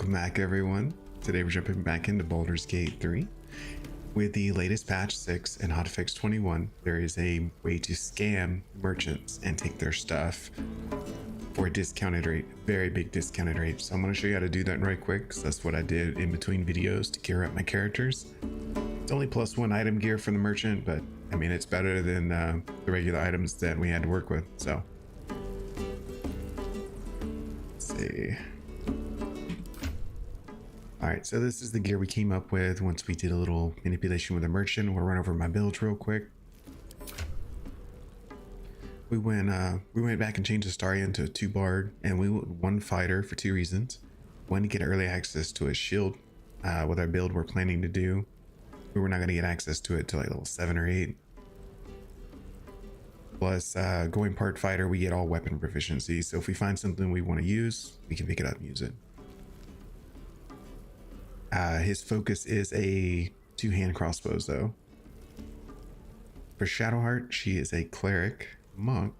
Welcome back, everyone. Today we're jumping back into Baldur's Gate 3. With the latest patch 6 and hotfix 21, there is a way to scam merchants and take their stuff for a discounted rate, very big discounted rate. So I'm going to show you how to do that right quick, because that's what I did in between videos to gear up my characters. It's only +1 item gear from the merchant, but I mean, it's better than the regular items that we had to work with. So let's see. All right, so this is the gear we came up with once we did a little manipulation with the merchant. We'll run over my builds real quick. We went back and changed Astarian to a 2-bard, and we went 1 fighter for 2 reasons. One, to get early access to a shield with our build we're planning to do. We were not going to get access to it till like level 7 or 8. Plus, going part fighter, we get all weapon proficiency. So if we find something we want to use, we can pick it up and use it. His focus is a 2-hand crossbows, though. For Shadowheart, she is a cleric monk.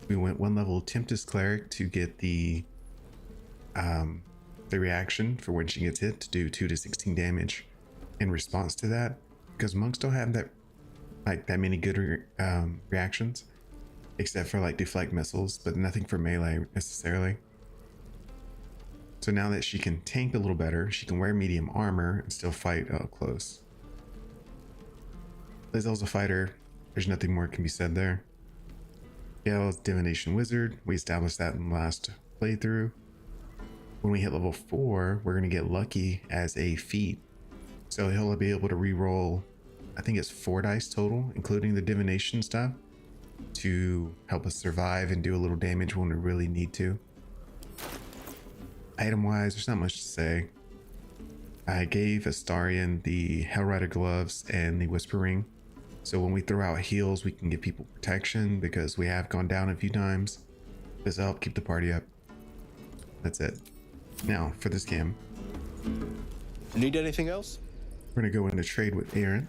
We went 1 level Tempest cleric to get the reaction for when she gets hit to do 2 to 16 damage in response to that, because monks don't have that many good reactions, except for like deflect missiles, but nothing for melee necessarily. So now that she can tank a little better, she can wear medium armor and still fight up close. Lizel's a fighter. There's nothing more can be said there. Gale's Divination Wizard. We established that in the last playthrough. When we hit level 4, we're going to get lucky as a feat. So he'll be able to re-roll, I think it's 4 dice total, including the divination stuff, to help us survive and do a little damage when we really need to. Item-wise, there's not much to say. I gave Astarian the Hellrider gloves and the Whisper Ring, so when we throw out heals, we can give people protection, because we have gone down a few times. This will help keep the party up. That's it. Now, for this cam. Need anything else? We're going to go into trade with Aaron.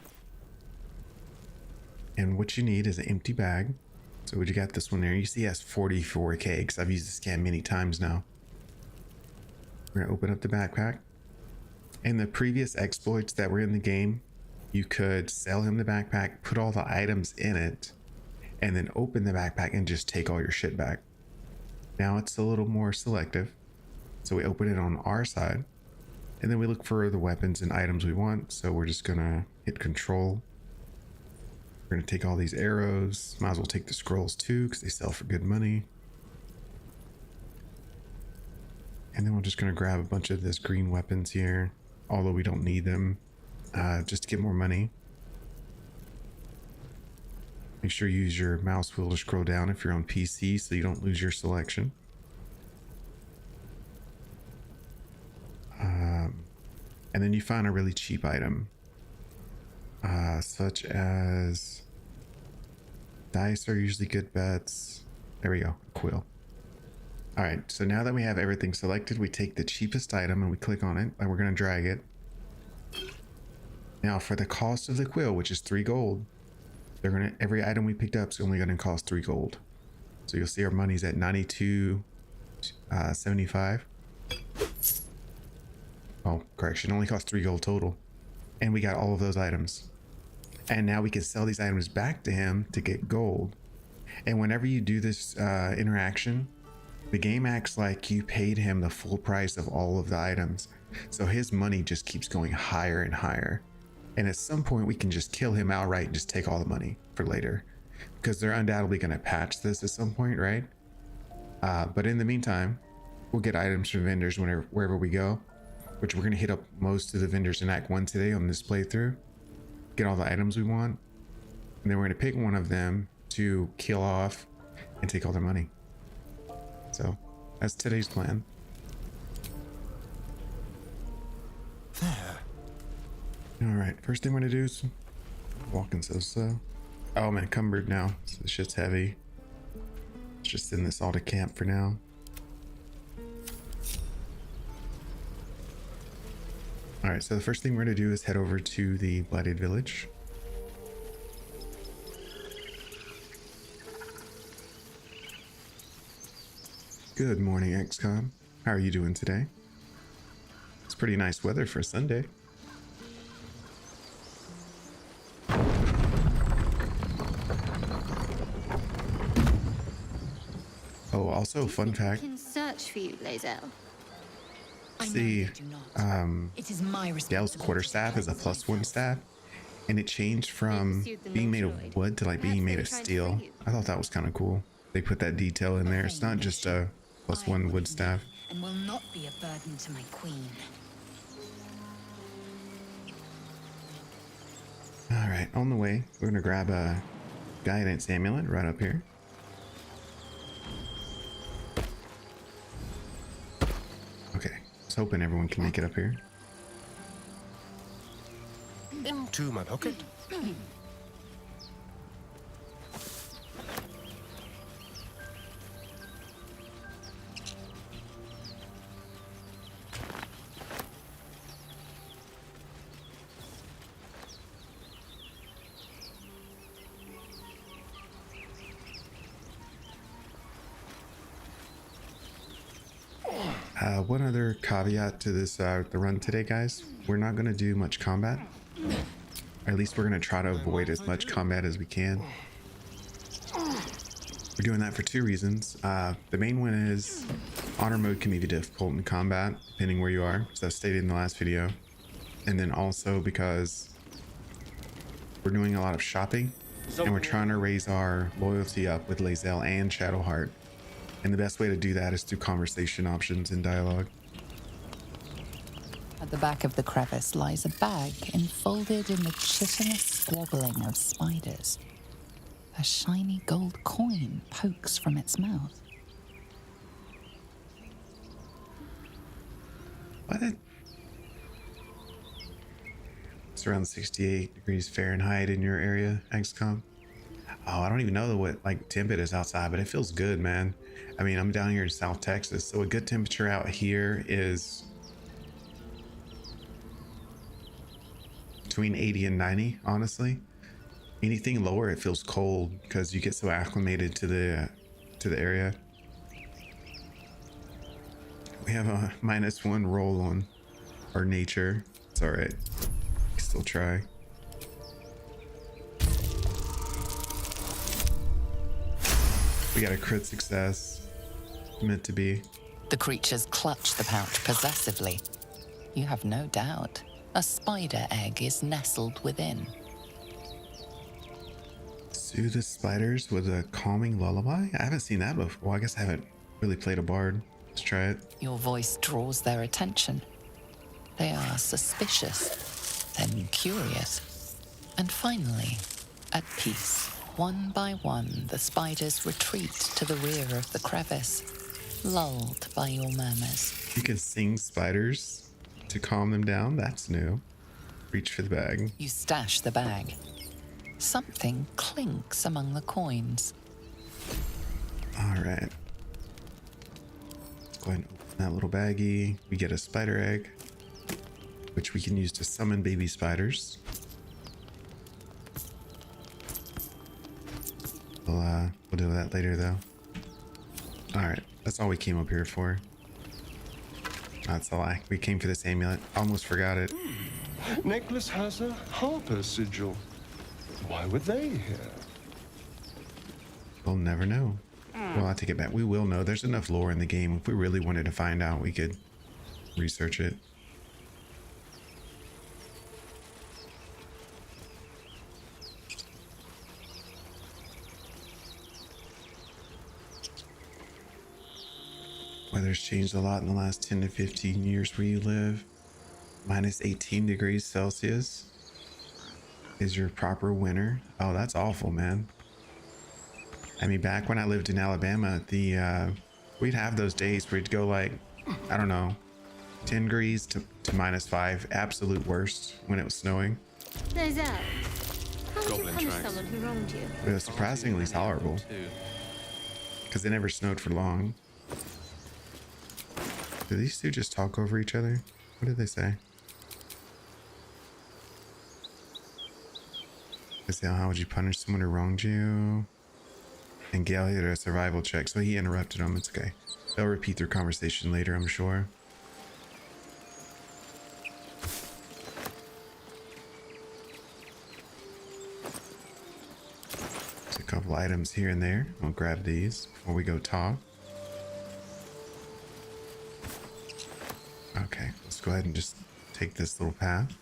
And what you need is an empty bag. So what you got this one there? You see it has 44k, because I've used this cam many times now. We're going to open up the backpack. In the previous exploits that were in the game, you could sell him the backpack, put all the items in it, and then open the backpack and just take all your shit back. Now it's a little more selective. So we open it on our side, and then we look for the weapons and items we want. So we're just going to hit control. We're going to take all these arrows. Might as well take the scrolls too, because they sell for good money. And then we're just going to grab a bunch of this green weapons here, although we don't need them, just to get more money. Make sure you use your mouse wheel to scroll down if you're on PC, so you don't lose your selection. And then you find a really cheap item, such as dice are usually good bets. There we go, quill. All right, so now that we have everything selected, we take the cheapest item and we click on it, and we're going to drag it. Now for the cost of the quill, which is 3 gold, every item we picked up is only going to cost 3 gold. So you'll see our money's at 92.75. Oh, correction, only cost 3 gold total. And we got all of those items. And now we can sell these items back to him to get gold. And whenever you do this interaction, the game acts like you paid him the full price of all of the items. So his money just keeps going higher and higher. And at some point we can just kill him outright and just take all the money for later, because they're undoubtedly going to patch this at some point, right? But in the meantime, we'll get items from vendors wherever we go, which we're going to hit up most of the vendors in Act 1 today on this playthrough. Get all the items we want. And then we're going to pick one of them to kill off and take all their money. So that's today's plan. There. All right, first thing we're gonna do is walking so slow. Oh, I'm encumbered now, so this shit's heavy. Let's just send this all to camp for now. All right, so the first thing we're gonna do is head over to the Blighted Village. Good morning, XCOM. How are you doing today? pretty nice weather for Sunday. Oh, also fun fact. Can search for you, Lae'zel. See, It is my Gale's responsibility. quarterstaff is a +1 staff, and it changed from being made of wood to like being made of steel. I thought that was kind of cool. They put that detail in there. It's not just a +1 wood staff. And will not be a burden to my queen. All right, on the way, we're gonna grab a guidance amulet right up here. Okay, I was hoping everyone can make it up here. Into my pocket. One other caveat to this the run today, guys. We're not going to do much combat. Or at least we're going to try to avoid as much combat as we can. We're doing that for two reasons. The main one is honor mode can be difficult in combat, depending where you are, as I've stated in the last video. And then also because we're doing a lot of shopping, and we're trying to raise our loyalty up with Lae'zel and Shadowheart. And the best way to do that is through conversation options and dialogue. At the back of the crevice lies a bag enfolded in the chitinous squabbling of spiders. A shiny gold coin pokes from its mouth. What? It's around 68 degrees Fahrenheit in your area, XCOM. Oh, I don't even know what like temp it is outside, but it feels good, man. I mean, I'm down here in South Texas, so a good temperature out here is between 80 and 90, honestly. Anything lower, it feels cold because you get so acclimated to the area. We have a -1 roll on our nature. It's all right. We still try. We got a crit success. Meant to be. The creatures clutch the pouch possessively. You have no doubt. A spider egg is nestled within. Soothe the spiders with a calming lullaby? I haven't seen that before. Well, I guess I haven't really played a bard. Let's try it. Your voice draws their attention. They are suspicious, then curious, and finally, at peace. One by one, the spiders retreat to the rear of the crevice, lulled by your murmurs. You can sing spiders to calm them down? That's new. Reach for the bag. You stash the bag. Something clinks among the coins. All right. Let's go ahead and open that little baggie. We get a spider egg, which we can use to summon baby spiders. We'll deal with that later, though. All right, that's all we came up here for. That's a lie. We came for this amulet. Almost forgot it. Necklace has a Harper sigil. Why were they here? We'll never know. Well, I take it back. We will know. There's enough lore in the game. If we really wanted to find out, we could research it. Weather's changed a lot in the last 10 to 15 years where you live. -18 degrees Celsius is your proper winter. Oh, that's awful, man. I mean, back when I lived in Alabama, we'd have those days where it'd go like, I don't know, 10 degrees to -5, absolute worst when it was snowing. Lae'zel, how would you Goblin punish tracks. someone who wronged you? But it was surprisingly tolerable because it never snowed for long. Do these two just talk over each other? What did they say? They say, how would you punish someone who wronged you? And Gale hit a survival check, so he interrupted him. It's okay. They'll repeat their conversation later, I'm sure. a couple items here and there. I'll grab these before we go talk. Okay, let's go ahead and just take this little path.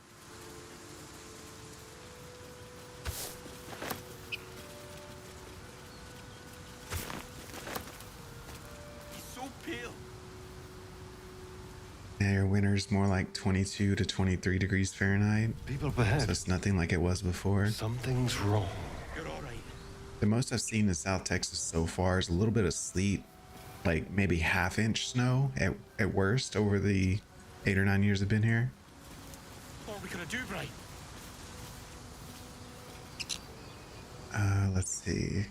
He's so pale. Yeah, your winter's more like 22 to 23 degrees Fahrenheit. People up ahead. So it's nothing like it was before. Something's wrong. You're all right. The most I've seen in South Texas so far is a little bit of sleet, like maybe half-inch snow at worst over the 8 or 9 years I've been here. What are we gonna do, Brian? Let's see.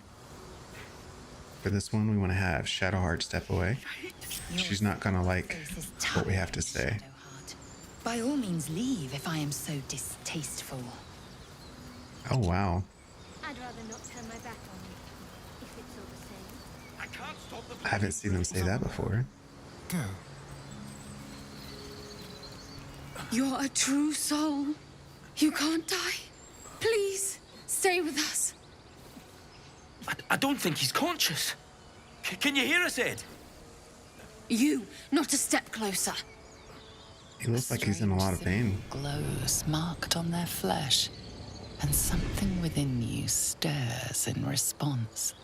For this one, we want to have Shadowheart step away. She's not gonna like what we have to say. Shadowheart. By all means, leave if I am so distasteful. Oh wow. I'd rather not turn my back on you, if it's all the same. I can't stop the I haven't seen them say that before. Go. You're a true soul. You can't die. Please, stay with us. I don't think he's conscious. Can you hear us, Ed? You, not a step closer. He looks like he's in a lot of pain. Glows marked on their flesh, and something within you stirs in response.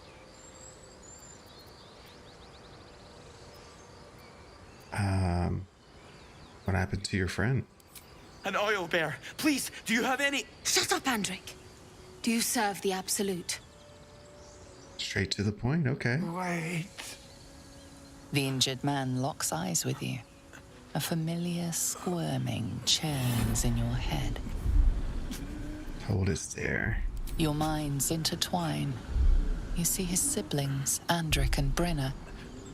What happened to your friend? An oil bear. Please, do you have any... Shut up, Andric. Do you serve the Absolute? Straight to the point, okay. Wait. The injured man locks eyes with you. A familiar squirming churns in your head. Hold it there. Your minds intertwine. You see his siblings, Andric and Brenna,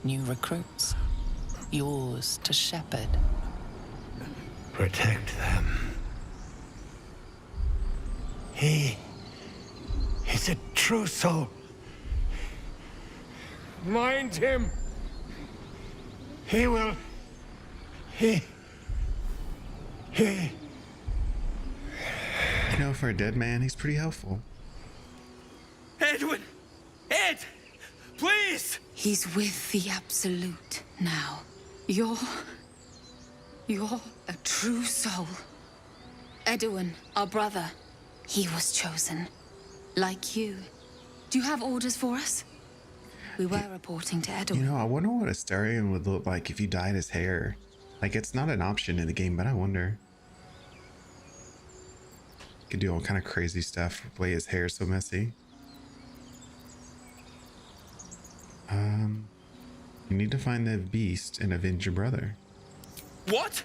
new recruits. Yours to shepherd. Protect them. He's a true soul. Mind him. He will. He. You know, for a dead man, he's pretty helpful. Edwin! Ed! Please! He's with the Absolute now. You're a true soul. Edwin, our brother, he was chosen. Like you. Do you have orders for us? We were reporting to Edwin. You know, I wonder what Astarian would look like if you dyed his hair. Like, it's not an option in the game, but I wonder. Could do all kind of crazy stuff, the way his hair is so messy. You need to find the beast and avenge your brother. What?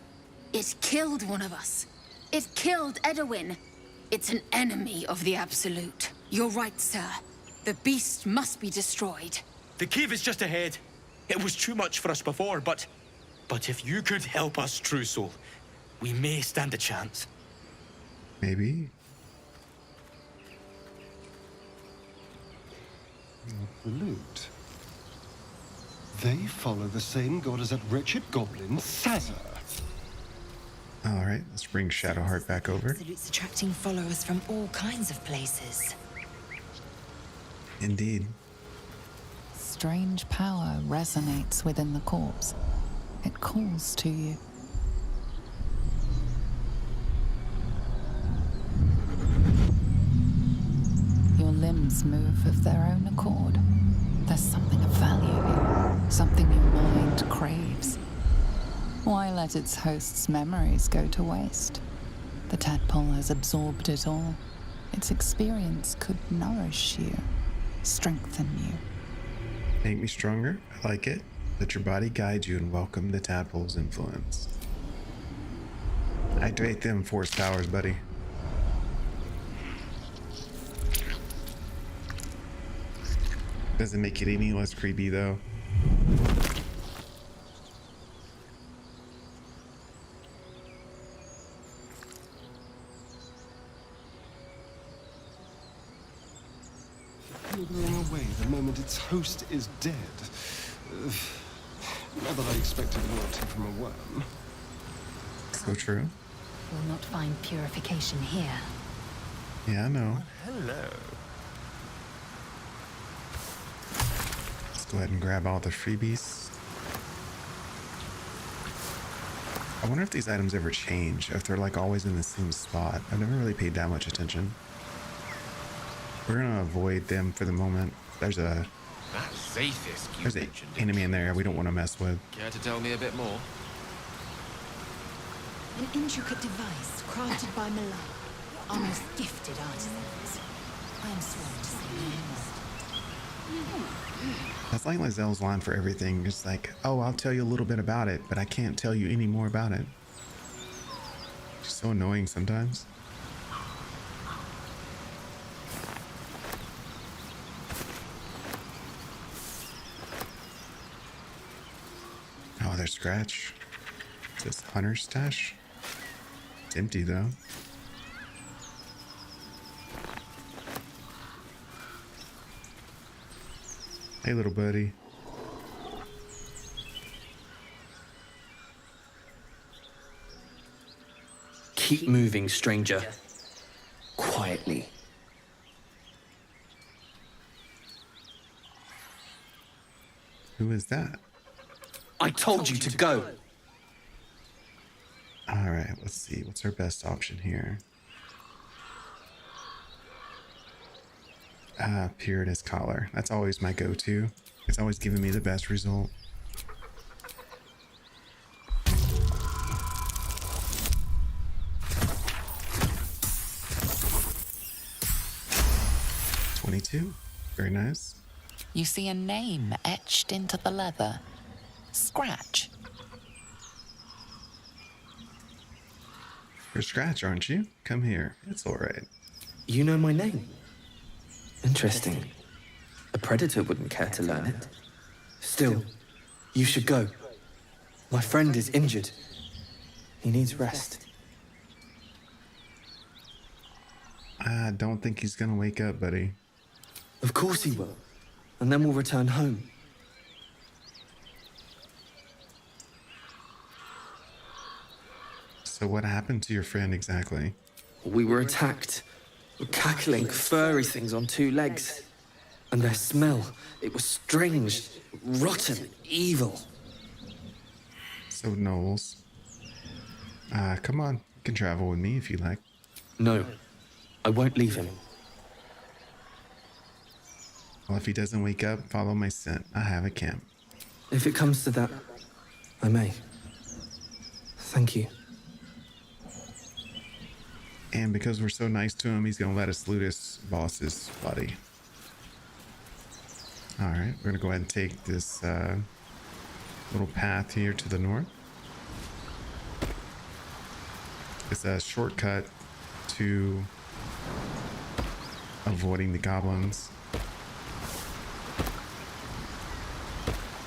It killed one of us. It killed Edwin. It's an enemy of the Absolute. You're right, sir. The beast must be destroyed. The cave is just ahead. It was too much for us before, but if you could help us, True Soul, we may stand a chance. Maybe. Absolute. They follow the same god as that wretched goblin, Sazza. Alright, let's bring Shadowheart back over. Absolute's attracting followers from all kinds of places. Indeed. Strange power resonates within the corpse. It calls to you. Your limbs move of their own accord. There's something of value here, something your mind craves. Why let its host's memories go to waste? The tadpole has absorbed it all. Its experience could nourish you, strengthen you. Make me stronger. I like it. Let your body guide you and welcome the tadpole's influence. Activate them force powers, buddy. Doesn't make it any less creepy, though. Withering away the moment its host is dead. Not that I expected loyalty from a worm. So true. We'll not find purification here. Yeah, I know. Hello. go ahead and grab all the freebies. I wonder if these items ever change, if they're like always in the same spot. I've never really paid that much attention. We're gonna avoid them for the moment. There's an enemy in there we don't want to mess with. Care to tell me a bit more? An intricate device crafted by Milan, our most gifted artisans. I am sworn to say no more. That's like Lae'zel's line for everything. It's like, oh, I'll tell you a little bit about it, but I can't tell you any more about it. It's so annoying sometimes. Oh, there's Scratch. Is this Hunter's stash? It's empty though. Hey, little buddy. Keep moving, stranger. Quietly. Who is that? I told you to go. All right, let's see. What's our best option here? Pyridus collar. That's always my go-to. It's always giving me the best result. $22. Very nice. You see a name etched into the leather. Scratch. You're Scratch, aren't you? Come here. It's all right. You know my name? Interesting. A predator wouldn't care to learn it. Still, you should go. My friend is injured. He needs rest. I don't think he's gonna wake up, buddy. Of course he will. And then we'll return home. So what happened to your friend exactly? We were attacked. Cackling, furry things on two legs. And their smell, it was strange, rotten, evil. So Knowles. Come on. You can travel with me if you like. No, I won't leave him. Well, if he doesn't wake up, follow my scent. I have a camp. If it comes to that, I may. Thank you. And because we're so nice to him, he's gonna let us loot his boss's body. Alright, we're gonna go ahead and take this little path here to the north. It's a shortcut to avoiding the goblins.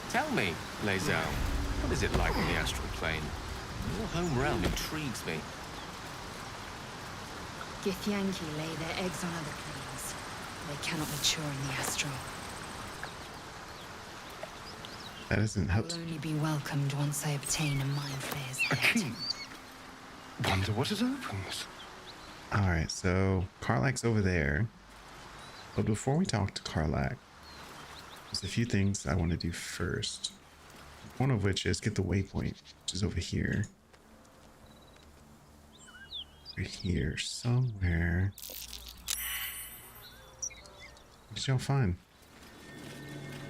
Tell me, Lae'zel, what is it like on the astral plane? Your home realm intrigues me. Githyanki lay their eggs on other planes. They cannot mature in the astral. That isn't I how. will only be welcomed once I obtain a mind flayer's A head. key. Wonder what it opens. Alright, so Karlach's over there. But before we talk to Karlach, there's a few things I want to do first. One of which is get the waypoint, which is over here. Right here, somewhere. What did y'all find?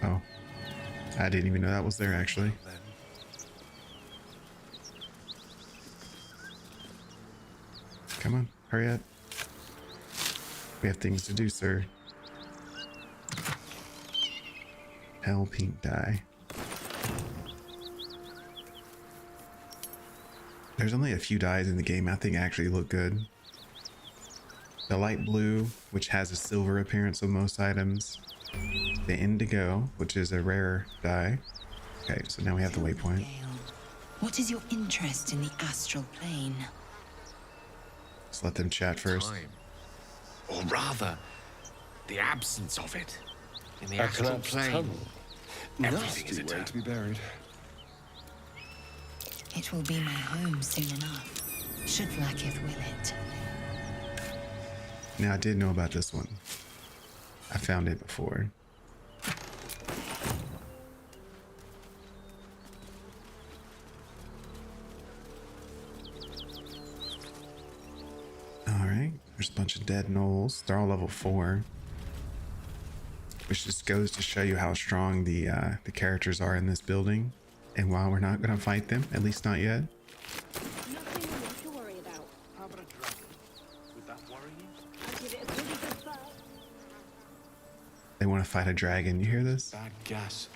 Oh. I didn't even know that was there, actually. Come on, hurry up. We have things to do, sir. Hell pink dye. There's only a few dyes in the game I think actually look good. The light blue, which has a silver appearance with most items. The indigo, which is a rare dye. Okay, so now we have the waypoint. Gale, what is your interest in the astral plane? Let's let them chat first. Time. Or rather, the absence of it. In the A astral collapsed plane, tunnel. everything is Nasty way eternal. to be buried. It will be my home soon enough, should Vlaakith will it. Now I did know about this one. I found it before. There's a bunch of dead gnolls. They're all level 4. Which just goes to show you how strong the characters are in this building. And while we're not going to fight them, at least not yet. Nothing we need to worry about. How about a dragon? Would that worry you? I'll give it a pretty good buzz. They want to fight a dragon. You hear this? Bad gas.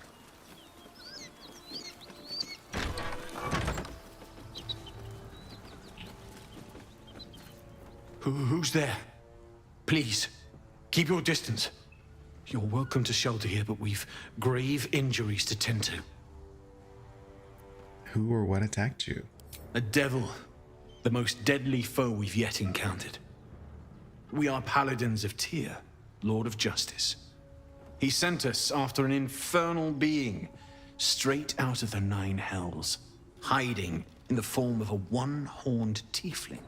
Who's there? Please, keep your distance. You're welcome to shelter here, but we've grave injuries to tend to. Who or what attacked you? A devil, the most deadly foe we've yet encountered. We are paladins of Tyr, Lord of Justice. He sent us after an infernal being, straight out of the Nine Hells, hiding in the form of a one-horned tiefling.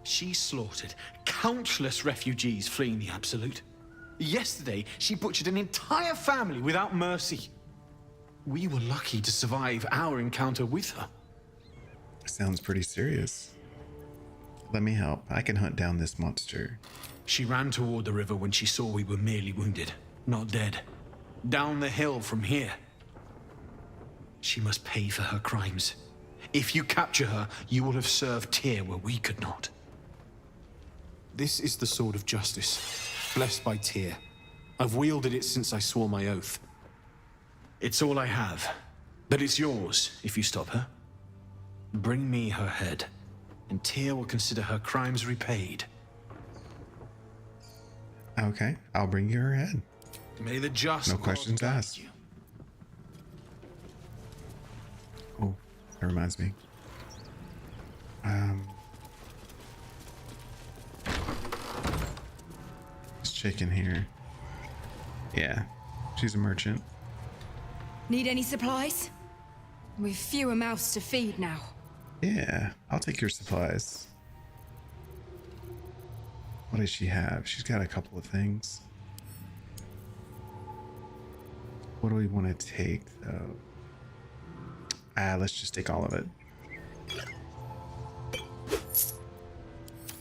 She slaughtered countless refugees fleeing the Absolute. Yesterday, she butchered an entire family without mercy. We were lucky to survive our encounter with her. Sounds pretty serious. Let me help. I can hunt down this monster. She ran toward the river when she saw we were merely wounded, not dead. Down the hill from here. She must pay for her crimes. If you capture her, you will have served Tyr where we could not. This is the sword of justice, blessed by Tyr. I've wielded it since I swore my oath. It's all I have, but it's yours if you stop her. Bring me her head, and Tyr will consider her crimes repaid. Okay, I'll bring you her head. May the just No God questions guide asked. you. Oh, that reminds me. This chick in here. Yeah, she's a merchant. Need any supplies? We've fewer mouths to feed now. Yeah, I'll take your supplies. What does she have? She's got a couple of things. What do we want to take, though? Let's just take all of it.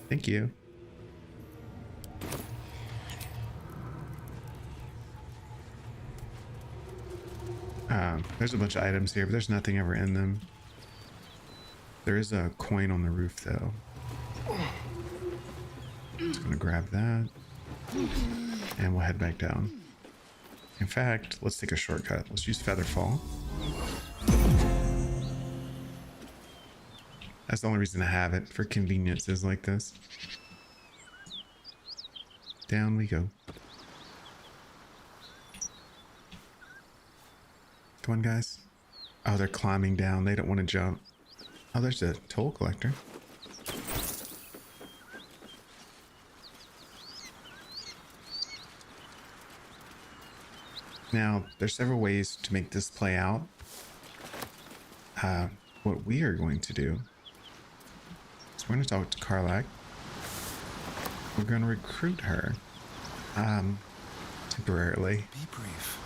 Thank you. There's a bunch of items here, but there's nothing ever in them. There is a coin on the roof, though. Just gonna grab that. And we'll head back down. In fact, let's take a shortcut. Let's use Featherfall. That's the only reason I have it, for conveniences like this. Down we go. Come on, guys. Oh, they're climbing down. They don't want to jump. Oh, there's a toll collector. Now, there's several ways to make this play out. What we are going to do is we're going to talk to Karlach. We're going to recruit her. Temporarily. Be brief.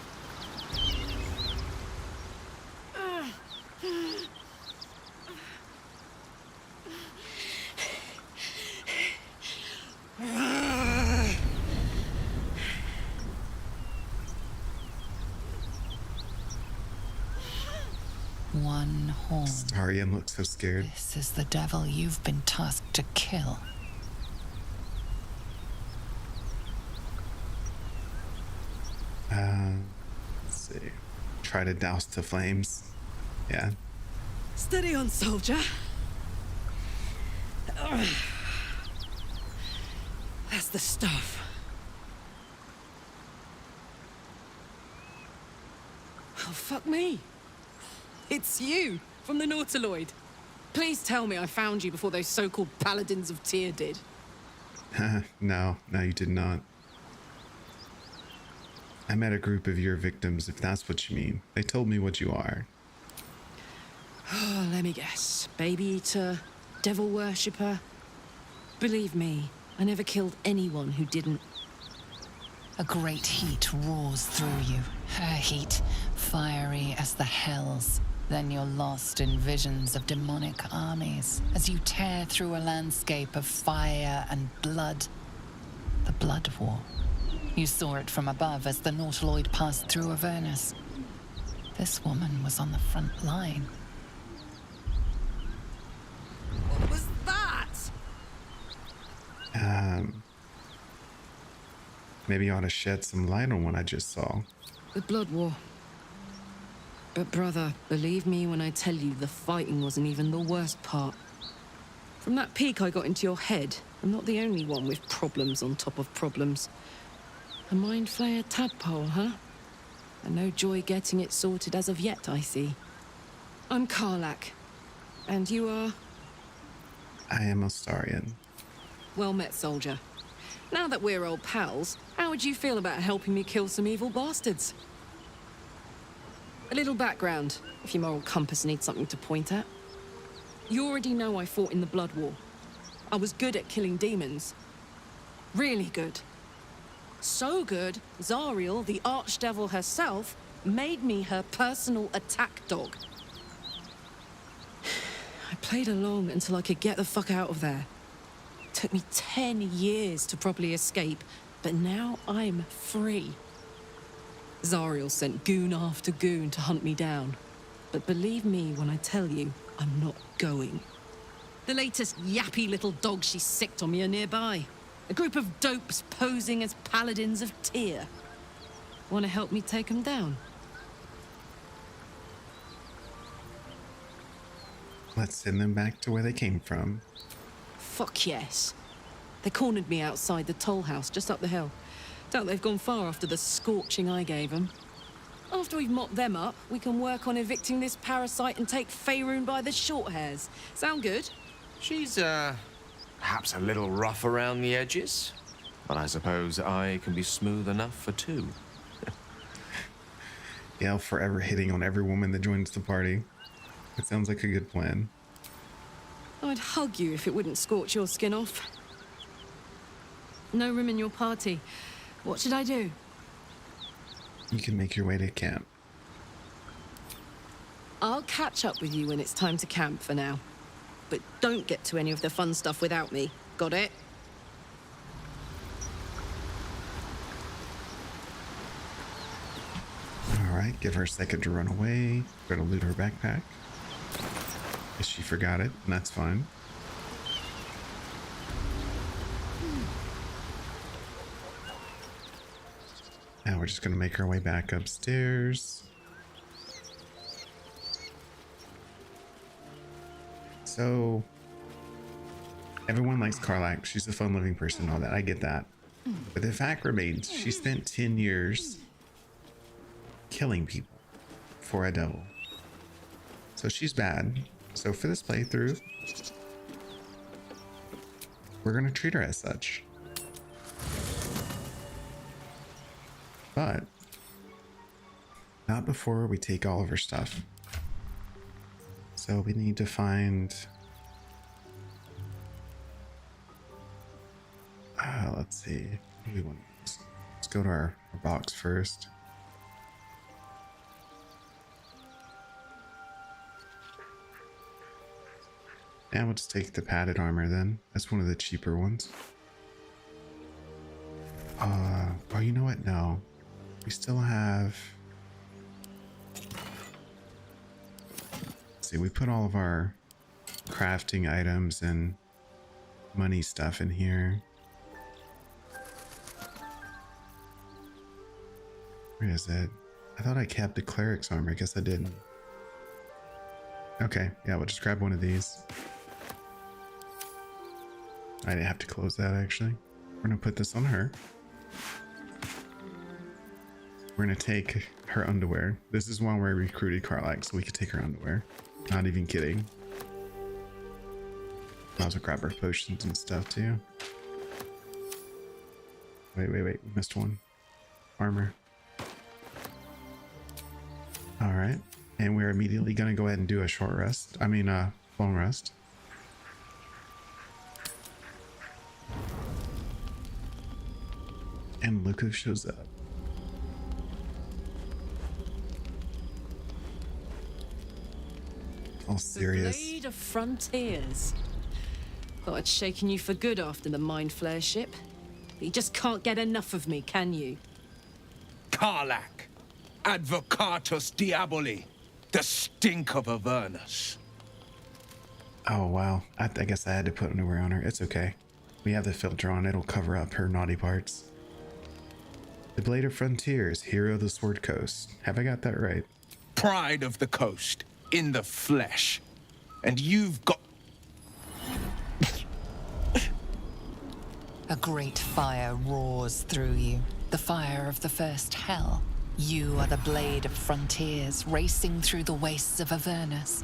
One horn. Astarian looks so scared. This is the devil you've been tasked to kill. Let's see. Try to douse the flames. Yeah. Steady on, soldier. That's the stuff. Oh, fuck me. It's you, from the Nautiloid. Please tell me I found you before those so-called paladins of Tyr did. No, you did not. I met a group of your victims, if that's what you mean. They told me what you are. Oh, let me guess. Baby eater, devil worshipper. Believe me, I never killed anyone who didn't. A great heat roars through you. Her heat, fiery as the hells. Then you're lost in visions of demonic armies as you tear through a landscape of fire and blood. The Blood War. You saw it from above as the Nautiloid passed through Avernus. This woman was on the front line. What was that? Maybe I ought to shed some light on what I just saw. The Blood War. But brother, believe me when I tell you the fighting wasn't even the worst part. From that peek I got into your head, I'm not the only one with problems on top of problems. A mind flayer tadpole, huh? And no joy getting it sorted as of yet, I see. I'm Karlak. And you are? I am Astarian. Well met, soldier. Now that we're old pals, how would you feel about helping me kill some evil bastards? A little background, if your moral compass needs something to point at. You already know I fought in the Blood War. I was good at killing demons. Really good. So good, Zariel, the archdevil herself, made me her personal attack dog. I played along until I could get the fuck out of there. Took me 10 years to properly escape, but now I'm free. Zariel sent goon after goon to hunt me down. But believe me when I tell you, I'm not going. The latest yappy little dogs she sicked on me are nearby. A group of dopes posing as paladins of Tyr. Want to help me take them down? Let's send them back to where they came from. Fuck yes. They cornered me outside the toll house just up the hill. Doubt they've gone far after the scorching I gave them. After we've mopped them up, we can work on evicting this parasite and take Faerun by the short hairs. Sound good? She's, perhaps a little rough around the edges, but I suppose I can be smooth enough for two. Yeah, forever hitting on every woman that joins the party. It sounds like a good plan. I'd hug you if it wouldn't scorch your skin off. No room in your party. What should I do? You can make your way to camp. I'll catch up with you when it's time to camp for now. But don't get to any of the fun stuff without me. Got it? Alright, give her a second to run away. Gotta loot her backpack. Guess she forgot it, and that's fine. Now we're just gonna make our way back upstairs. So, everyone likes Karlak. She's a fun-loving person and all that. I get that. But the fact remains, she spent 10 years killing people for a devil. So she's bad. So for this playthrough, we're going to treat her as such. But not before we take all of her stuff. So we need to find... let's see. What do we want? Let's go to our box first. And we'll just take the padded armor then. That's one of the cheaper ones. Oh, you know what? No. We still have... Let's see, we put all of our crafting items and money stuff in here. Where is it? I thought I kept the cleric's armor. I guess I didn't. Okay, yeah, we'll just grab one of these. I didn't have to close that, actually. We're gonna put this on her. We're gonna take her underwear. This is one where I recruited Karlak, so we could take her underwear. Not even kidding. I'll also grab our potions and stuff, too. Wait. We missed one. Armor. Alright. And we're immediately gonna go ahead and do a short rest. I mean, long rest. And look who shows up. . All The serious. Blade of Frontiers. Thought I'd shaken you for good after the Mind Flare ship. But you just can't get enough of me, can you? Karlach, Advocatus Diaboli, the stink of Avernus. Oh, wow. I guess I had to put underwear on her. It's okay. We have the filter on. It'll cover up her naughty parts. The Blade of Frontiers, hero of the Sword Coast. Have I got that right? Pride of the coast, in the flesh. And you've got... A great fire roars through you, the fire of the first hell. You are the Blade of Frontiers, racing through the wastes of Avernus.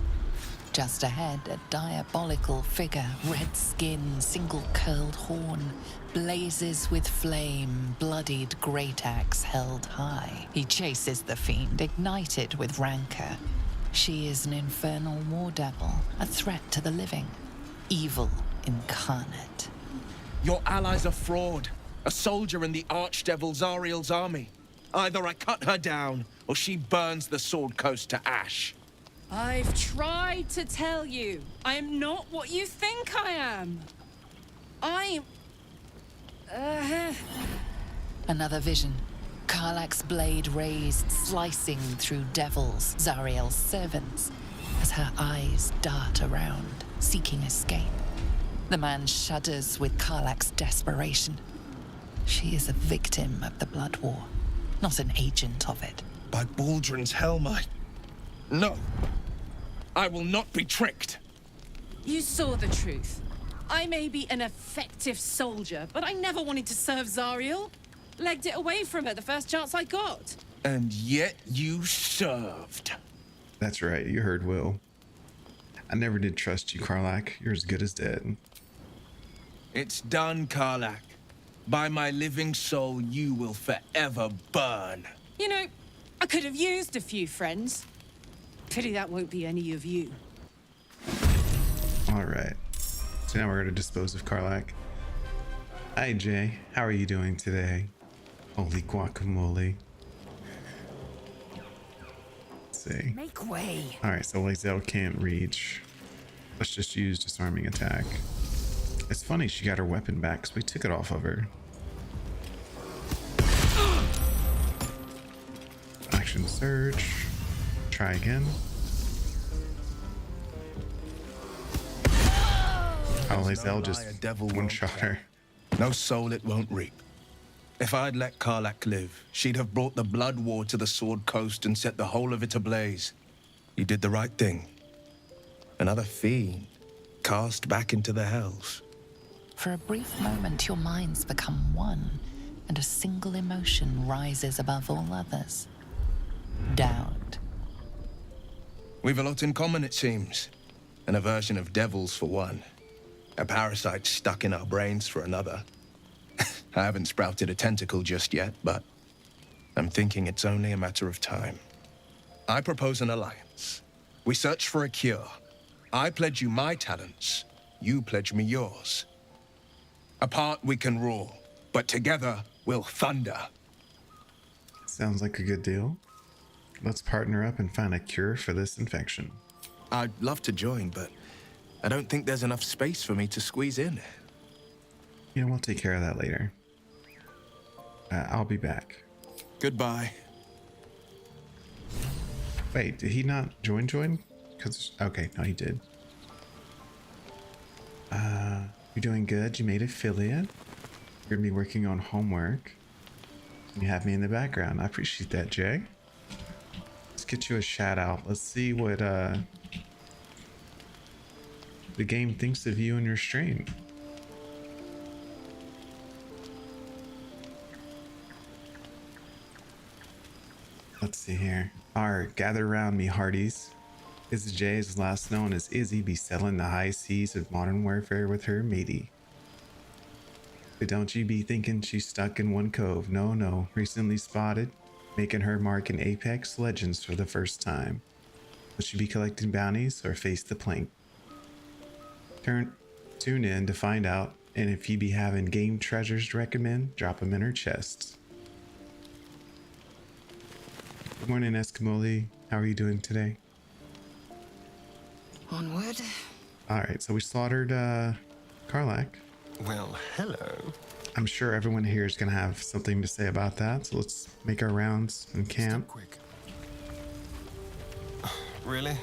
Just ahead, a diabolical figure, red skin, single-curled horn, blazes with flame, bloodied great axe held high. He chases the fiend, ignited with rancor. She is an infernal war devil, a threat to the living, evil incarnate. Your ally's a fraud, a soldier in the Archdevil Zariel's army. Either I cut her down, or she burns the Sword Coast to ash. I've tried to tell you. I am not what you think I am. I'm... Another vision. Karlach's blade raised, slicing through devils, Zariel's servants, as her eyes dart around, seeking escape. The man shudders with Karlach's desperation. She is a victim of the Blood War, not an agent of it. By Baldrin's helm, No. I will not be tricked. You saw the truth. I may be an effective soldier, but I never wanted to serve Zariel. Legged it away from her the first chance I got. And yet you served. That's right. You heard Will. I never did trust you, Karlach. You're as good as dead. It's done, Karlach. By my living soul, you will forever burn. You know, I could have used a few friends. Pity that won't be any of you. All right. So now we're going to dispose of Karlach. Hi, Jay. How are you doing today? Holy guacamole. Let's see. Make way. All right, so Lae'zel can't reach. Let's just use disarming attack. It's funny she got her weapon back because we took it off of her. Action surge. Try again. Oh, Lae'zel just one-shot her. No soul it won't reap. If I'd let Karlach live, she'd have brought the Blood War to the Sword Coast and set the whole of it ablaze. You did the right thing. Another fiend, cast back into the hells. For a brief moment, your minds become one, and a single emotion rises above all others. Doubt. We've a lot in common, it seems. An aversion of devils, for one. A parasite stuck in our brains, for another. I haven't sprouted a tentacle just yet, but I'm thinking it's only a matter of time. I propose an alliance. We search for a cure. I pledge you my talents. You pledge me yours. Apart we can rule, but together we'll thunder. Sounds like a good deal. Let's partner up and find a cure for this infection. I'd love to join, but I don't think there's enough space for me to squeeze in. You know, we'll take care of that later. I'll be back. Goodbye. Wait, did he not join? Because, okay, no, he did. You're doing good. You made affiliate. You're gonna be working on homework. You have me in the background. I appreciate that, Jay. Let's get you a shout out. Let's see what the game thinks of you and your stream. Let's see here. Alright, gather around me, hearties. Izzy J is last known as Izzy, be sailing the high seas of modern warfare with her matey. But don't you be thinking she's stuck in one cove. No, no. Recently spotted, making her mark in Apex Legends for the first time. Will she be collecting bounties or face the plank? Tune in to find out, and if you be having game treasures to recommend, drop them in her chests. Good morning, Eskimoli. How are you doing today? Onward. All right, so we slaughtered Karlak. Well, hello. I'm sure everyone here is going to have something to say about that. So let's make our rounds in camp. Stop quick. Really?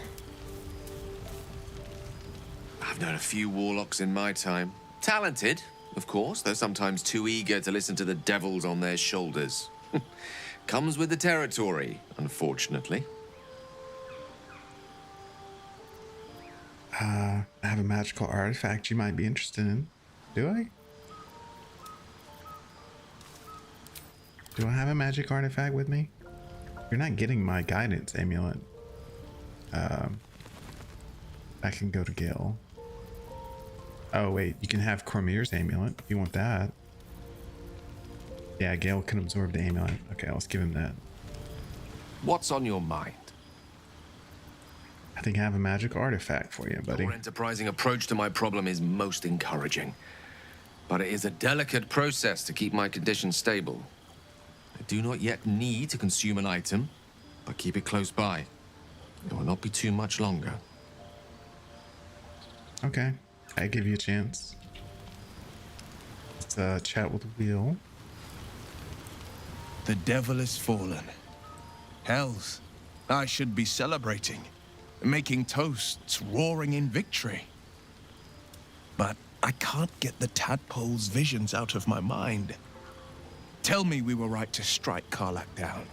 I've known a few warlocks in my time. Talented, of course, though sometimes too eager to listen to the devils on their shoulders. Comes with the territory, unfortunately. I have a magical artifact you might be interested in. Do I? Do I have a magic artifact with me? You're not getting my guidance amulet. I can go to Gil. Oh wait, you can have Cormier's amulet if you want that. Yeah, Gale can absorb the amulet. Okay, let's give him that. What's on your mind? I think I have a magic artifact for you, buddy. Your enterprising approach to my problem is most encouraging. But it is a delicate process to keep my condition stable. I do not yet need to consume an item, but keep it close by. It will not be too much longer. Okay, I give you a chance. Let's chat with Will. The devil is fallen. Hells, I should be celebrating, making toasts, roaring in victory. But I can't get the tadpole's visions out of my mind. Tell me we were right to strike Karlak down.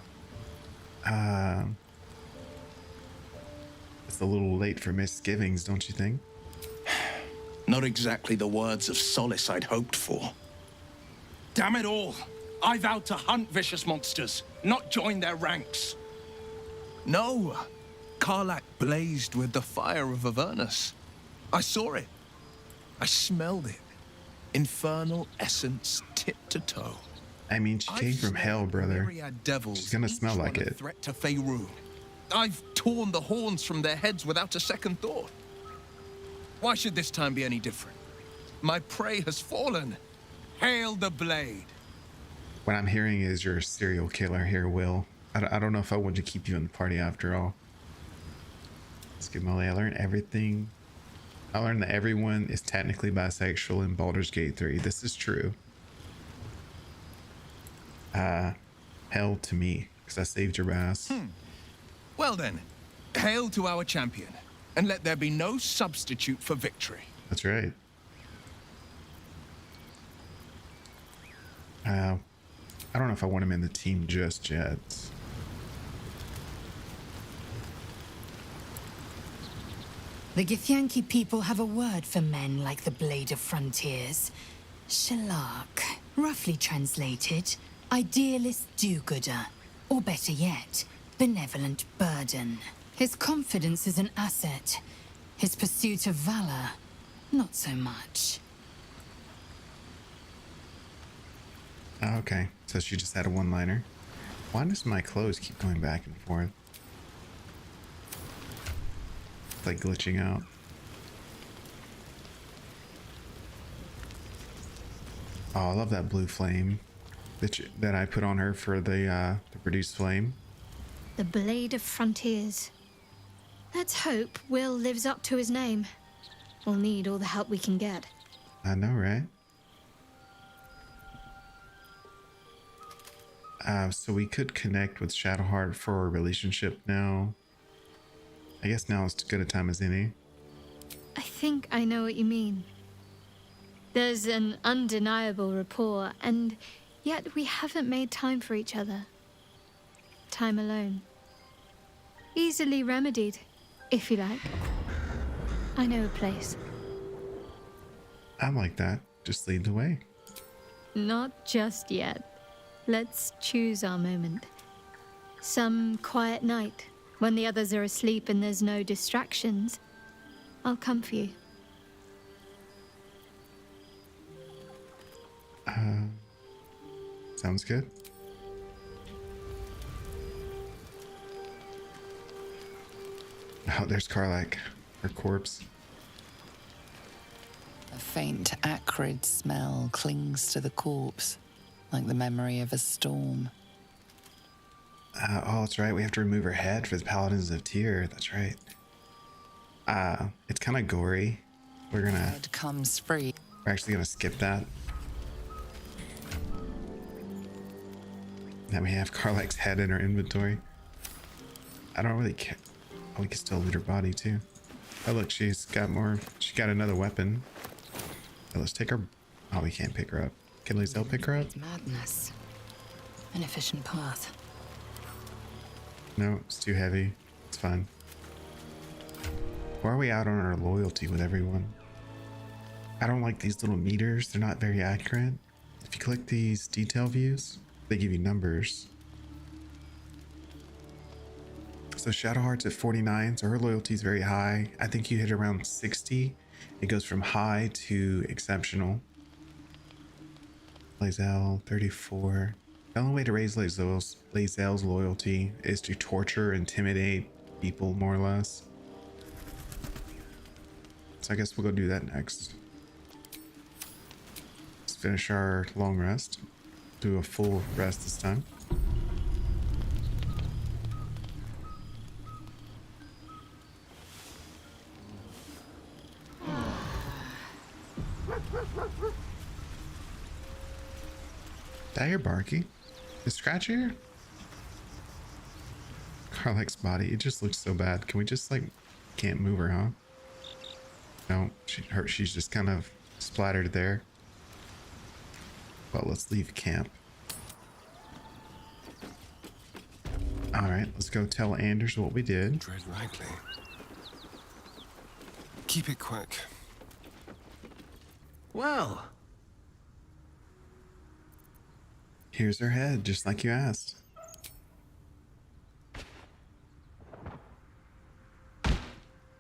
It's a little late for misgivings, don't you think? Not exactly the words of solace I'd hoped for. Damn it all! I vowed to hunt vicious monsters, not join their ranks. No! Karlak blazed with the fire of Avernus. I saw it. I smelled it. Infernal essence tip to toe. I mean, she came from hell, brother. She's gonna smell like it. Threat to Faerun. I've torn the horns from their heads without a second thought. Why should this time be any different? My prey has fallen. Hail the blade. What I'm hearing is you're a serial killer here, Will. I don't know if I want to keep you in the party after all. Let's get Molly. I learned everything. I learned that everyone is technically bisexual in Baldur's Gate 3. This is true. Hell to me, because I saved your ass. Well then, hail to our champion, and let there be no substitute for victory. That's right. I don't know if I want him in the team just yet. The Githyanki people have a word for men like the Blade of Frontiers. Shalak, roughly translated, idealist do-gooder, or better yet, benevolent burden. His confidence is an asset. His pursuit of valor, not so much. Okay, so she just had a one-liner. Why does my clothes keep going back and forth? It's like glitching out. Oh, I love that blue flame that I put on her for the reduced flame. The Blade of Frontiers. Let's hope Will lives up to his name. We'll need all the help we can get. I know, right? So we could connect with Shadowheart for a relationship now. I guess now is as good a time as any. I think I know what you mean. There's an undeniable rapport, and yet we haven't made time for each other. Time alone. Easily remedied, if you like. I know a place. I'm like that. Just lead the way. Not just yet. Let's choose our moment. Some quiet night, when the others are asleep and there's no distractions, I'll come for you. Sounds good. Oh, there's Karlak, her corpse. A faint, acrid smell clings to the corpse, like the memory of a storm. Oh, that's right. We have to remove her head for the Paladins of Tyr. That's right. It's kind of gory. We're Red comes free. actually gonna skip that. Now we have Karlach's head in our inventory. I don't really care. Oh, we can still loot her body too. Oh look, she's got more. She got another weapon. Oh, let's take her. Oh, we can't pick her up. Can Lizelle pick her up? Madness. An efficient path. No, it's too heavy. It's fine. Why are we out on our loyalty with everyone? I don't like these little meters. They're not very accurate. If you click these detail views, they give you numbers. So Shadowheart's at 49, so her loyalty is very high. I think you hit around 60. It goes from high to exceptional. Lizelle, 34. The only way to raise Lizelle's loyalty is to torture, intimidate people, more or less. So I guess we'll go do that next. Let's finish our long rest. Do a full rest this time. Did I hear Barky? Is Scratch here? Karlach's body, it just looks so bad. Can we just like, can't move her, huh? No, she's just kind of splattered there. Well, let's leave camp. All right, let's go tell Anders what we did. Tread lightly. Keep it quick. Well, Here's her head, just like you asked.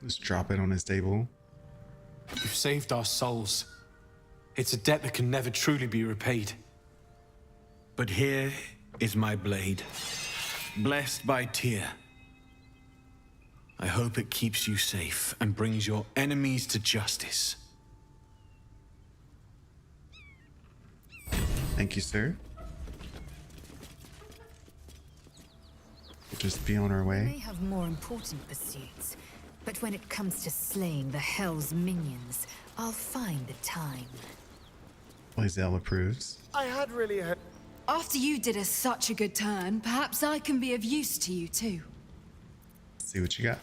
Just drop it on his table. you've saved our souls. It's a debt that can never truly be repaid. But here is my blade, blessed by Tyr. I hope it keeps you safe and brings your enemies to justice. Thank you, sir. We'll just be on our We may way. have more important pursuits, but when it comes to slaying the Hell's minions, I'll find the time. Lizelle approves. I had really hoped. After you did us such a good turn, perhaps I can be of use to you too. Let's see what you got.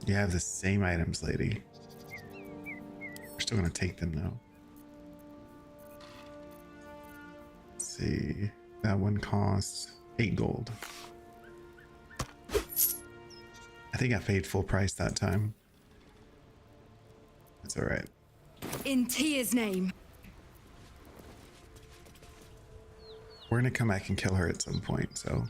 You have the same items, lady. We're still gonna take them though. Let's see. That one costs 8 gold. I think I paid full price that time. That's all right. In Tyr's name. We're gonna come back and kill her at some point, so.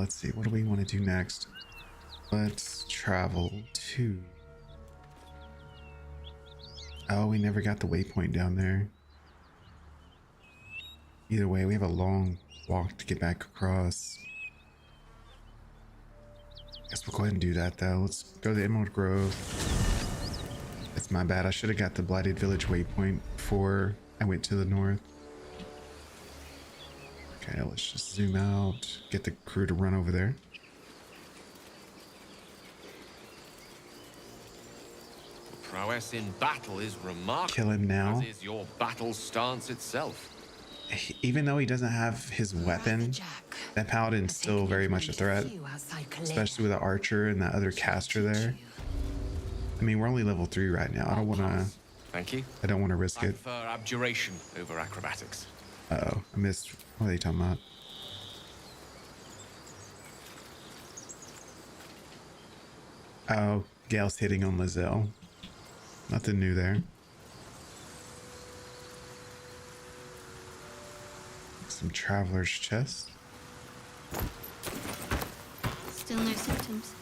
Let's see, what do we want to do next? Let's travel to... Oh, we never got the waypoint down there. Either way, we have a long walk to get back across. Guess we'll go ahead and do that though. Let's go to the Emerald Grove. That's my bad. I should have got the Blighted Village waypoint before I went to the north. Okay, let's just zoom out, get the crew to run over there. Prowess in battle is remarkable. Kill him now. As is your battle stance itself. Even though he doesn't have his weapon, that paladin's still very much a threat, especially with the archer and that other caster there. I mean, we're only level 3 right now. I don't want to. Thank you. I don't want to risk I it. prefer abjuration over acrobatics. Uh-oh, I missed. What are they talking about? Oh, Gale's hitting on Lizelle. Nothing new there. Some traveler's chest. Still no symptoms.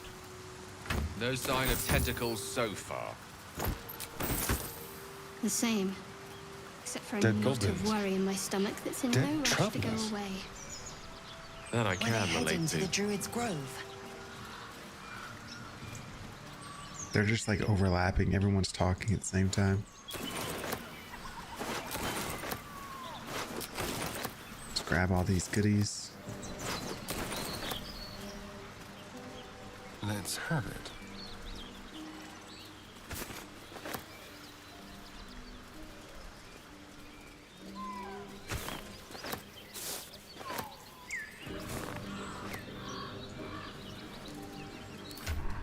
No sign of tentacles so far. The same. Except for a Dead knot of goblins. worry in my stomach that's in Dead no rush to go travelers. away. That I When they can head relate into the to. Druid's Grove. They're just like overlapping. Everyone's talking at the same time. grab all these goodies. Let's have it.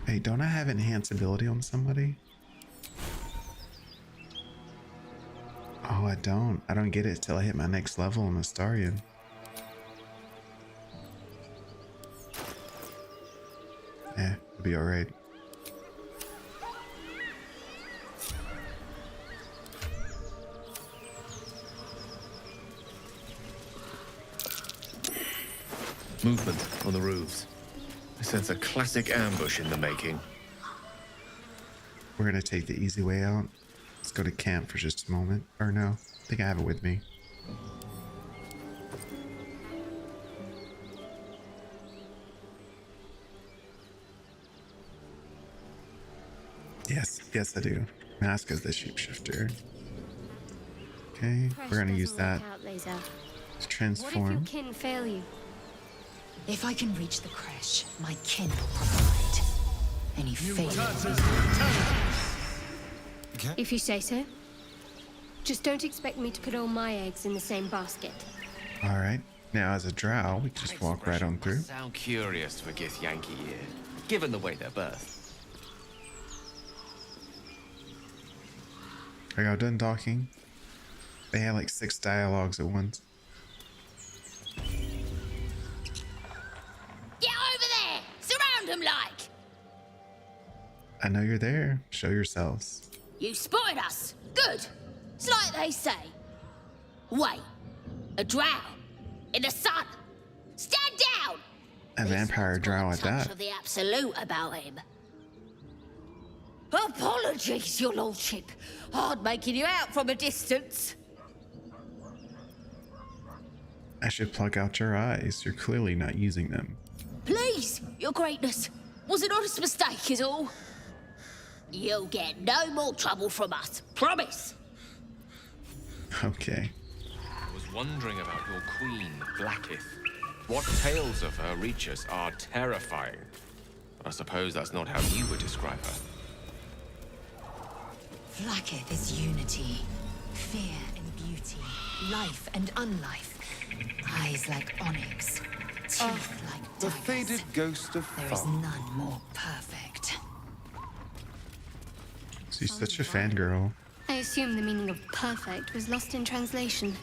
Hey, don't I have enhanced ability on somebody? Oh, I don't. I don't get it till I hit my next level on Astarian. Yeah, it'll be alright. Movement on the roofs. I sense a classic ambush in the making. We're gonna take the easy way out. Let's go to camp for just a moment. Or no, I think I have it with me. Yes, I do. Mask as the shapeshifter. Okay, we're gonna use that to transform. What if your kin fail you? If I can reach the creche, my kin will provide. Any failure. If you say so. Just don't expect me to put all my eggs in the same basket. All right. Now, as a drow, we can just walk right on through. Sound curious for Githyanki here, given the way they're birthed. Are y'all done talking? They had like 6 dialogues at once. Get over there! Surround them like! I know you're there. Show yourselves. You spotted us. Good. It's like they say. Wait. A drow. In the sun. Stand down! A vampire drow at Touch that. of the absolute about him. Apologies, your lordship. Hard making you out from a distance. I should plug out your eyes. You're clearly not using them. Please, your greatness. Was an honest mistake is all. You'll get no more trouble from us. Promise. Okay. I was wondering about your queen, Blackith. What tales of her reach us are terrifying. But I suppose that's not how you would describe her. Blackith is unity, fear and beauty, life and unlife. Eyes like onyx, teeth like The daggers. faded ghost of There is fun. none more perfect. She's such a fangirl. I assume the meaning of perfect was lost in translation.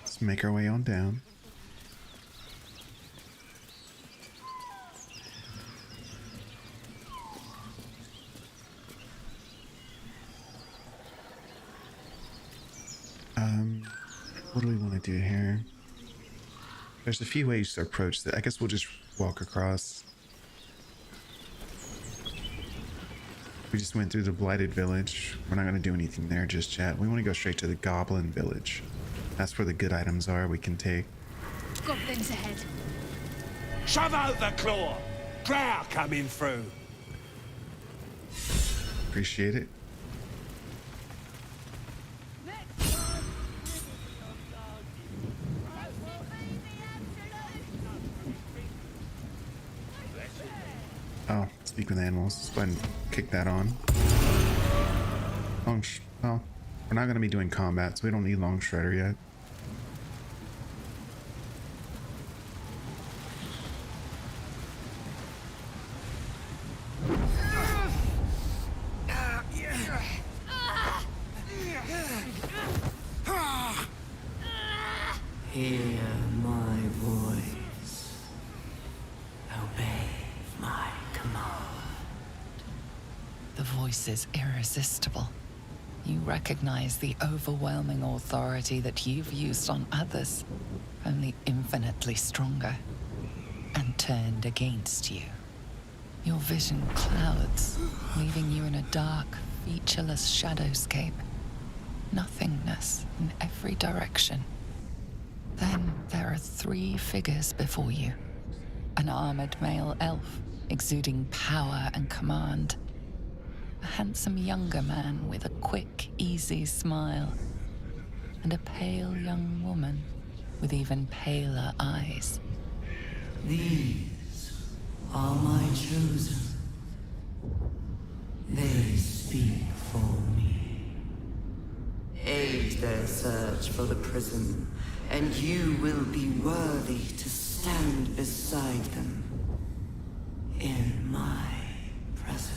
Let's make our way on down. What do we want to do here? There's a few ways to approach that. I guess we'll just walk across. We just went through the Blighted Village. We're not going to do anything there just yet. We want to go straight to the Goblin Village. That's where the good items are we can take. Goblins ahead. Shove out the claw! Drow coming through! Appreciate it. Oh, speak with animals. Let's go ahead and kick that on. Well, we're not going to be doing combat, so we don't need Long Shredder yet. Hear my voice. Obey my command. The voice is irresistible. You recognize the overwhelming authority that you've used on others, only infinitely stronger, and turned against you. Your vision clouds, leaving you in a dark, featureless shadowscape. Nothingness in every direction. Then there are 3 figures before you. An armored male elf, exuding power and command. A handsome younger man with a quick, easy smile. and a pale young woman with even paler eyes. These are my chosen. They speak for me. Aid their search for the prison, and you will be worthy to stand beside them in my presence.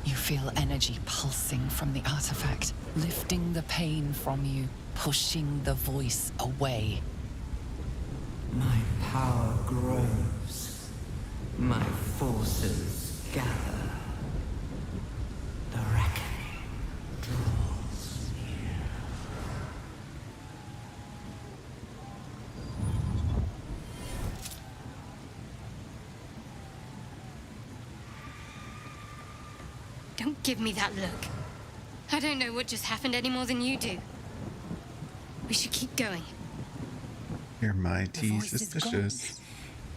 You feel energy pulsing from the artifact, lifting the pain from you, pushing the voice away. My power grows. My forces gather. The reckoning draws near. Don't give me that look. I don't know what just happened any more than you do. We should keep going. You're mighty voice is suspicious.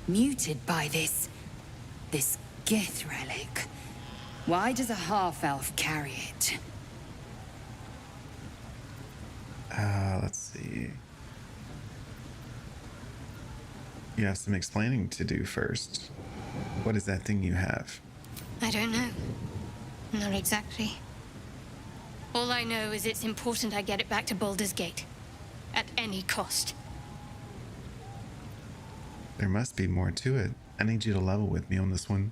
Muted by this Gith relic. Why does a half-elf carry it? Let's see. You have some explaining to do first. What is that thing you have? I don't know. Not exactly. All I know is it's important I get it back to Baldur's Gate. At any cost. There must be more to it. I need you to level with me on this one.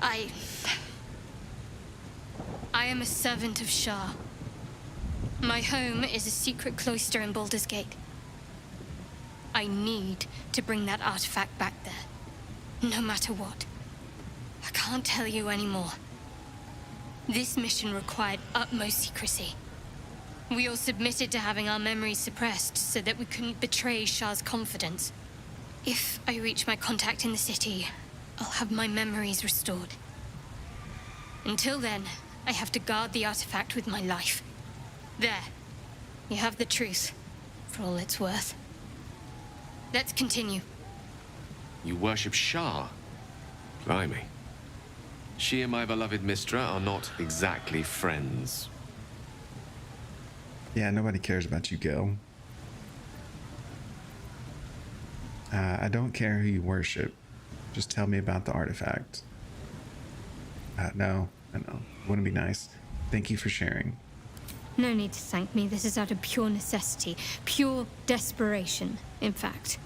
I am a servant of Shah. My home is a secret cloister in Baldur's Gate. I need to bring that artifact back there. No matter what. I can't tell you anymore. This mission required utmost secrecy. We all submitted to having our memories suppressed so that we couldn't betray Shah's confidence. If I reach my contact in the city, I'll have my memories restored. Until then, I have to guard the artifact with my life. There. You have the truth, for all it's worth. Let's continue. You worship Shah? Blimey. She and my beloved Mistra are not exactly friends. Yeah, nobody cares about you, Gil. I don't care who you worship. Just tell me about the artifact. No, I know. Wouldn't be nice. Thank you for sharing. No need to thank me. This is out of pure necessity. Pure desperation, in fact.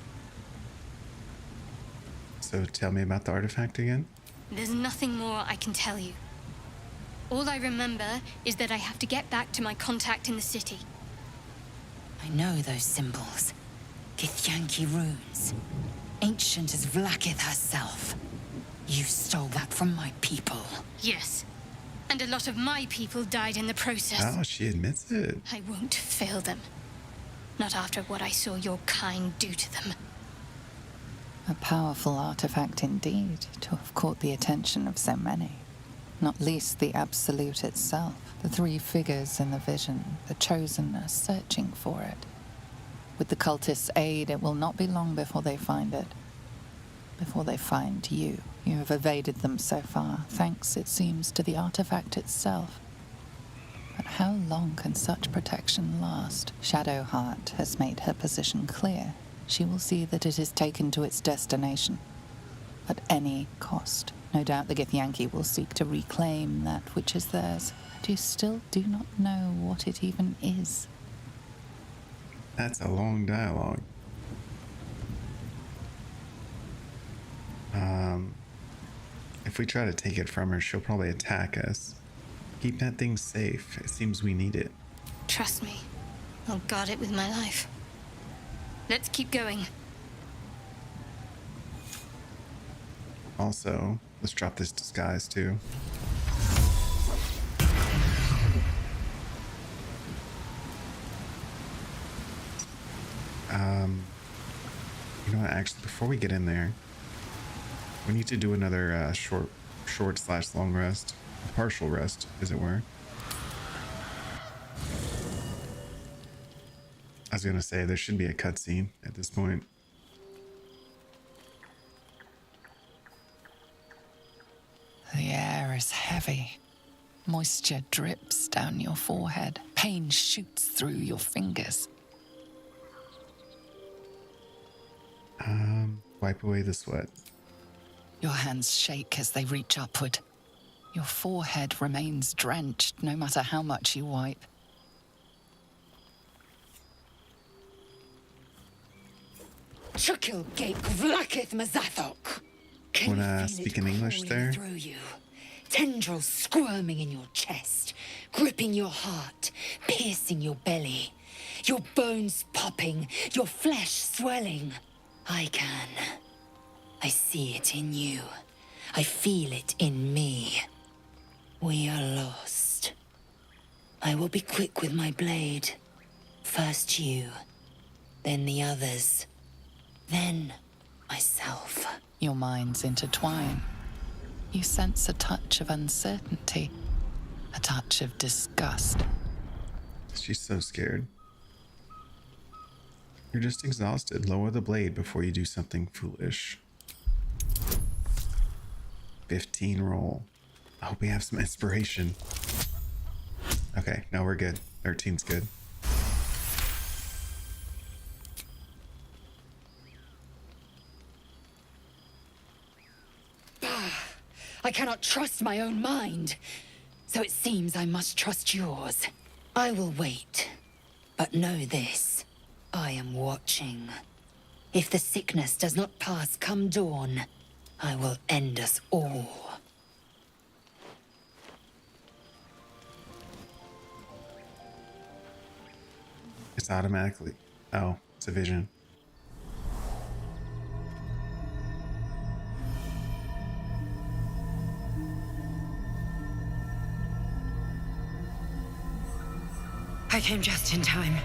So tell me about the artifact again. There's nothing more I can tell you. All I remember is that I have to get back to my contact in the city. I know those symbols. Githyanki runes. Ancient as Vlaakith herself. You stole that from my people. Yes. And a lot of my people died in the process. Oh, she admits it. I won't fail them. Not after what I saw your kind do to them. A powerful artifact indeed, to have caught the attention of so many. Not least the Absolute itself, the three figures in the vision, the Chosen are searching for it. With the cultists' aid, it will not be long before they find it. Before they find you. You have evaded them so far, thanks, it seems, to the artifact itself. But how long can such protection last? Shadowheart has made her position clear. She will see that it is taken to its destination. At any cost. No doubt the Githyanki will seek to reclaim that which is theirs. But you still do not know what it even is. That's a long dialogue. If we try to take it from her, she'll probably attack us. Keep that thing safe. It seems we need it. Trust me. I'll guard it with my life. Let's keep going. Also, let's drop this disguise too. You know what, actually, before we get in there, we need to do another short/long rest. A partial rest, as it were. I was gonna say there should be a cutscene at this point. The air is heavy. Moisture drips down your forehead. Pain shoots through your fingers. Wipe away the sweat. Your hands shake as they reach upward. Your forehead remains drenched no matter how much you wipe. Chukil Gate Vlakith Mazathok. Wanna speak in English there? Through you. Tendrils squirming in your chest, gripping your heart, piercing your belly. Your bones popping, your flesh swelling. I can. I see it in you. I feel it in me. We are lost. I will be quick with my blade. First you, then the others, then myself. Your minds intertwine. You sense a touch of uncertainty, a touch of disgust. She's so scared. You're just exhausted. Lower the blade before you do something foolish. 15 roll. I hope we have some inspiration. Okay, no, we're good. 13's good. I cannot trust my own mind. So it seems I must trust yours. I will wait. But know this. I am watching. If the sickness does not pass come dawn, I will end us all. It's automatically... Oh, it's a vision. I came just in time.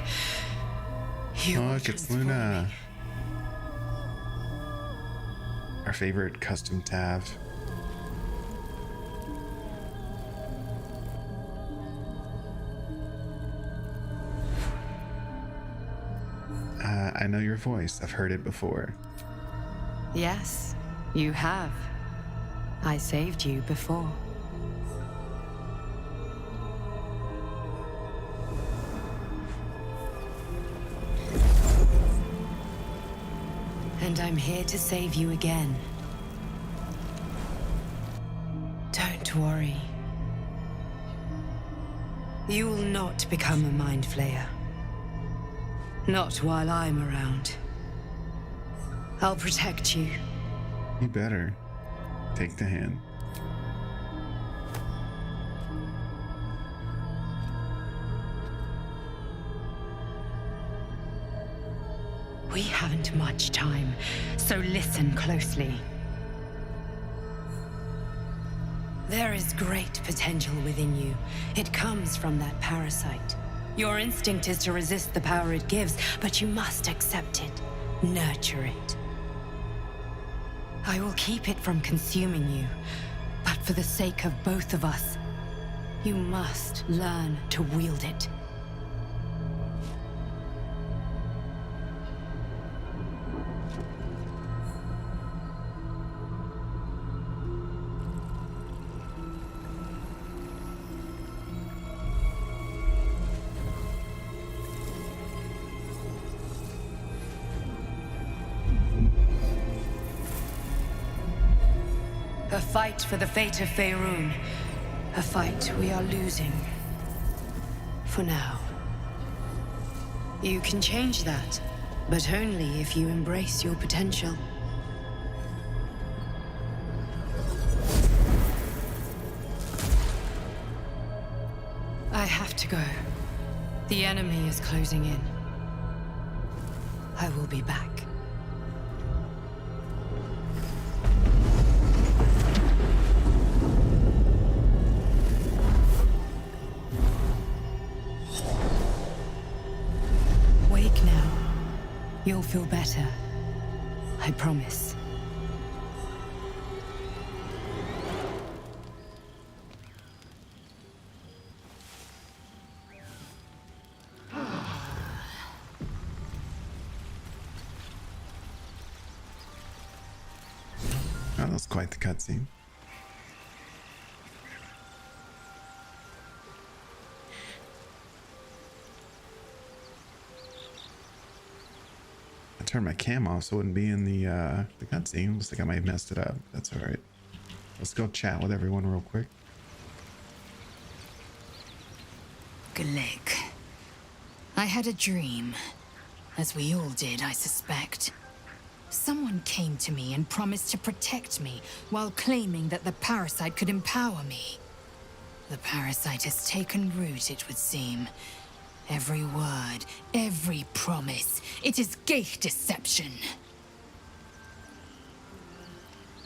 You oh, look, it's Luna. Our favorite custom Tav. I know your voice. I've heard it before. Yes, you have. I saved you before. And I'm here to save you again. Don't worry. You will not become a Mind Flayer. Not while I'm around. I'll protect you. You better. Take the hand. We haven't much time, so listen closely. There is great potential within you. It comes from that parasite. Your instinct is to resist the power it gives, but you must accept it, nurture it. I will keep it from consuming you, but for the sake of both of us, you must learn to wield it. A fight for the fate of Faerun. A fight we are losing. For now. You can change that, but only if you embrace your potential. I have to go. The enemy is closing in. I will be back. You'll feel better. I promise. was quite the cutscene. I turned my cam off so it wouldn't be in the cutscene. Looks like I might have messed it up. That's all right. Let's go chat with everyone real quick. Glick. I had a dream. As we all did, I suspect. Someone came to me and promised to protect me while claiming that the parasite could empower me. The parasite has taken root, it would seem. Every word, every promise, it is gate deception.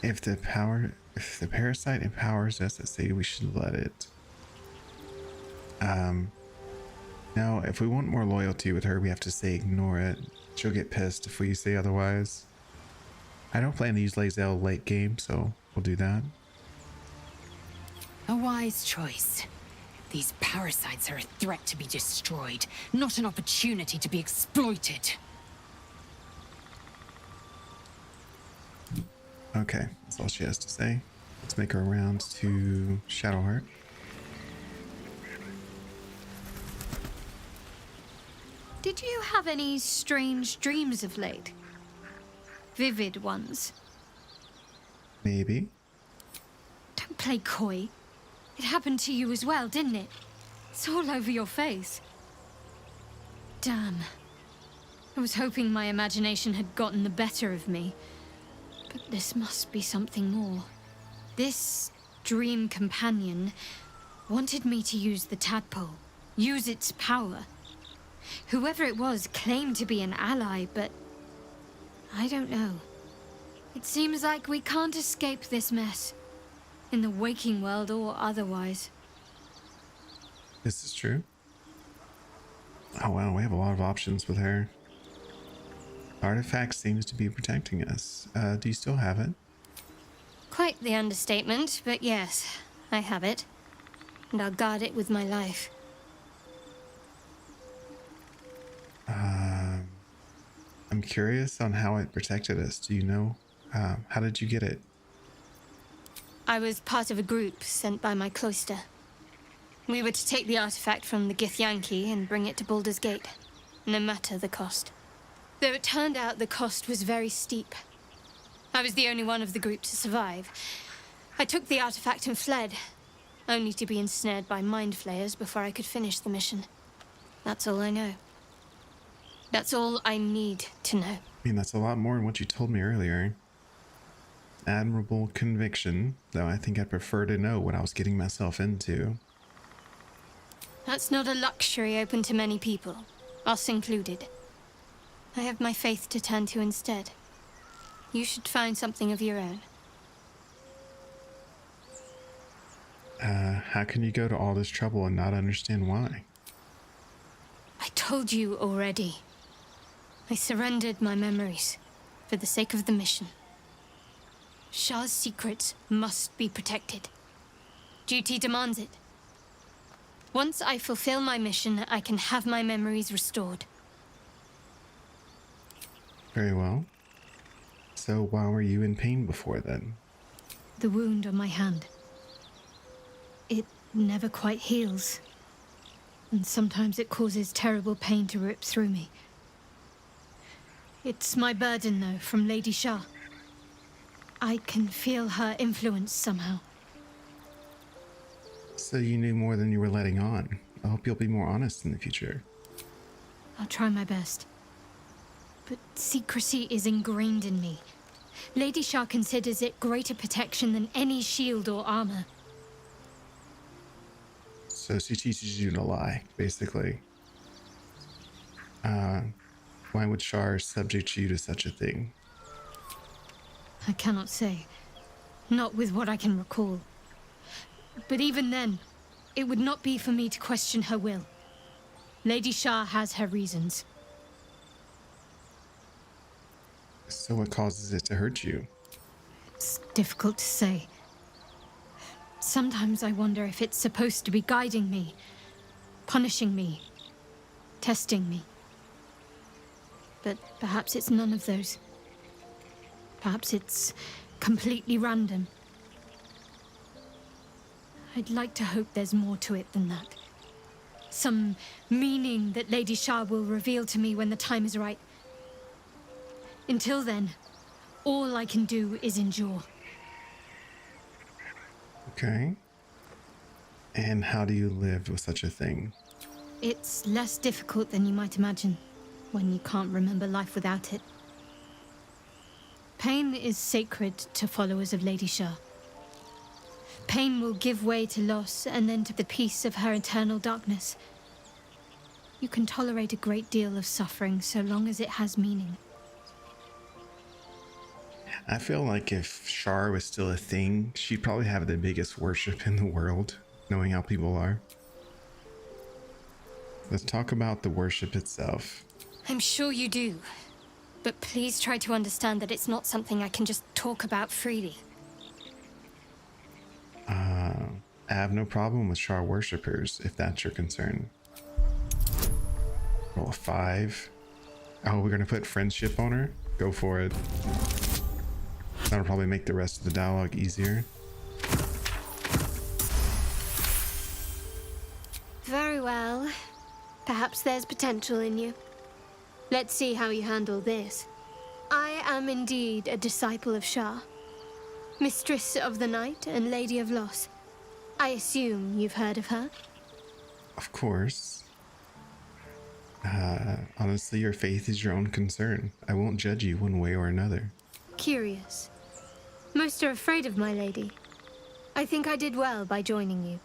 If the parasite empowers us, I say we should let it. Now, if we want more loyalty with her, we have to say ignore it. She'll get pissed if we say otherwise. I don't plan to use Lae'zel late game, so we'll do that. A wise choice. These parasites are a threat to be destroyed, not an opportunity to be exploited. Okay, that's all she has to say. Let's make our rounds to Shadowheart. Did you have any strange dreams of late? Vivid ones? Maybe. Don't play coy. It happened to you as well, didn't it? It's all over your face. Damn. I was hoping my imagination had gotten the better of me. But this must be something more. This dream companion wanted me to use the tadpole, use its power. Whoever it was claimed to be an ally, but I don't know. It seems like we can't escape this mess, in the waking world or otherwise. This is true. Oh wow, we have a lot of options with her. Artifact seems to be protecting us. Do you still have it? Quite the understatement, but yes, I have it. And I'll guard it with my life. I'm curious on how it protected us. Do you know? How did you get it? I was part of a group sent by my cloister. We were to take the artifact from the Githyanki and bring it to Baldur's Gate, no matter the cost. Though it turned out the cost was very steep. I was the only one of the group to survive. I took the artifact and fled, only to be ensnared by mind flayers before I could finish the mission. That's all I know. That's all I need to know. I mean, that's a lot more than what you told me earlier. Admirable conviction, though I think I'd prefer to know what I was getting myself into. That's not a luxury open to many people, us included. I have my faith to turn to instead. You should find something of your own. How can you go to all this trouble and not understand why? I told you already. I surrendered my memories for the sake of the mission. Shah's secrets must be protected. Duty demands it. Once I fulfill my mission, I can have my memories restored. Very well. So why were you in pain before then? The wound on my hand. It never quite heals. And sometimes it causes terrible pain to rip through me. It's my burden, though, from Lady Shah. I can feel her influence somehow. So you knew more than you were letting on. I hope you'll be more honest in the future. I'll try my best. But secrecy is ingrained in me. Lady Shah considers it greater protection than any shield or armor. So she teaches you to lie, basically. Why would Shah subject you to such a thing? I cannot say. Not with what I can recall. But even then, it would not be for me to question her will. Lady Shah has her reasons. So what causes it to hurt you? It's difficult to say. Sometimes I wonder if it's supposed to be guiding me, punishing me, testing me. But perhaps it's none of those. Perhaps it's completely random. I'd like to hope there's more to it than that. Some meaning that Lady Shah will reveal to me when the time is right. Until then, all I can do is endure. Okay. And how do you live with such a thing? It's less difficult than you might imagine when you can't remember life without it. Pain is sacred to followers of Lady Shah. Pain will give way to loss and then to the peace of her eternal darkness. You can tolerate a great deal of suffering so long as it has meaning. I feel like if Shar was still a thing, she'd probably have the biggest worship in the world, knowing how people are. Let's talk about the worship itself. I'm sure you do. But please try to understand that it's not something I can just talk about freely. I have no problem with Shar worshippers, if that's your concern. Roll a 5. Oh, we're gonna put friendship on her? Go for it. That'll probably make the rest of the dialogue easier. Very well. Perhaps there's potential in you. Let's see how you handle this. I am indeed a disciple of Shah, Mistress of the Night and Lady of Loss. I assume you've heard of her? Of course. Honestly, your faith is your own concern. I won't judge you one way or another. Curious. Most are afraid of my lady. I think I did well by joining you.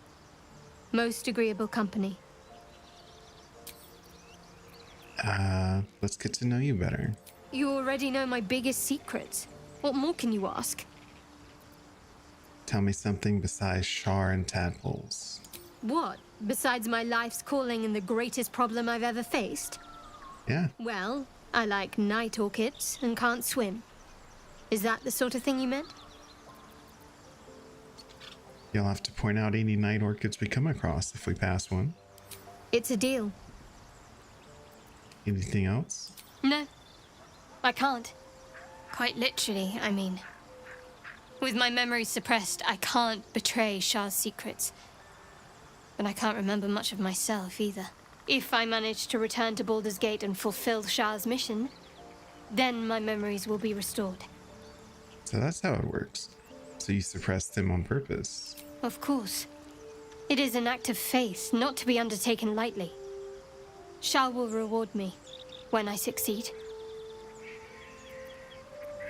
Most agreeable company. Let's get to know you better. You already know my biggest secrets. What more can you ask? Tell me something besides Shar and tadpoles. What? Besides my life's calling and the greatest problem I've ever faced? Yeah. Well, I like night orchids and can't swim. Is that the sort of thing you meant? You'll have to point out any night orchids we come across if we pass one. It's a deal. Anything else? No, I can't. Quite literally, I mean. With my memory suppressed, I can't betray Shah's secrets. But I can't remember much of myself either. If I manage to return to Baldur's Gate and fulfill Shah's mission, then my memories will be restored. So that's how it works. So you suppressed them on purpose. Of course. It is an act of faith, not to be undertaken lightly. Shah will reward me when I succeed.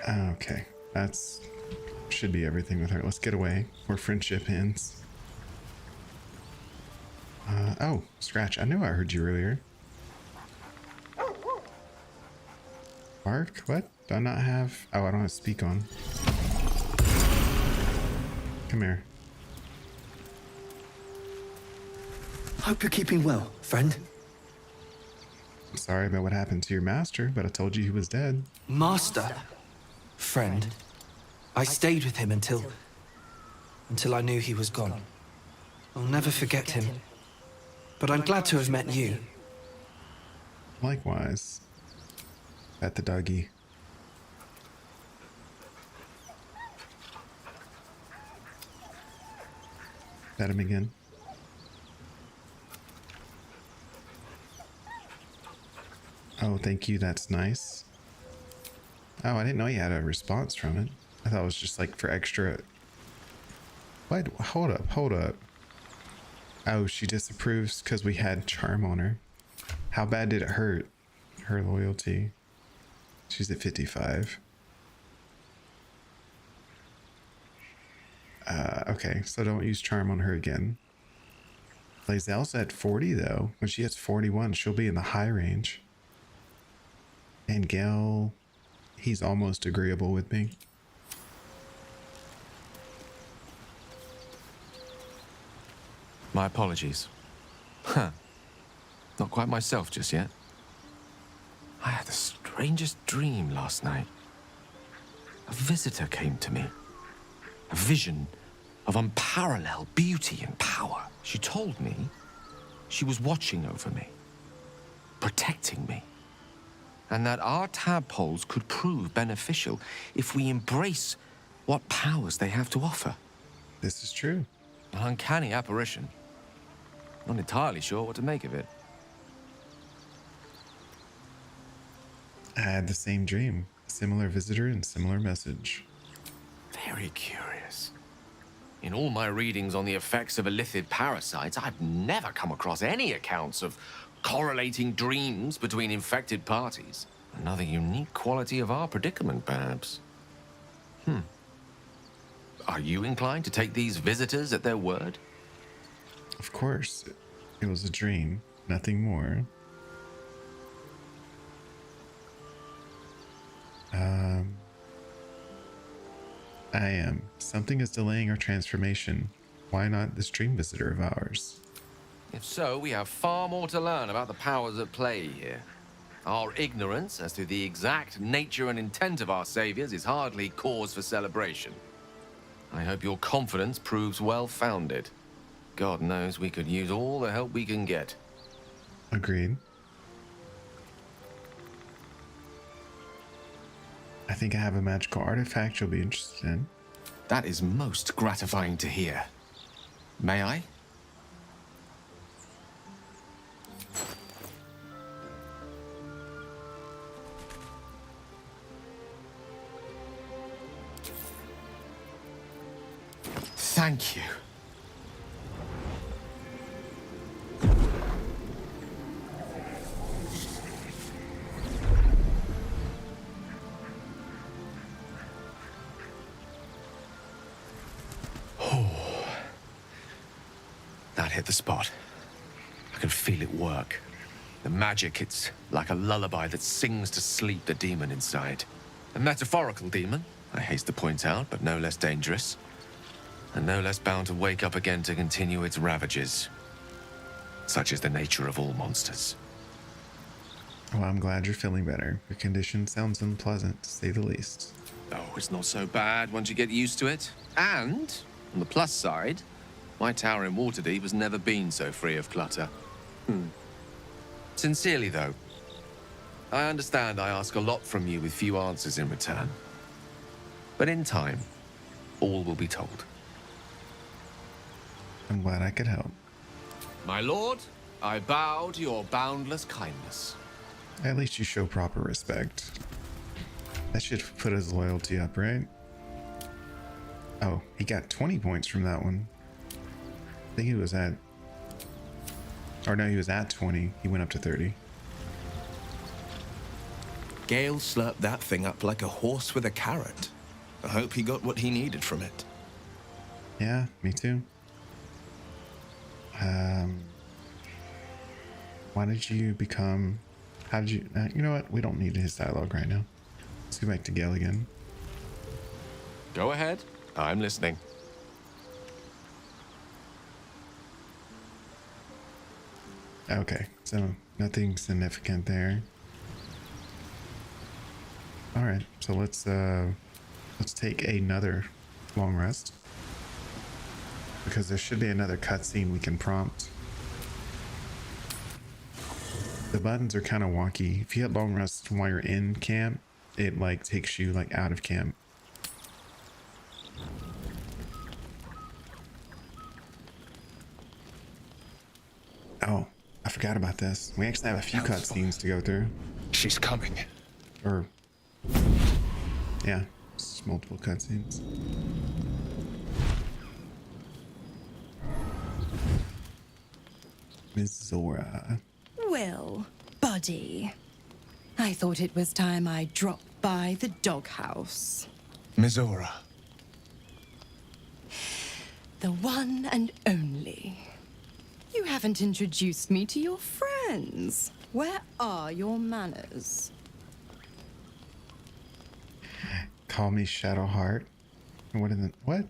Okay, that's should be everything with her. Let's get away before friendship ends. Oh, Scratch, I knew I heard you earlier. Bark? What? Do I not have... Oh, I don't have speak on. Come here. Hope you're keeping well, friend. I'm sorry about what happened to your master, but I told you he was dead. Master? Friend. I stayed with him until I knew he was gone. I'll never forget him. But I'm glad to have met you. Likewise. At the doggy. Pet him again. Oh, thank you. That's nice. Oh, I didn't know you had a response from it. I thought it was just like for extra. What? Hold up. Hold up. Oh, she disapproves because we had charm on her. How bad did it hurt? Her loyalty. She's at 55. Okay, so don't use charm on her again. Lae'zel's at 40 though. When she hits 41, she'll be in the high range. And Gale, he's almost agreeable with me. My apologies. Huh. Not quite myself just yet. I had the strangest dream last night. A visitor came to me. A vision of unparalleled beauty and power. She told me she was watching over me, protecting me, and that our tadpoles could prove beneficial if we embrace what powers they have to offer. This is true. An uncanny apparition. Not entirely sure what to make of it. I had the same dream. Similar visitor and similar message. Very curious. In all my readings on the effects of illithid parasites, I've never come across any accounts of correlating dreams between infected parties. Another unique quality of our predicament, perhaps. Are you inclined to take these visitors at their word? Of course. It was a dream. Nothing more. I am. Something is delaying our transformation. Why not this dream visitor of ours? If so, we have far more to learn about the powers at play here. Our ignorance as to the exact nature and intent of our saviors is hardly cause for celebration. I hope your confidence proves well-founded. God knows we could use all the help we can get. Agreed. I think I have a magical artifact you'll be interested in. That is most gratifying to hear. May I? Thank you. That hit the spot. I can feel it work. The magic, it's like a lullaby that sings to sleep the demon inside. A metaphorical demon, I haste to point out, but no less dangerous. And no less bound to wake up again to continue its ravages. Such is the nature of all monsters. Well, I'm glad you're feeling better. Your condition sounds unpleasant, to say the least. Oh, it's not so bad once you get used to it. And, on the plus side, my tower in Waterdeep has never been so free of clutter. Sincerely, though, I understand I ask a lot from you with few answers in return. But in time, all will be told. I'm glad I could help. My lord, I bow to your boundless kindness. At least you show proper respect. That should put his loyalty up, right? Oh, he got 20 points from that one. I think he was at... Or no, he was at 20. He went up to 30. Gale slurped that thing up like a horse with a carrot. I hope he got what he needed from it. Yeah, me too. Why did you become... How did you... you know what? We don't need his dialogue right now. Let's go back to Gale again. Go ahead. I'm listening. Okay, so nothing significant there. All right, so let's take another long rest, because there should be another cutscene we can prompt. The buttons are kind of wonky. If you hit long rest while you're in camp, it like takes you like out of camp. Oh, I forgot about this. We actually have a few cutscenes to go through. She's coming. Or, yeah, just multiple cutscenes. Miss Zora. Well, buddy, I thought it was time I dropped by the doghouse. Mizora. The one and only. You haven't introduced me to your friends. Where are your manners? Call me Shadowheart. What in the... What?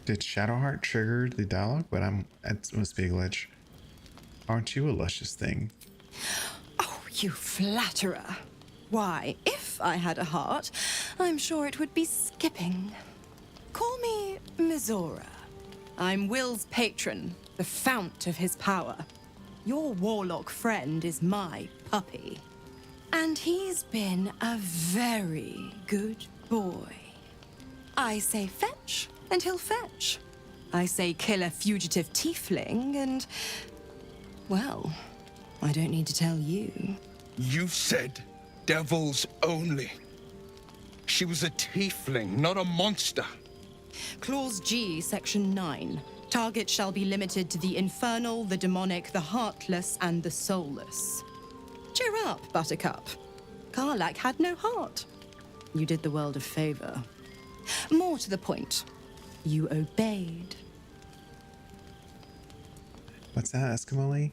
Did Shadowheart trigger the dialogue? But it must be a glitch. Aren't you a luscious thing? Oh, you flatterer. Why, if I had a heart, I'm sure it would be skipping. Call me Mizora. I'm Will's patron, the fount of his power. Your warlock friend is my puppy. And he's been a very good boy. I say fetch, and he'll fetch. I say kill a fugitive tiefling, and... well, I don't need to tell you. You said devils only. She was a tiefling, not a monster. Clause G, Section 9. Target shall be limited to the infernal, the demonic, the heartless, and the soulless. Cheer up, Buttercup. Karlak had no heart. You did the world a favor. More to the point, you obeyed. What's that, Eskimoli?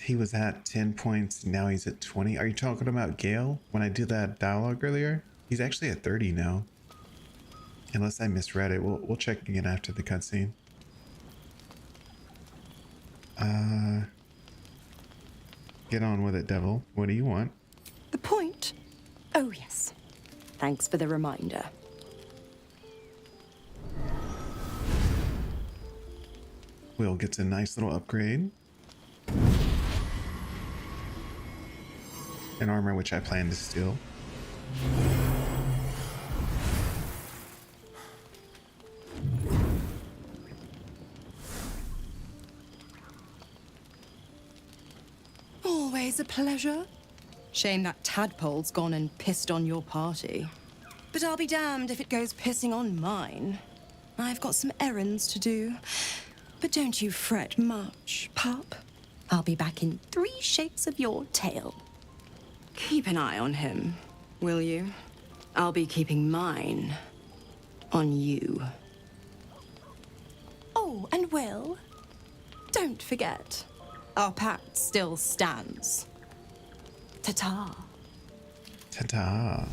He was at 10 points, now he's at 20. Are you talking about Gale? When I did that dialogue earlier, he's actually at 30 now. Unless I misread it, we'll check again after the cutscene. Get on with it, devil. What do you want? The point? Oh, yes. Thanks for the reminder. Will gets a nice little upgrade. An armor which I plan to steal. Always a pleasure. Shame that tadpole's gone and pissed on your party. But I'll be damned if it goes pissing on mine. I've got some errands to do. But don't you fret much, pup. I'll be back in 3 shakes of your tail. Keep an eye on him, will you? I'll be keeping mine on you. Oh, and Will, don't forget, our pact still stands. Ta-ta. Ta-ta.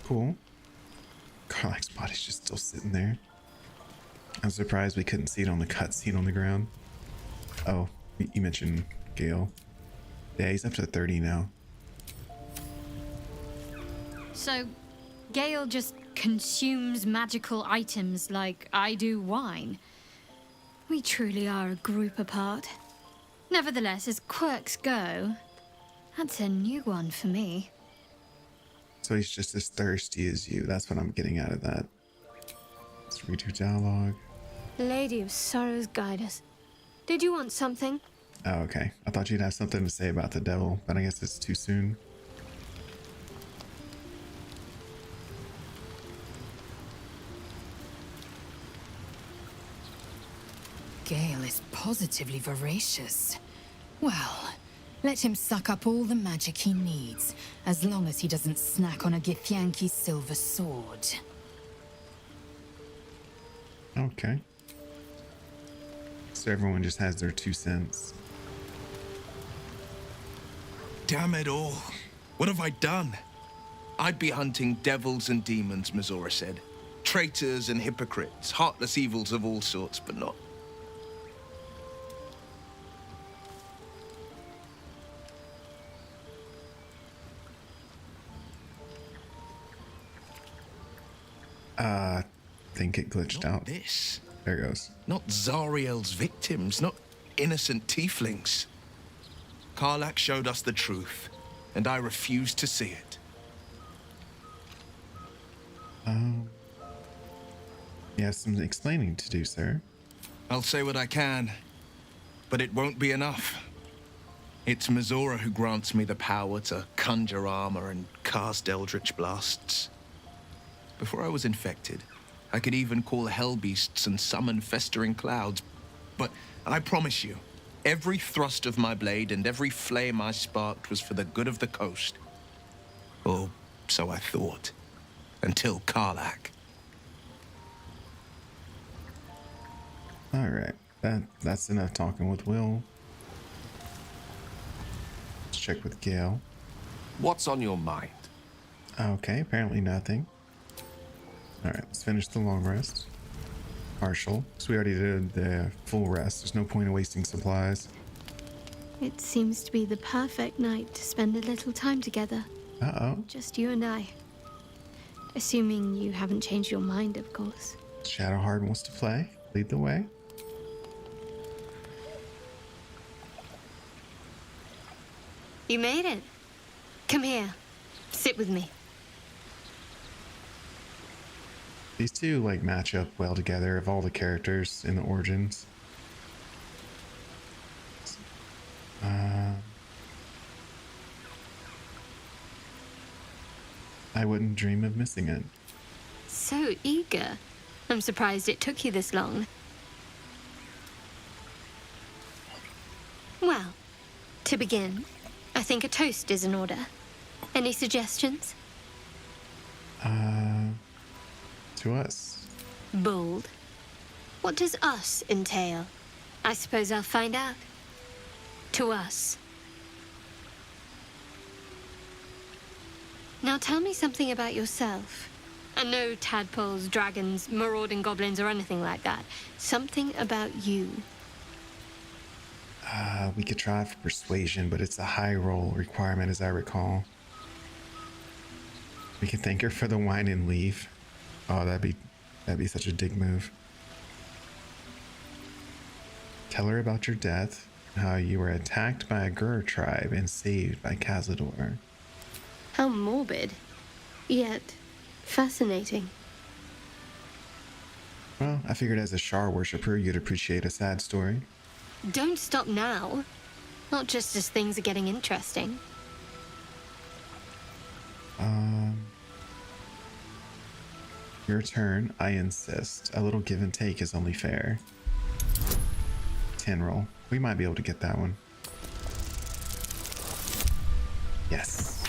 Cool. Karlak's body's just still sitting there. I'm surprised we couldn't see it on the cutscene on the ground. Oh, you mentioned Gale. Yeah, he's up to 30 now. So, Gale just consumes magical items like I do wine. We truly are a group apart. Nevertheless, as quirks go, that's a new one for me. So he's just as thirsty as you. That's what I'm getting out of that. Let's redo dialogue. Lady of Sorrows, guide us. Did you want something? Oh, okay. I thought you'd have something to say about the devil, but I guess it's too soon. Gale is positively voracious. Well, let him suck up all the magic he needs, as long as he doesn't snack on a Githyanki silver sword. Okay. So everyone just has their 2 cents. Damn it all. What have I done? I'd be hunting devils and demons, Mizora said. Traitors and hypocrites, heartless evils of all sorts, but not... think it glitched out. This. There it goes. Not Zariel's victims, not innocent tieflings. Karlak showed us the truth, and I refuse to see it. You have some explaining to do, sir. I'll say what I can, but it won't be enough. It's Mizora who grants me the power to conjure armor and cast eldritch blasts. Before I was infected, I could even call hell beasts and summon festering clouds. But I promise you, every thrust of my blade and every flame I sparked was for the good of the coast. Or so I thought. Until Karlak. Alright, that's enough talking with Will. Let's check with Gale. What's on your mind? Okay, apparently nothing. Alright, let's finish the long rest. Partial, because we already did the full rest. There's no point in wasting supplies. It seems to be the perfect night to spend a little time together. Uh-oh. Just you and I. Assuming you haven't changed your mind, of course. Shadowheart wants to play. Lead the way. You made it. Come here. Sit with me. These two like match up well together of all the characters in the Origins. I wouldn't dream of missing it. So eager. I'm surprised it took you this long. Well, to begin, I think a toast is in order. Any suggestions? To us. Bold. What does us entail? I suppose I'll find out. To us. Now tell me something about yourself. And no tadpoles, dragons, marauding goblins, or anything like that. Something about you. We could try for persuasion, but it's a high roll requirement, as I recall. We can thank her for the wine and leave. Oh, that'd be such a dick move. Tell her about your death, how you were attacked by a Gur tribe and saved by Cazador. How morbid. Yet fascinating. Well, I figured as a Shar worshipper, you'd appreciate a sad story. Don't stop now. Not just as things are getting interesting. Your turn, I insist. A little give and take is only fair. 10 roll. We might be able to get that one. Yes.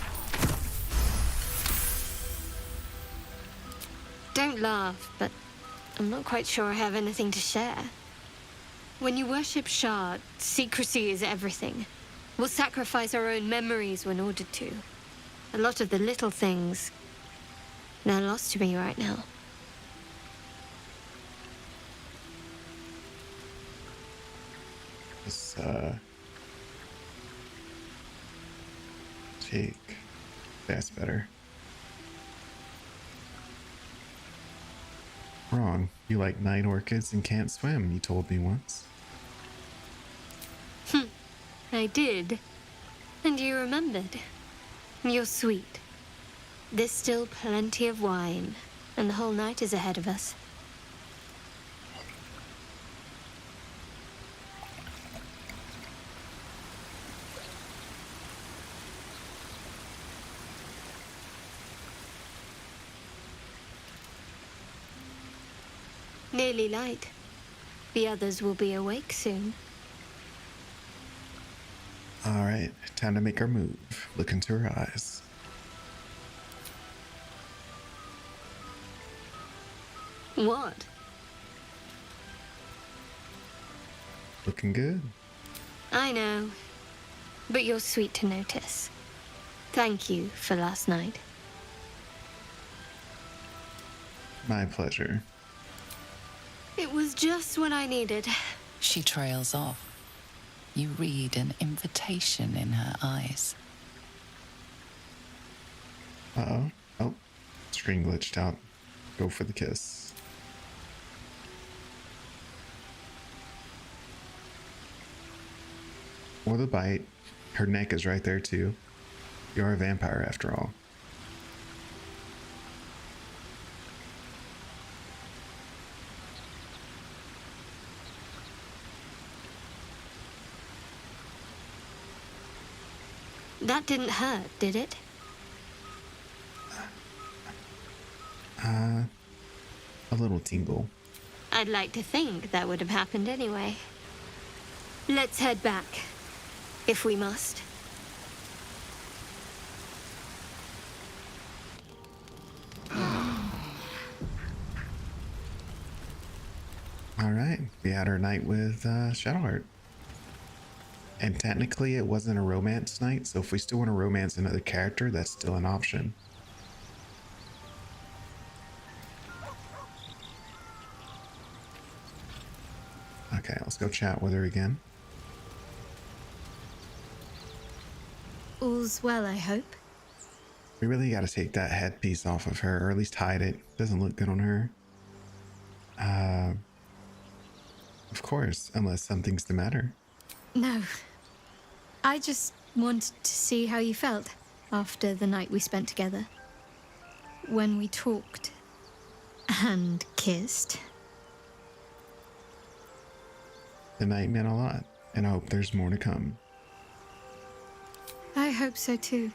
Don't laugh, but I'm not quite sure I have anything to share. When you worship Shard, secrecy is everything. We'll sacrifice our own memories when ordered to. A lot of the little things, they're lost to me right now. Let's, take... That's better. Wrong. You like night orchids and can't swim, you told me once. I did. And you remembered. You're sweet. There's still plenty of wine, and the whole night is ahead of us. Nearly light. The others will be awake soon. All right, time to make our move. Look into her eyes. What? Looking good. I know. But you're sweet to notice. Thank you for last night. My pleasure. It was just what I needed. She trails off. You read an invitation in her eyes. Uh-oh. Oh, screen glitched out. Go for the kiss. Or the bite. Her neck is right there too. You're a vampire after all. That didn't hurt, did it? A little tingle. I'd like to think that would have happened anyway. Let's head back, if we must. All right, we had our night with Shadowheart. And technically it wasn't a romance night, so if we still want to romance another character, that's still an option. Okay, let's go chat with her again. All's well, I hope. We really got to take that headpiece off of her, or at least hide it. Doesn't look good on her. Of course, unless something's the matter. No. I just wanted to see how you felt after the night we spent together. When we talked and kissed. The night meant a lot, and I hope there's more to come. I hope so too.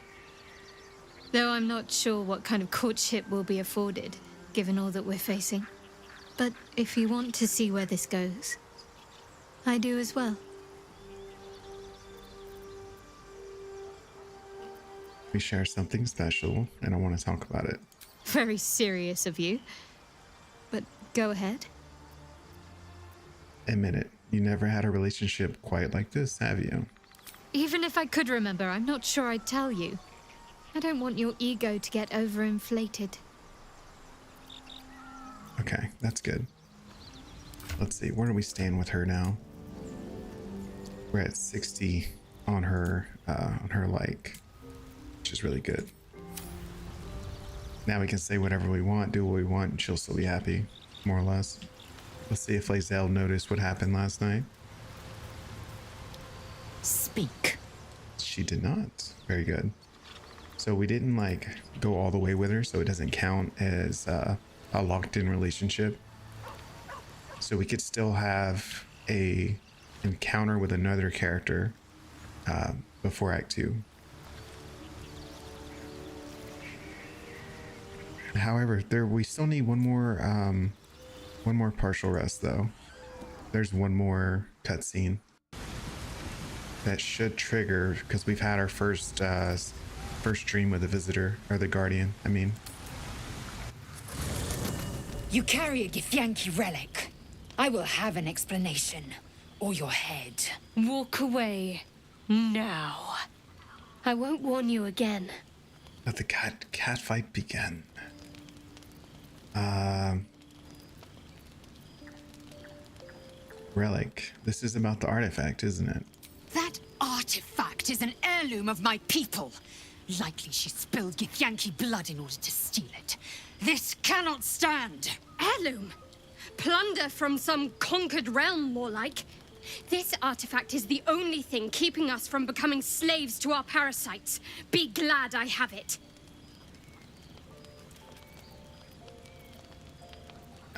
Though I'm not sure what kind of courtship will be afforded, given all that we're facing. But if you want to see where this goes, I do as well. We share something special, and I want to talk about it. Very serious of you. But go ahead. Admit it, you never had a relationship quite like this, have you? Even if I could remember, I'm not sure I'd tell you. I don't want your ego to get overinflated. Okay, that's good. Let's see, where do we stand with her now? We're at 60 on her like, which is really good. Now we can say whatever we want, do what we want, and she'll still be happy, more or less. Let's see if Lae'zel noticed what happened last night. Speak. She did not. Very good. So we didn't like go all the way with her, so it doesn't count as a locked-in relationship. So we could still have a encounter with another character before Act 2. However, we still need one more partial rest though. There's one more cutscene that should trigger, because we've had our first dream with the visitor, or the guardian, I mean. You carry a Githyanki relic. I will have an explanation, or your head. Walk away now. I won't warn you again. Let the cat fight begin. Relic. This is about the artifact, isn't it? That artifact is an heirloom of my people. Likely she spilled Githyanki blood in order to steal it. This cannot stand. Heirloom? Plunder from some conquered realm, more like. This artifact is the only thing keeping us from becoming slaves to our parasites. Be glad I have it.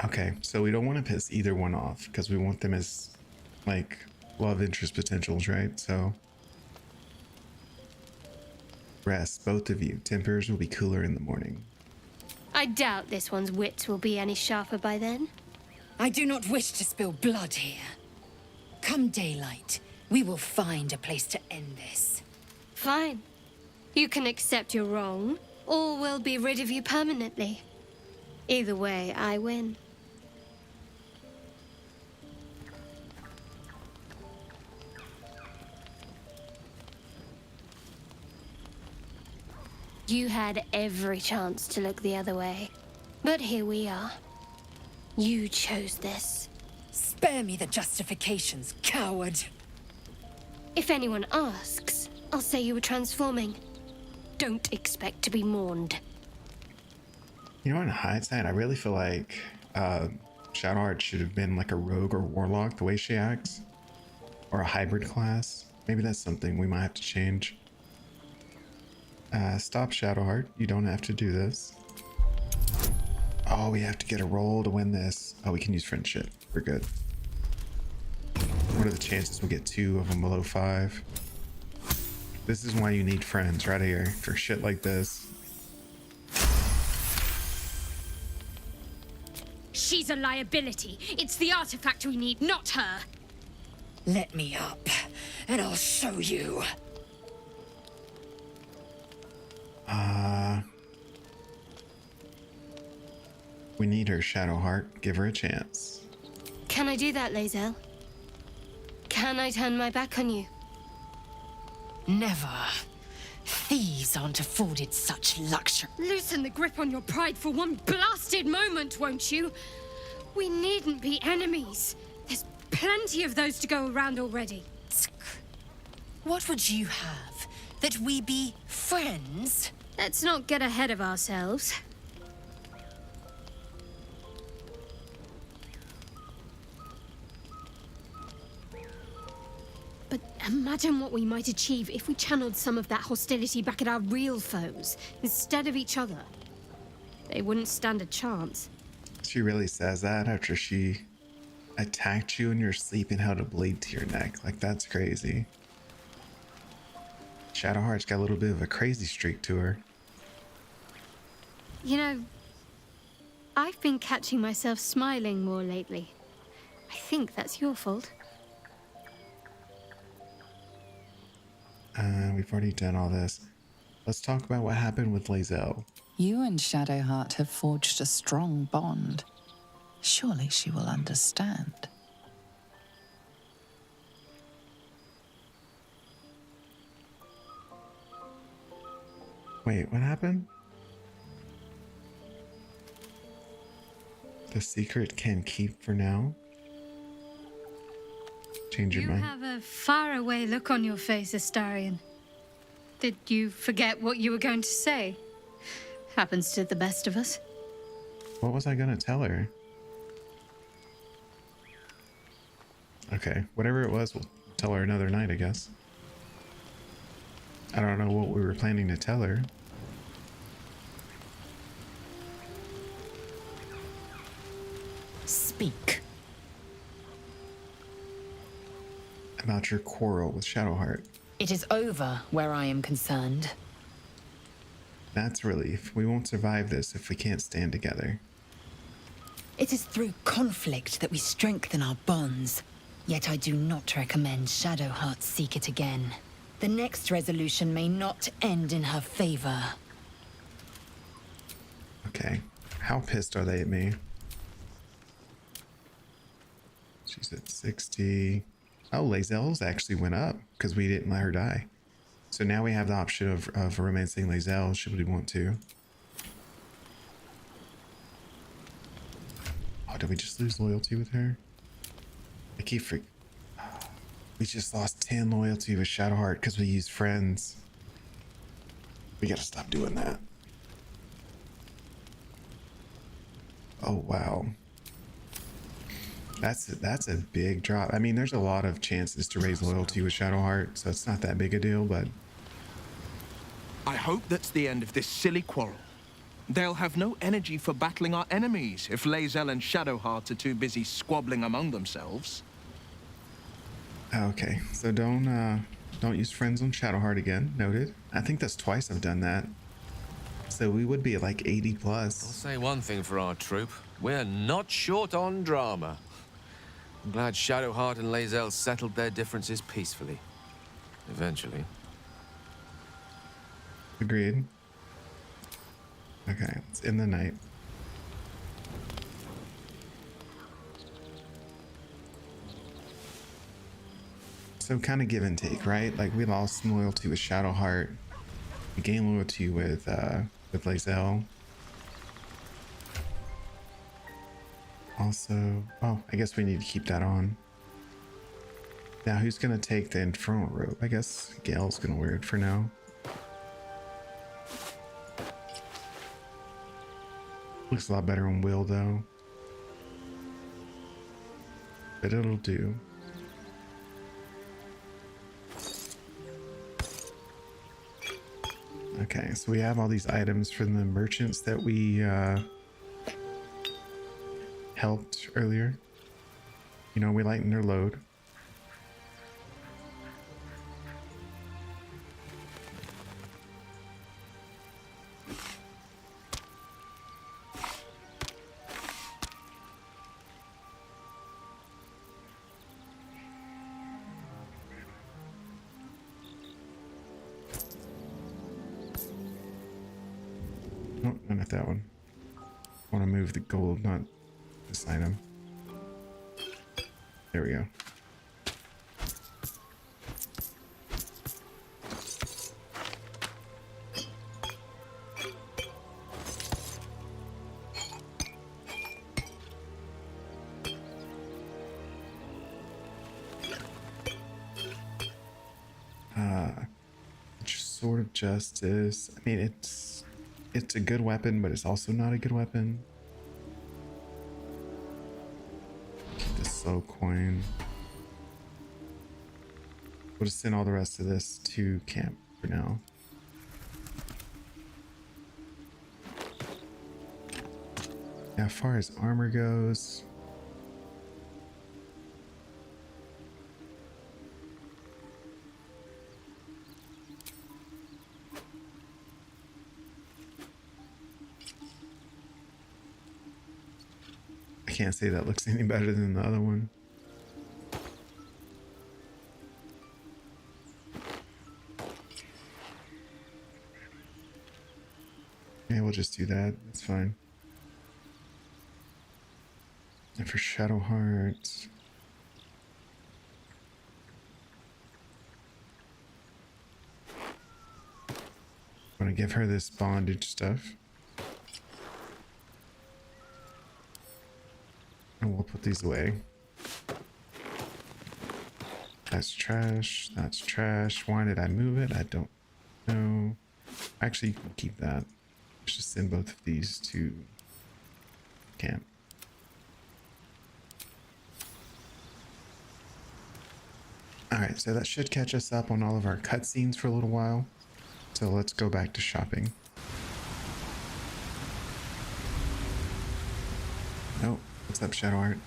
Okay, so we don't want to piss either one off, because we want them as, like, love interest potentials, right? So, rest, both of you. Tempers will be cooler in the morning. I doubt this one's wits will be any sharper by then. I do not wish to spill blood here. Come daylight, we will find a place to end this. Fine. You can accept you're wrong, or we'll be rid of you permanently. Either way, I win. You had every chance to look the other way. But here we are. You chose this. Spare me the justifications, coward. If anyone asks, I'll say you were transforming. Don't expect to be mourned. You know, in hindsight, I really feel like Shadowheart should have been like a rogue or warlock the way she acts. Or a hybrid class. Maybe that's something we might have to change. Stop, Shadowheart. You don't have to do this. Oh, we have to get a roll to win this. Oh, we can use friendship. We're good. What are the chances we'll get 2 of them below 5? This is why you need friends right here for shit like this. She's a liability. It's the artifact we need, not her. Let me up, and I'll show you. We need her, Shadowheart. Give her a chance. Can I do that, Lae'zel? Can I turn my back on you? Never. Thieves aren't afforded such luxury. Loosen the grip on your pride for one blasted moment, won't you? We needn't be enemies. There's plenty of those to go around already. What would you have? That we be friends? Let's not get ahead of ourselves. But imagine what we might achieve if we channeled some of that hostility back at our real foes, instead of each other. They wouldn't stand a chance. She really says that after she attacked you in your sleep and held a blade to your neck. Like, that's crazy. Shadowheart's got a little bit of a crazy streak to her. You know, I've been catching myself smiling more lately. I think that's your fault. We've already done all this. Let's talk about what happened with Lae'zel. You and Shadowheart have forged a strong bond. Surely she will understand. Wait, what happened? The secret can keep for now? Change your You mind. have a faraway look on your face, Astarian. Did you forget what you were going to say? Happens to the best of us. What was I gonna tell her? Okay, whatever it was, we'll tell her another night, I guess. I don't know what we were planning to tell her. Speak. About your quarrel with Shadowheart. It is over where I am concerned. That's relief. We won't survive this if we can't stand together. It is through conflict that we strengthen our bonds. Yet I do not recommend Shadowheart seek it again. The next resolution may not end in her favor. Okay. How pissed are they at me? She's at 60. Oh, Lae'zel's actually went up because we didn't let her die. So now we have the option of romancing Lae'zel should we want to. Oh, did we just lose loyalty with her? I keep we just lost 10 loyalty with Shadowheart because we used friends. We gotta stop doing that. Oh, wow. That's a big drop. I mean, there's a lot of chances to raise loyalty with Shadowheart, so it's not that big a deal, but... I hope that's the end of this silly quarrel. They'll have no energy for battling our enemies if Lae'zel and Shadowheart are too busy squabbling among themselves. Okay, so don't use friends on Shadowheart again. Noted. I think that's twice I've done that. So we would be at like 80 plus. I'll say one thing for our troop. We're not short on drama. I'm glad Shadowheart and Lae'zel settled their differences peacefully. Eventually. Agreed. Okay, it's in the night. So kind of give and take, right? Like we lost loyalty with Shadowheart. We gained loyalty with Lae'zel. Also, oh, I guess we need to keep that on. Now, who's gonna take the Infernal Robe? I guess Gale's gonna wear it for now. Looks a lot better on Will, though. But it'll do. Okay, so we have all these items from the merchants that we helped earlier. You know, we lightened their load. Oh, no, not that one. I want to move the gold, not this item. There we go. Sword of Justice. I mean, it's a good weapon, but it's also not a good weapon. The slow coin. We'll just send all the rest of this to camp for now. Now, as far as armor goes, I can't say that looks any better than the other one. Yeah, we'll just do that. That's fine. And for Shadowheart, I'm gonna give her this bondage stuff. And we'll put these away. That's trash. That's trash. Why did I move it? I don't know. Actually, you can keep that. Let's just send both of these to camp. Alright, so that should catch us up on all of our cutscenes for a little while. So let's go back to shopping. Oh, what's up, Shadowheart?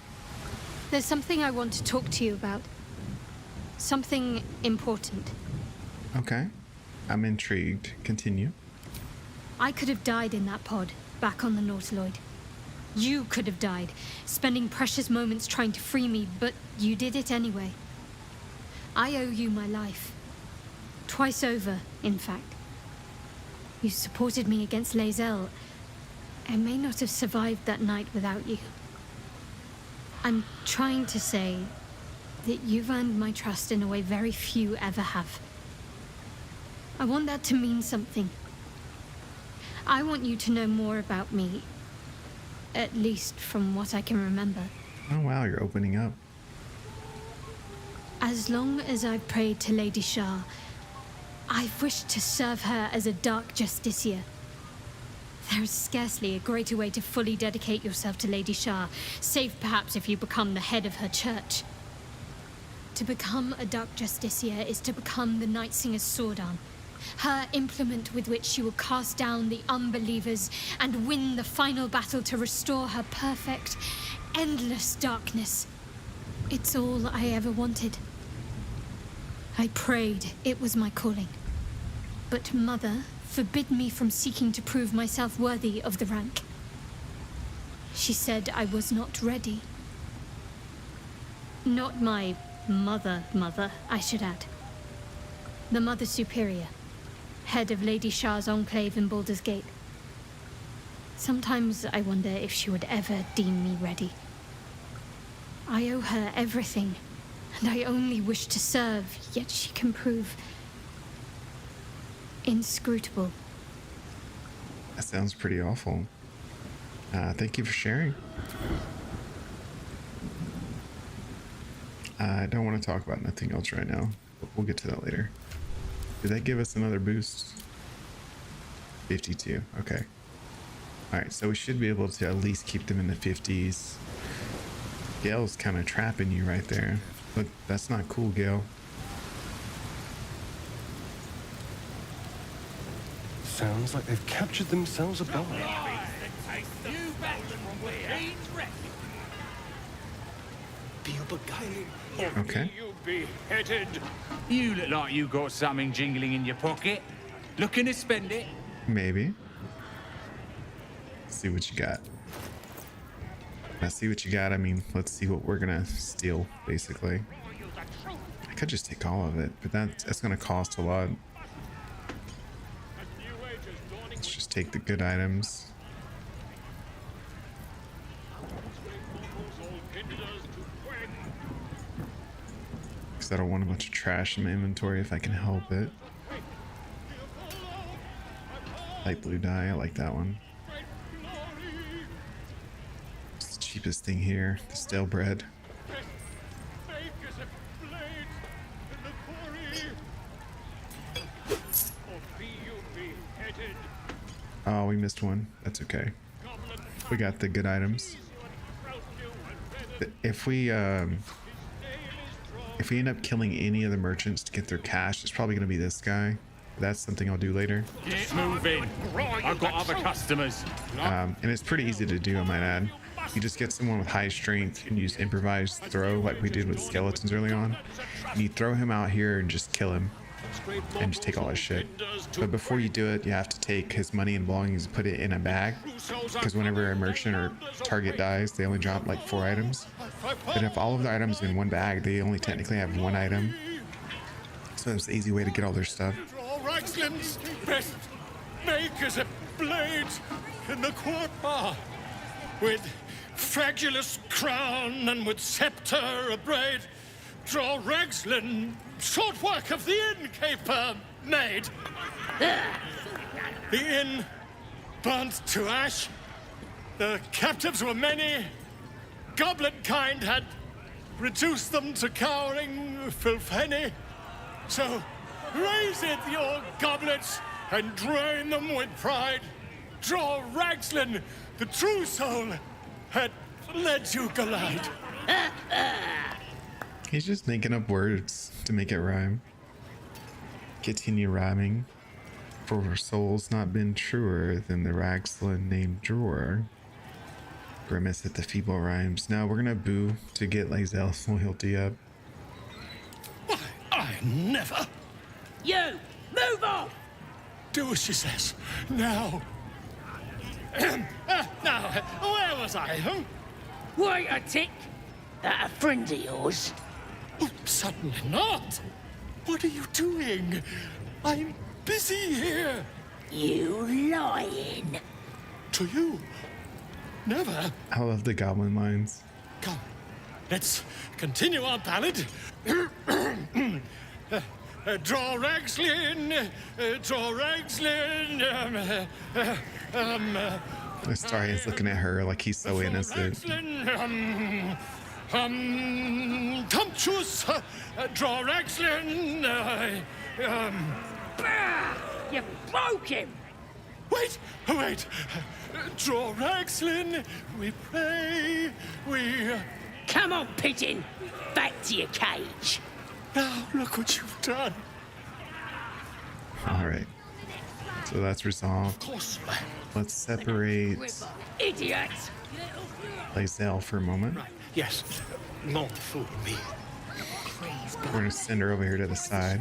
There's something I want to talk to you about. Something important. Okay, I'm intrigued. Continue. I could have died in that pod, back on the Nautiloid. You could have died, spending precious moments trying to free me, but you did it anyway. I owe you my life. Twice over, in fact. You supported me against Lae'zel. I may not have survived that night without you. I'm trying to say that you've earned my trust in a way very few ever have. I want that to mean something. I want you to know more about me, at least from what I can remember. Oh wow, you're opening up. As long as I've prayed to Lady Shar, I've wished to serve her as a dark justiciar. There is scarcely a greater way to fully dedicate yourself to Lady Shar, save perhaps if you become the head of her church. To become a dark justiciar is to become the Night Singer's sword arm, her implement with which she will cast down the unbelievers and win the final battle to restore her perfect, endless darkness. It's all I ever wanted. I prayed it was my calling. But Mother forbid me from seeking to prove myself worthy of the rank. She said I was not ready. Not my mother, I should add. The Mother Superior, head of Lady Shar's enclave in Baldur's Gate. Sometimes I wonder if she would ever deem me ready. I owe her everything, and I only wish to serve, yet she can prove inscrutable. That sounds pretty awful. Thank you for sharing. I don't want to talk about nothing else right now, but we'll get to that later. Did that give us another boost? 52, okay. Alright, so we should be able to at least keep them in the 50s. Gale's kind of trapping you right there. Look, that's not cool, Gale. Sounds like they've captured themselves a bar. Okay. You beheaded. You look like you got something jingling in your pocket. Looking to spend it? Maybe. Let's see what you got. I see what you got. I mean, let's see what we're gonna steal, basically. I could just take all of it, but that's gonna cost a lot. Let's just take the good items. Because I don't want a bunch of trash in my inventory if I can help it. Light blue dye, I like that one. It's the cheapest thing here, the stale bread. Oh, we missed one. That's okay. We got the good items. If we If we end up killing any of the merchants to get their cash, it's probably going to be this guy. That's something I'll do later. Get moving. I've got other customers. And it's pretty easy to do, I might add. You just get someone with high strength and use improvised throw like we did with skeletons early on. And you throw him out here and just kill him. And just take all his shit. But before you do it, you have to take his money and belongings and put it in a bag. Because whenever a merchant or target dies, they only drop like 4 items. But if all of the items in one bag, they only technically have 1 item. So it's an easy way to get all their stuff. Raglan's best makers of blades in the court bar, with fragulous crown and with scepter abraid, draw Raglan short work of the innkeeper made. The inn burnt to ash, the captives were many, goblin kind had reduced them to cowering filfenny, so raise it, your goblets, and drain them with pride. Draw Raglan, the true soul, had led you glide. He's just making up words to make it rhyme. Continue rhyming. For souls not been truer than the Raglan named drawer. Grimace at the feeble rhymes. Now we're gonna boo to get Lae'zel so he'll tee up. Why, I never. You! Move off! Do as she says. Now. Now, where was I? Wait a tick. That a friend of yours? Oh, certainly not. What are you doing? I'm busy here. You lying. To you? Never. I love the goblin lines. Come, let's continue our ballad. Draw Raglan, draw Raglan, Astarian's looking at her like he's so innocent. Tumptuous, draw Raglan, You broke him! Wait, wait. Draw Raglan, we pray, we... Come on, pigeon! Back to your cage! Now, look what you've done. Alright. So that's resolved. Let's separate Idiot! Lae'zel for a moment. Yes, not fool me. We're gonna send her over here to the side.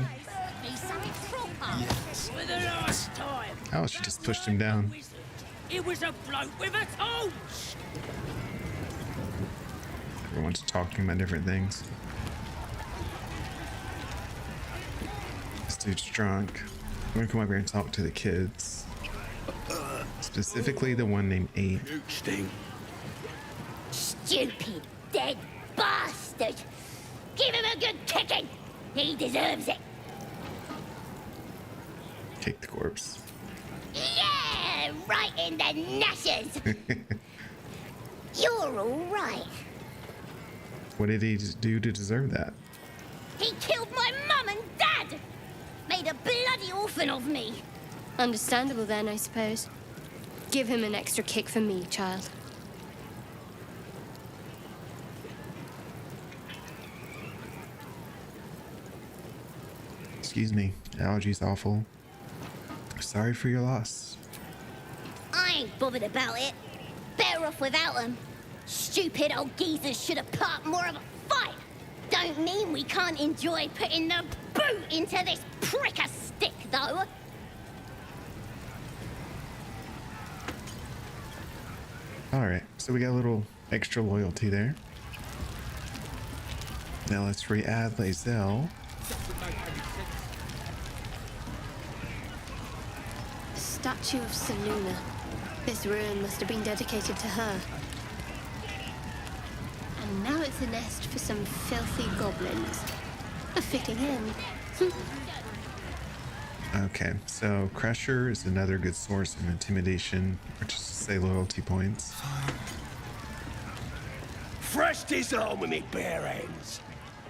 For the last time! Oh, she just pushed him down. It was a bloke with a torch! Everyone's talking about different things. This dude's drunk. I'm gonna come over here and talk to the kids. Specifically the one named 8. Stupid, dead bastard! Give him a good kicking! He deserves it! Kick the corpse. Yeah! Right in the nashes! You're alright. What did he do to deserve that? He killed my mum and dad! Made a bloody orphan of me! Understandable then, I suppose. Give him an extra kick for me, child. Excuse me. Allergy's awful. Sorry for your loss. I ain't bothered about it. Better off without them. Stupid old geezers should have put up more of a fight. Don't mean we can't enjoy putting the boot into this prick a stick, though. Alright, so we got a little extra loyalty there. Now let's re-add Lae'zel. A statue of Seluna. This ruin must have been dedicated to her. And now it's a nest for some filthy goblins. A fitting end. Okay, so Crusher is another good source of intimidation, or just to say loyalty points. Fresh disarm with me bare hands.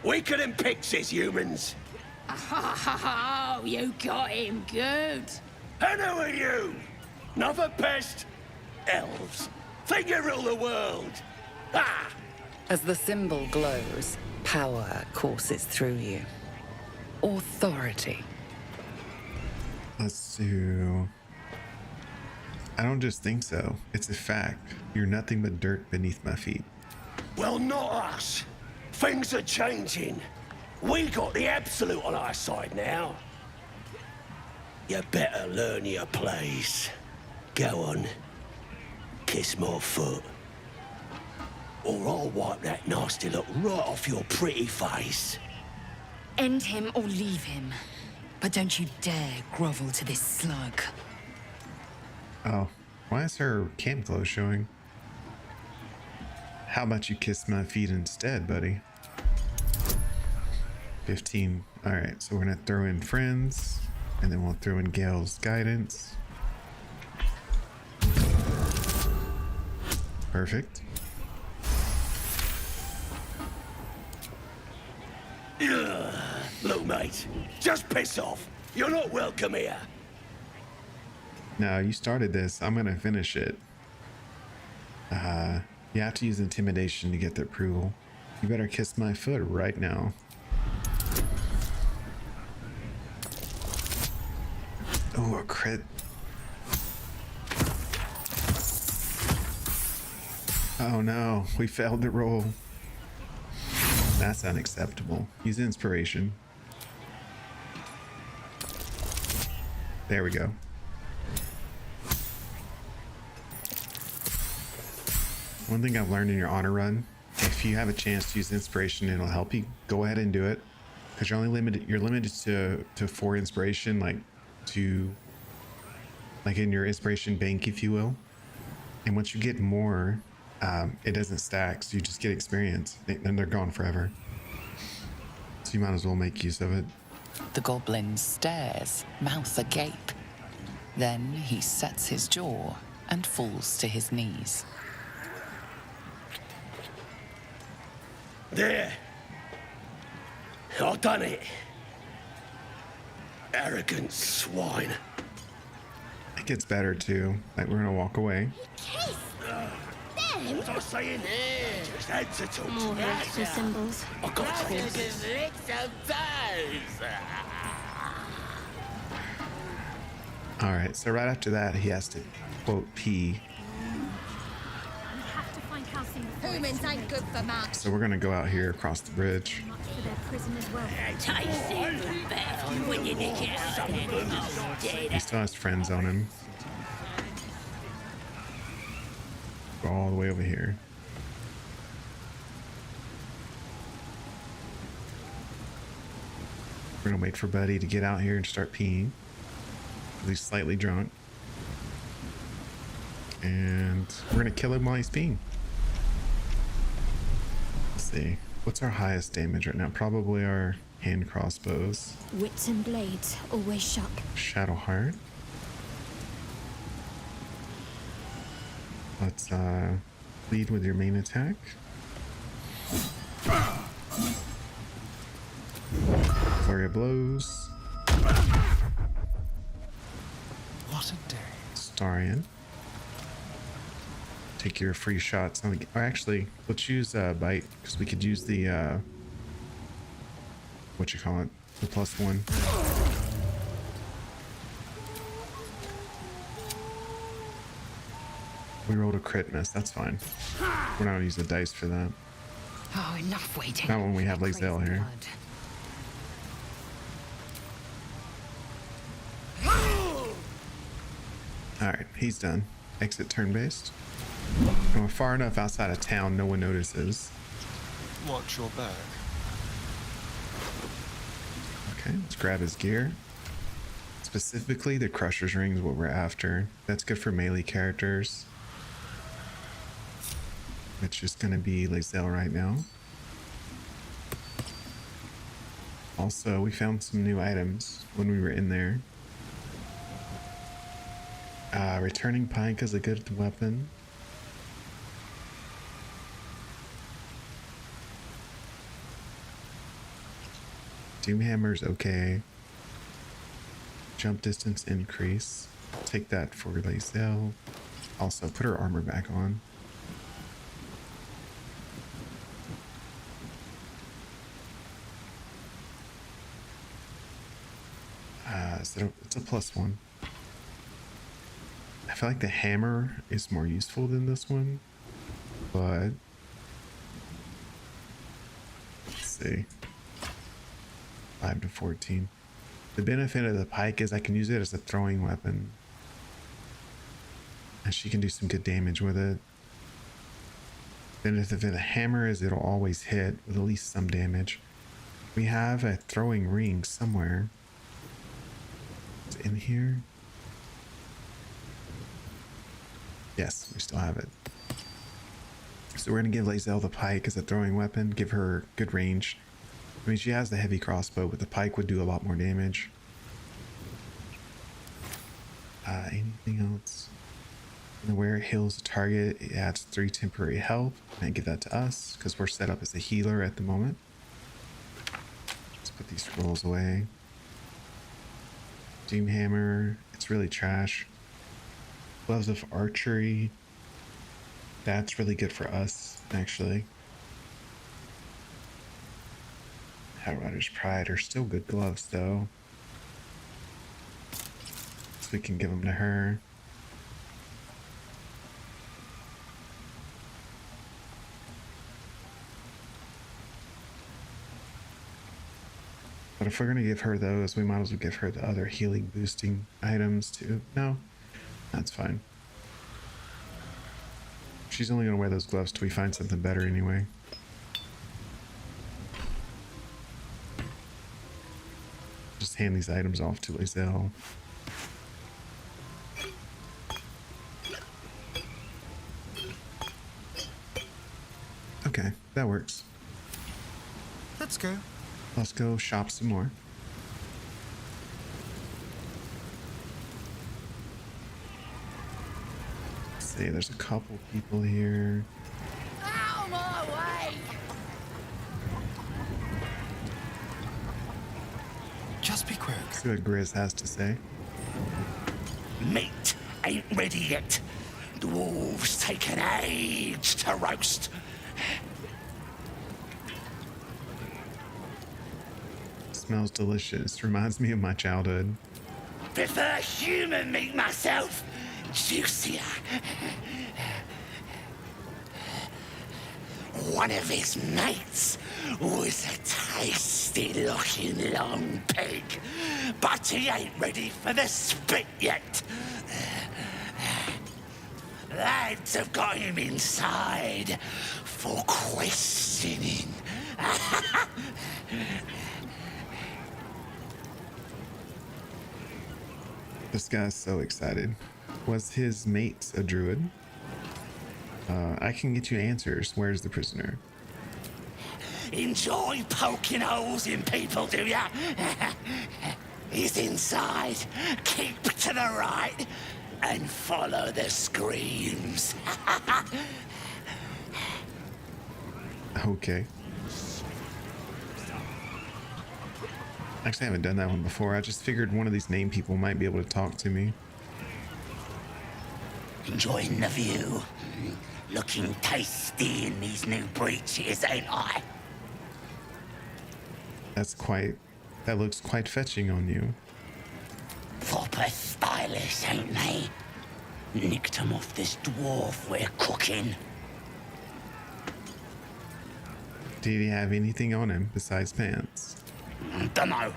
Weaker than pixies, humans. Oh, you got him good. And who are you? Another pest? Elves. Think you rule the world. Ah! As the symbol glows, power courses through you. Authority. Let's do... I don't just think so. It's a fact. You're nothing but dirt beneath my feet. Well, not us. Things are changing. We got the absolute on our side now. You better learn your place. Go on. Kiss my foot. Or I'll wipe that nasty look right off your pretty face. End him or leave him. But don't you dare grovel to this slug. Oh, why is her camp clothes showing? How about you kiss my feet instead, buddy? 15. All right, so we're gonna throw in friends, and then we'll throw in Gale's guidance. Perfect. Look, mate, just piss off. You're not welcome here. No, you started this. I'm gonna finish it. You have to use intimidation to get the approval. You better kiss my foot right now. Oh, a crit. Oh no, we failed to roll. That's unacceptable. Use inspiration. There we go. One thing I've learned in your honor run, if you have a chance to use inspiration, it'll help you. Go ahead and do it, because you're only limited. You're limited to 4 inspiration, like in your inspiration bank, if you will. And once you get more, it doesn't stack, so you just get experience, and they're gone forever. So you might as well make use of it. The goblin stares, mouth agape. Then he sets his jaw and falls to his knees. There. I've done it. Arrogant swine. It gets better too. Like, we're gonna walk away. What was I saying? Just answer to More extra symbols. I got to. All right, so right after that, he has to quote pee. Humans ain't good for much. So we're gonna go out here across the bridge. He still has friends on him. Go all the way over here. We're gonna wait for Buddy to get out here and start peeing. He's slightly drunk. And we're gonna kill him while he's peeing. Let's see. What's our highest damage right now? Probably our hand crossbows. Wits and blades, always sharp. Shadowheart. Let's lead with your main attack. Flurry of blows. What a day. Astarian. Take your free shots. Or actually, let's use bite, because we could use the what you call it, the +1. We rolled a crit miss. That's fine. We're not gonna use the dice for that. Oh, enough waiting. Not when we have Lazelle here. Alright, he's done. Exit turn-based. And we're far enough outside of town, no one notices. Watch your back. Okay, let's grab his gear. Specifically, the Crusher's Ring is what we're after. That's good for melee characters. It's just gonna be Lazelle right now. Also, we found some new items when we were in there. Returning Pike is a good weapon. Doomhammer's okay. Jump distance increase. Take that for Lazelle. Also, put her armor back on. It's a +1. I feel like the hammer is more useful than this one, but let's see. 5 to 14. The benefit of the pike is I can use it as a throwing weapon, and she can do some good damage with it. Benefit of the hammer is it'll always hit with at least some damage. We have a throwing ring somewhere. It's in here. Yes, we still have it. So we're going to give Lae'zel the pike as a throwing weapon, give her good range. I mean, she has the heavy crossbow, but the pike would do a lot more damage. Anything else? Where it heals the target, it adds 3 temporary health. And give that to us, because we're set up as a healer at the moment. Let's put these scrolls away. Doom Hammer, it's really trash. Gloves of Archery, that's really good for us, actually. Outrider's Pride are still good gloves, though. So we can give them to her. But if we're going to give her those, we might as well give her the other healing boosting items too. No, that's fine. She's only going to wear those gloves till we find something better anyway. Just hand these items off to Lae'zel. Okay, that works. Let's go. Let's go shop some more. Let's see, there's a couple people here. Out of my way! Just be quick. See what Grizz has to say. Meat ain't ready yet. Dwarves take an age to roast. Smells delicious. Reminds me of my childhood. Prefer human meat myself. Juicier. One of his mates was a tasty-looking long pig, but he ain't ready for the spit yet. Lads have got him inside for questioning. This guy's so excited. Was his mate a druid? I can get you answers. Where's the prisoner? Enjoy poking holes in people, do ya? He's inside. Keep to the right and follow the screams. Okay. Actually, I haven't done that one before. I just figured one of these name people might be able to talk to me. Enjoying the view. Looking tasty in these new breeches, ain't I? That looks quite fetching on you. Proper stylish, ain't they? Nicked 'em off this dwarf we're cooking. Did he have anything on him besides pants? Dunno.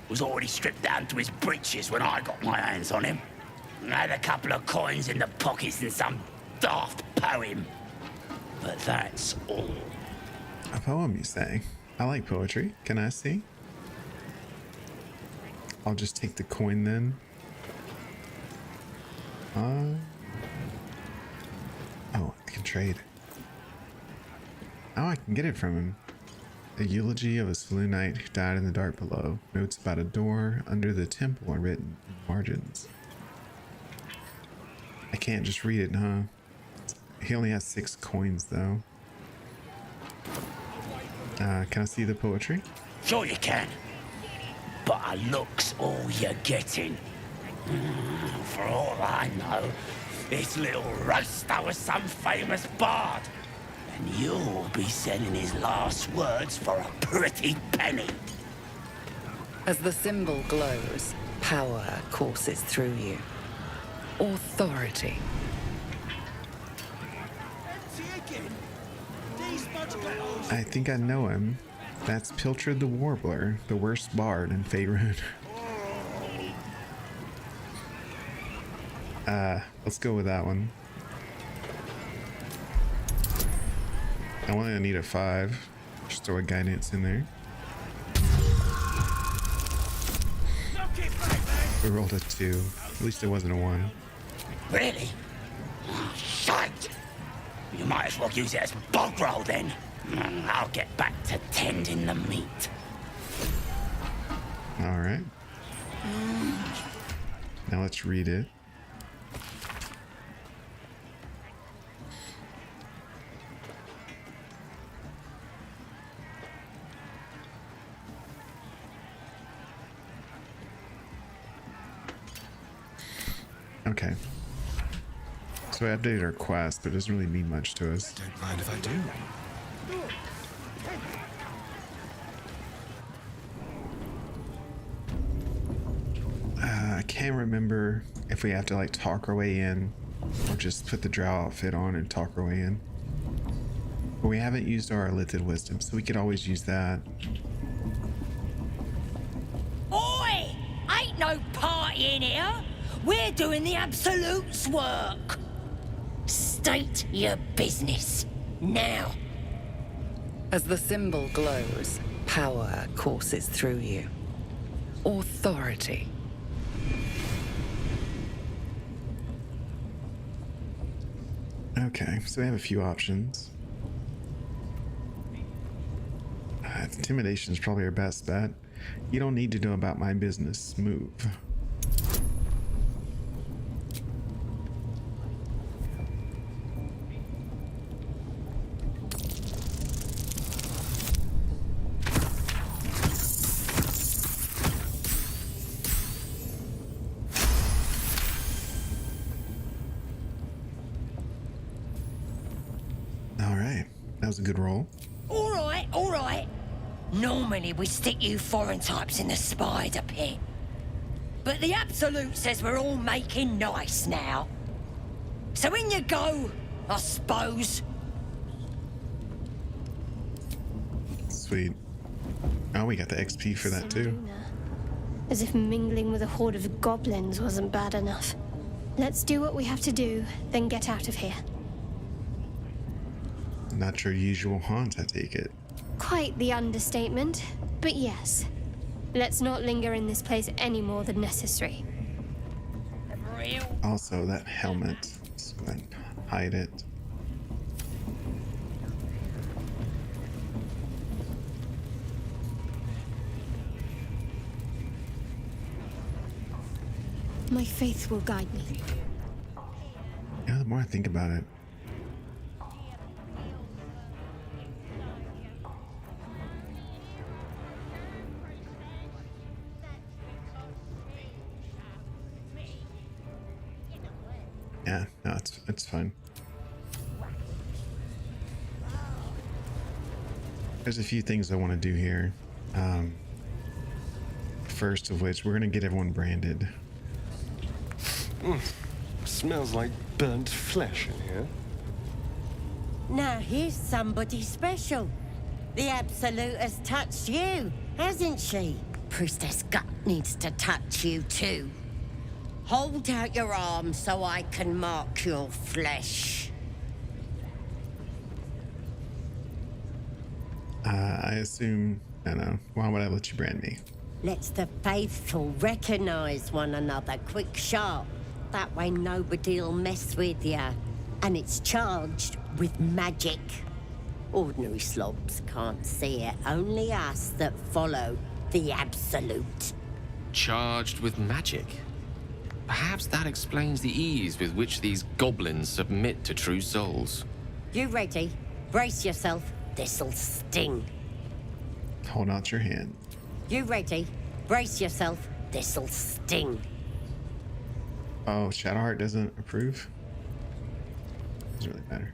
Was already stripped down to his breeches when I got my hands on him. Had a couple of coins in the pockets and some daft poem. But that's all. A poem, you say? I like poetry. Can I see? I'll just take the coin then. Oh, I can trade. Oh, I can get it from him. A eulogy of a Selûne knight who died in the dark below. Notes about a door under the temple are written in margins. I can't just read it, huh? He only has 6 coins, though. Can I see the poetry? Sure you can. But a look's all you're getting. For all I know, this little roaster was some famous bard. And you'll be selling his last words for a pretty penny. As the symbol glows, Power courses through you. Authority. I think I know him. That's Pilchard the Warbler, the worst bard in Faerun. Let's go with that one. I only need a 5. Just throw a guidance in there. We rolled a 2. At least it wasn't a 1. Really? Oh, shite! You might as well use it as bog roll then. I'll get back to tending the meat. Alright. Now let's read it. Okay. So we updated our quest, but it doesn't really mean much to us. Don't mind if I do. I can't remember if we have to like talk our way in or just put the drow outfit on and talk our way in. But we haven't used our Lithid wisdom, so we could always use that. Oi! Ain't no party in here. We're doing the Absolute's work. State your business. Now. As the symbol glows, power courses through you. Authority. Okay, so we have a few options. Intimidation is probably our best bet. You don't need to know about my business. Move. Alright, that was a good roll. All right, all right. Normally we stick you foreign types in the spider pit. But the Absolute says we're all making nice now. So in you go, I suppose. Sweet. Oh, we got the XP for that too. As if mingling with a horde of goblins wasn't bad enough. Let's do what we have to do, then get out of here. Not your usual haunt, I take it. Quite the understatement, but yes. Let's not linger in this place any more than necessary. Also, that helmet. Let's go ahead and hide it. My faith will guide me. Yeah, the more I think about it. Yeah, no, it's fine. There's a few things I want to do here. First of which, we're gonna get everyone branded. Smells like burnt flesh in here. Now here's somebody special. The Absolute has touched you, hasn't she? Priestess Gut needs to touch you too. Hold out your arm so I can mark your flesh. I assume, I don't know, why would I let you brand me? Let's the faithful recognize one another quick sharp. That way nobody'll mess with ya. And it's charged with magic. Ordinary slobs can't see it, only us that follow the Absolute. Charged with magic? Perhaps that explains the ease with which these goblins submit to true souls. You ready? Brace yourself. This'll sting. Hold out your hand. You ready? Brace yourself. This'll sting. Oh, Shadowheart doesn't approve? Doesn't really matter.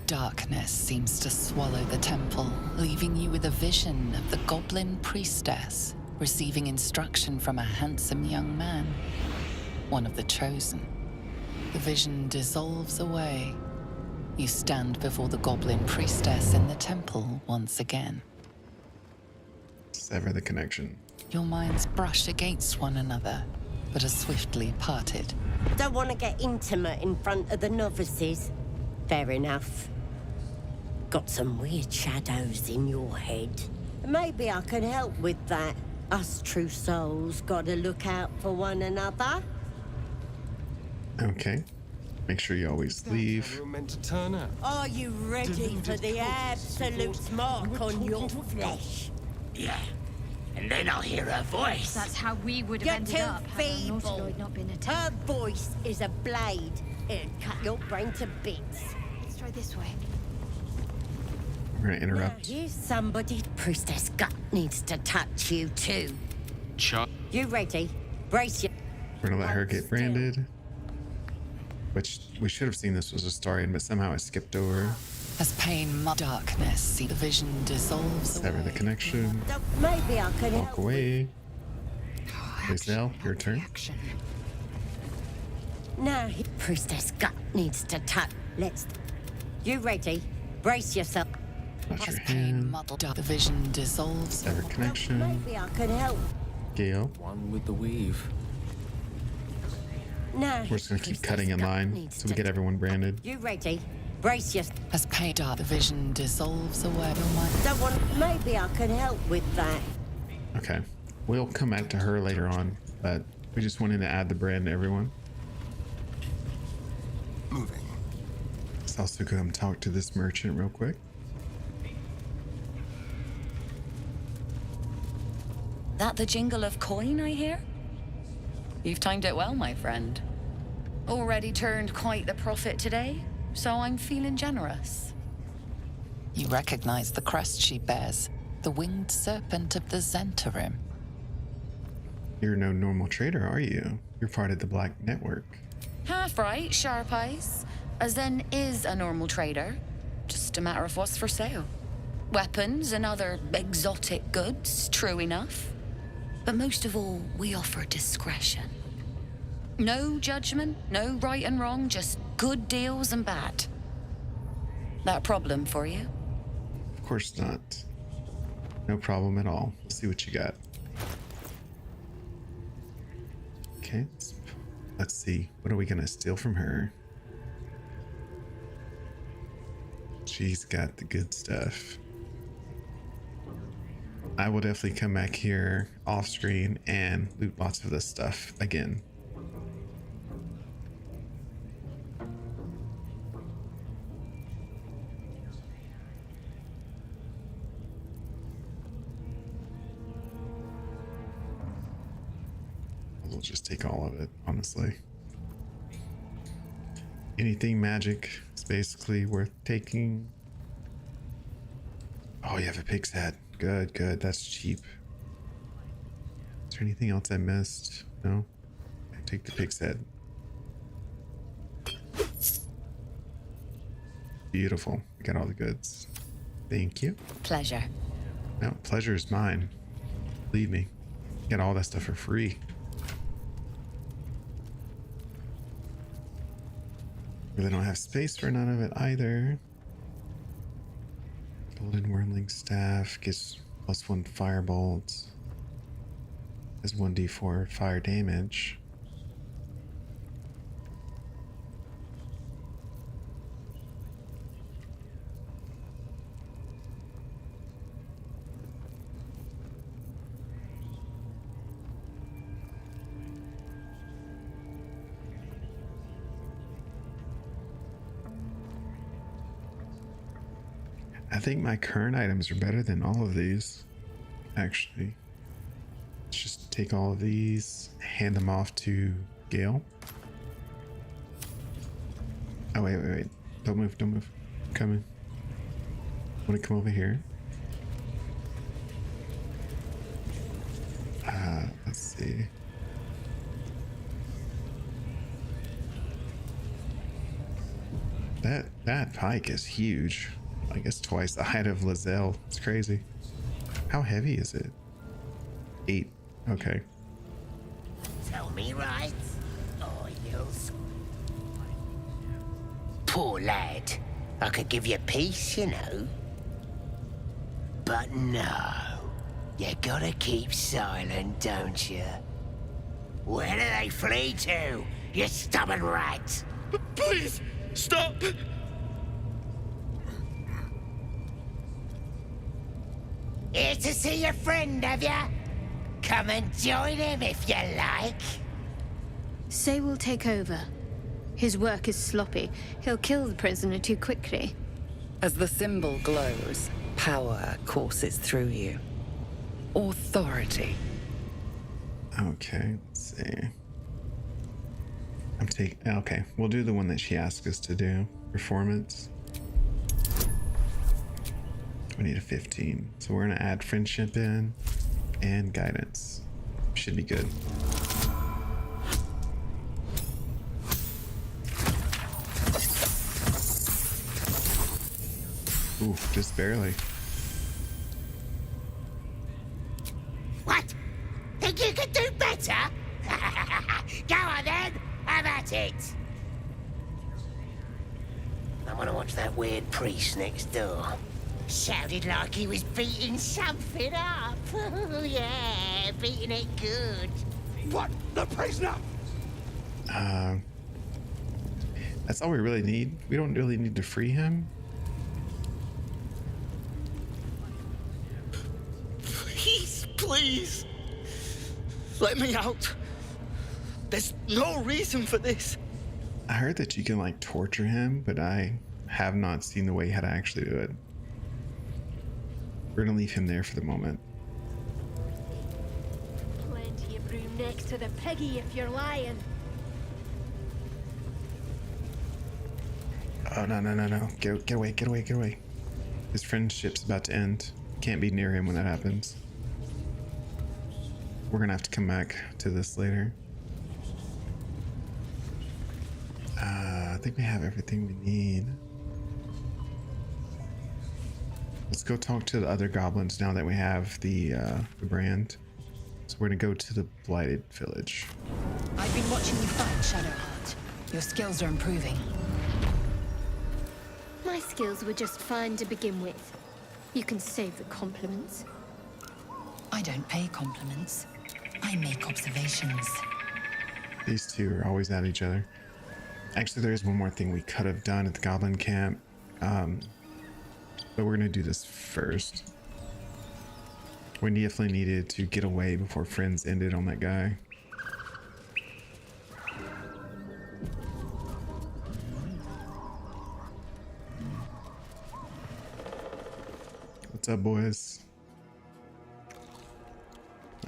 Darkness seems to swallow the temple, leaving you with a vision of the goblin priestess, receiving instruction from a handsome young man, one of the chosen. The vision dissolves away. You stand before the goblin priestess in the temple once again. Sever the connection. Your minds brush against one another, but are swiftly parted. Don't want to get intimate in front of the novices. Fair enough. Got some weird shadows in your head. Maybe I can help with that. Us true souls gotta look out for one another. Okay. Make sure you always leave. We're meant to turn up. Are you ready for the absolute mark on your flesh? Yeah. And then I'll hear her voice. That's how we would have You're ended too up had our feeble. Nautiloid not been Her attacked. voice is a blade. It'll cut your brain to bits. Let's try this way. We're gonna interrupt. Here's somebody. Priestess Gut needs to touch you too. You ready? Brace your... We're gonna let her get branded. Which we should have seen this was Astarian, but somehow I skipped over. As pain, darkness, see the vision dissolves. Sever the connection. Maybe I can Walk help. away. Lizelle, your turn. Now, Priestess Gut needs to touch. Let's... You ready? Brace yourself. Touch your As pain, hand. muddled, the vision dissolves. Sever connection. Maybe I can help. Gale. One with the weave. Now, We're just gonna keep cutting in line so we get everyone branded. You ready? Brace yourself. As pain, the vision dissolves away. Your mind. Don't want... Maybe I can help with that. Okay. We'll come back to her later on, but we just wanted to add the brand to everyone. Moving. Let's also come talk to this merchant real quick. That the jingle of coin I hear? You've timed it well, my friend. Already turned quite the profit today, so I'm feeling generous. You recognize the crest she bears, the winged serpent of the Zentarim. You're no normal trader, are you? You're part of the Black Network. Half right, sharp eyes. A Zen is a normal trader. Just a matter of what's for sale. Weapons and other exotic goods, true enough. But most of all, we offer discretion. No judgment, no right and wrong, just good deals and bad. That a problem for you? Of course not. No problem at all. Let's see what you got. Okay, let's see. What are we gonna steal from her? She's got the good stuff. I will definitely come back here off screen and loot lots of this stuff again. We'll just take all of it, honestly. Anything magic is basically worth taking. Oh, you have a pig's head. Good, good. That's cheap. Is there anything else I missed? No? Take the pig's head. Beautiful. We got all the goods. Thank you. Pleasure. No, pleasure is mine. Believe me. Get all that stuff for free. Really don't have space for none of it either. Golden Whirling Staff gives +1 firebolt. Has 1d4 fire damage. I think my current items are better than all of these, actually. Let's just take all of these, hand them off to Gale. Oh, wait. Don't move. I'm coming. I want to come over here. Let's see. That pike is huge. I guess twice the height of Lizelle. It's crazy. How heavy is it? 8. Okay. Tell me right, or you'll... Poor lad. I could give you peace, you know. But no. You gotta keep silent, don't you? Where do they flee to, you stubborn rat? Please, stop! Here to see your friend, have ya? Come and join him if you like. Say we'll take over. His work is sloppy. He'll kill the prisoner too quickly. As the symbol glows, power courses through you. Authority. Okay, let's see. Okay, we'll do the one that she asked us to do. Performance. We need a 15. So we're gonna add friendship in and guidance. Should be good. Ooh, just barely. What? Think you could do better? Go on then, have at it. I want to watch that weird priest next door. Sounded like he was beating something up. Yeah, beating it good. What? The prisoner? That's all we really need. We don't really need to free him. Please, let me out. There's no reason for this. I heard that you can like torture him, but I have not seen the way how to actually do it. We're gonna leave him there for the moment. Plenty of room next to the piggy if you're lying. Oh, no. Get away. His friendship's about to end. Can't be near him when that happens. We're gonna have to come back to this later. I think we have everything we need. Let's go talk to the other goblins now that we have the brand. So we're gonna go to the Blighted Village. I've been watching you fight, Shadowheart. Your skills are improving. My skills were just fine to begin with. You can save the compliments. I don't pay compliments. I make observations. These two are always at each other. Actually, there is one more thing we could have done at the Goblin Camp. But we're gonna do this first. We definitely needed to get away before friends ended on that guy. What's up, boys?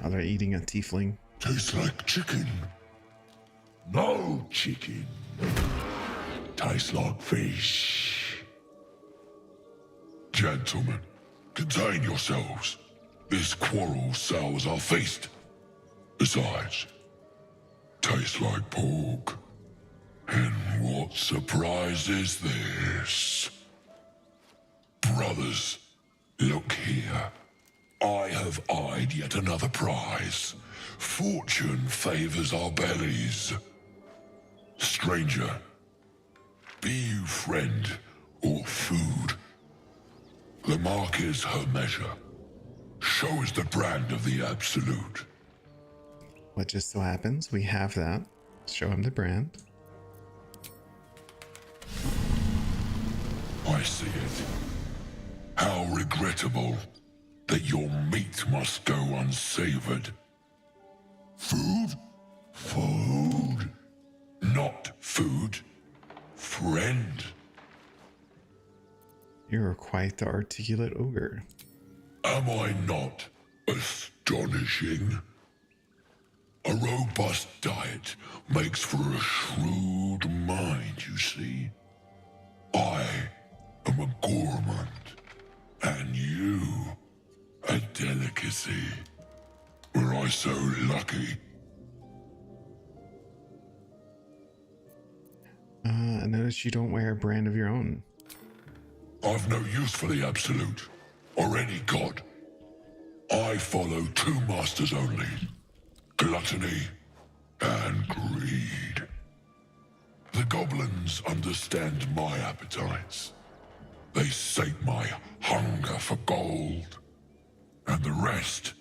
Oh, they're eating a tiefling. Tastes like chicken. No chicken. Tastes like fish. Gentlemen, contain yourselves. This quarrel sours our feast. Besides, tastes like pork. And what surprise is this? Brothers, look here. I have eyed yet another prize. Fortune favors our bellies. Stranger, be you friend or food, the mark is her measure. Show us the brand of the Absolute. What just so happens, we have that. Show him the brand. I see it. How regrettable that your meat must go unsavored. Food? Food. Not food. Friend. You're quite the articulate ogre. Am I not astonishing? A robust diet makes for a shrewd mind, you see. I am a gourmand, and you a delicacy. Were I so lucky? I notice you don't wear a brand of your own. I've no use for the Absolute, or any god. I I follow two masters only: gluttony and greed. The goblins understand my appetites. They sate my hunger for gold. And the rest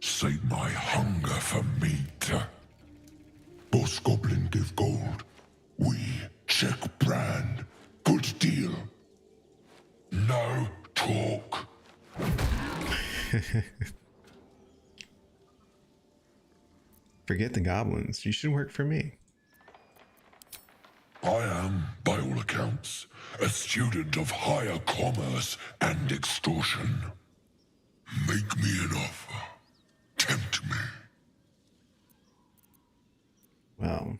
sate my hunger for meat. Boss Goblin give gold. We check brand. Good deal. No talk. Forget the goblins. You should work for me. I am, by all accounts, a student of higher commerce and extortion. Make me an offer. Tempt me. Well,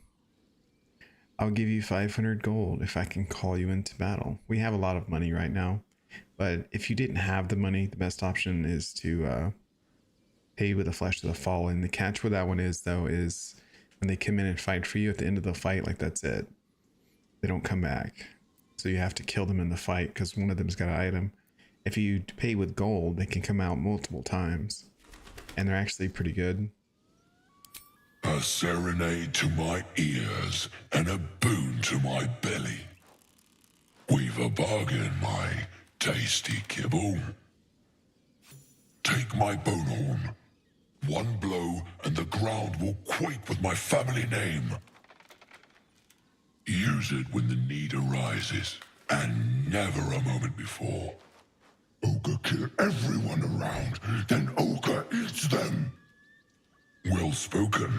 I'll give you 500 gold if I can call you into battle. We have a lot of money right now, but if you didn't have the money, the best option is to pay with the flesh of the fallen. The catch with that one is, though, is when they come in and fight for you at the end of the fight, like that's it. They don't come back. So you have to kill them in the fight because one of them's got an item. If you pay with gold, they can come out multiple times. And they're actually pretty good. A serenade to my ears and a boon to my belly. We've a bargain, my tasty kibble. Take my bone horn. One blow and the ground will quake with my family name. Use it when the need arises, and never a moment before. Ogre kill everyone around, then Ogre eats them. Well spoken,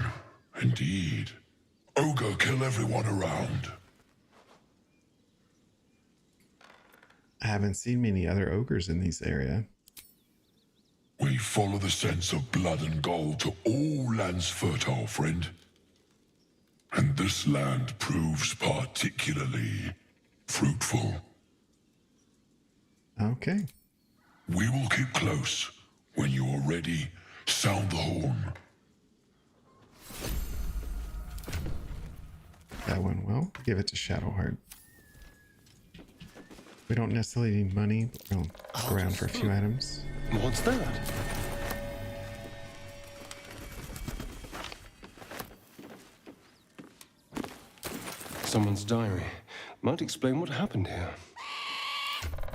indeed. Ogre kill everyone around. I haven't seen many other ogres in this area. We follow the sense of blood and gold to all lands fertile, friend. And this land proves particularly fruitful. Okay. We will keep close. When you are ready, sound the horn. That went well. Give it to Shadowheart. We don't necessarily need money, but we'll look around for a few items. What's that? Someone's diary. Might explain what happened here.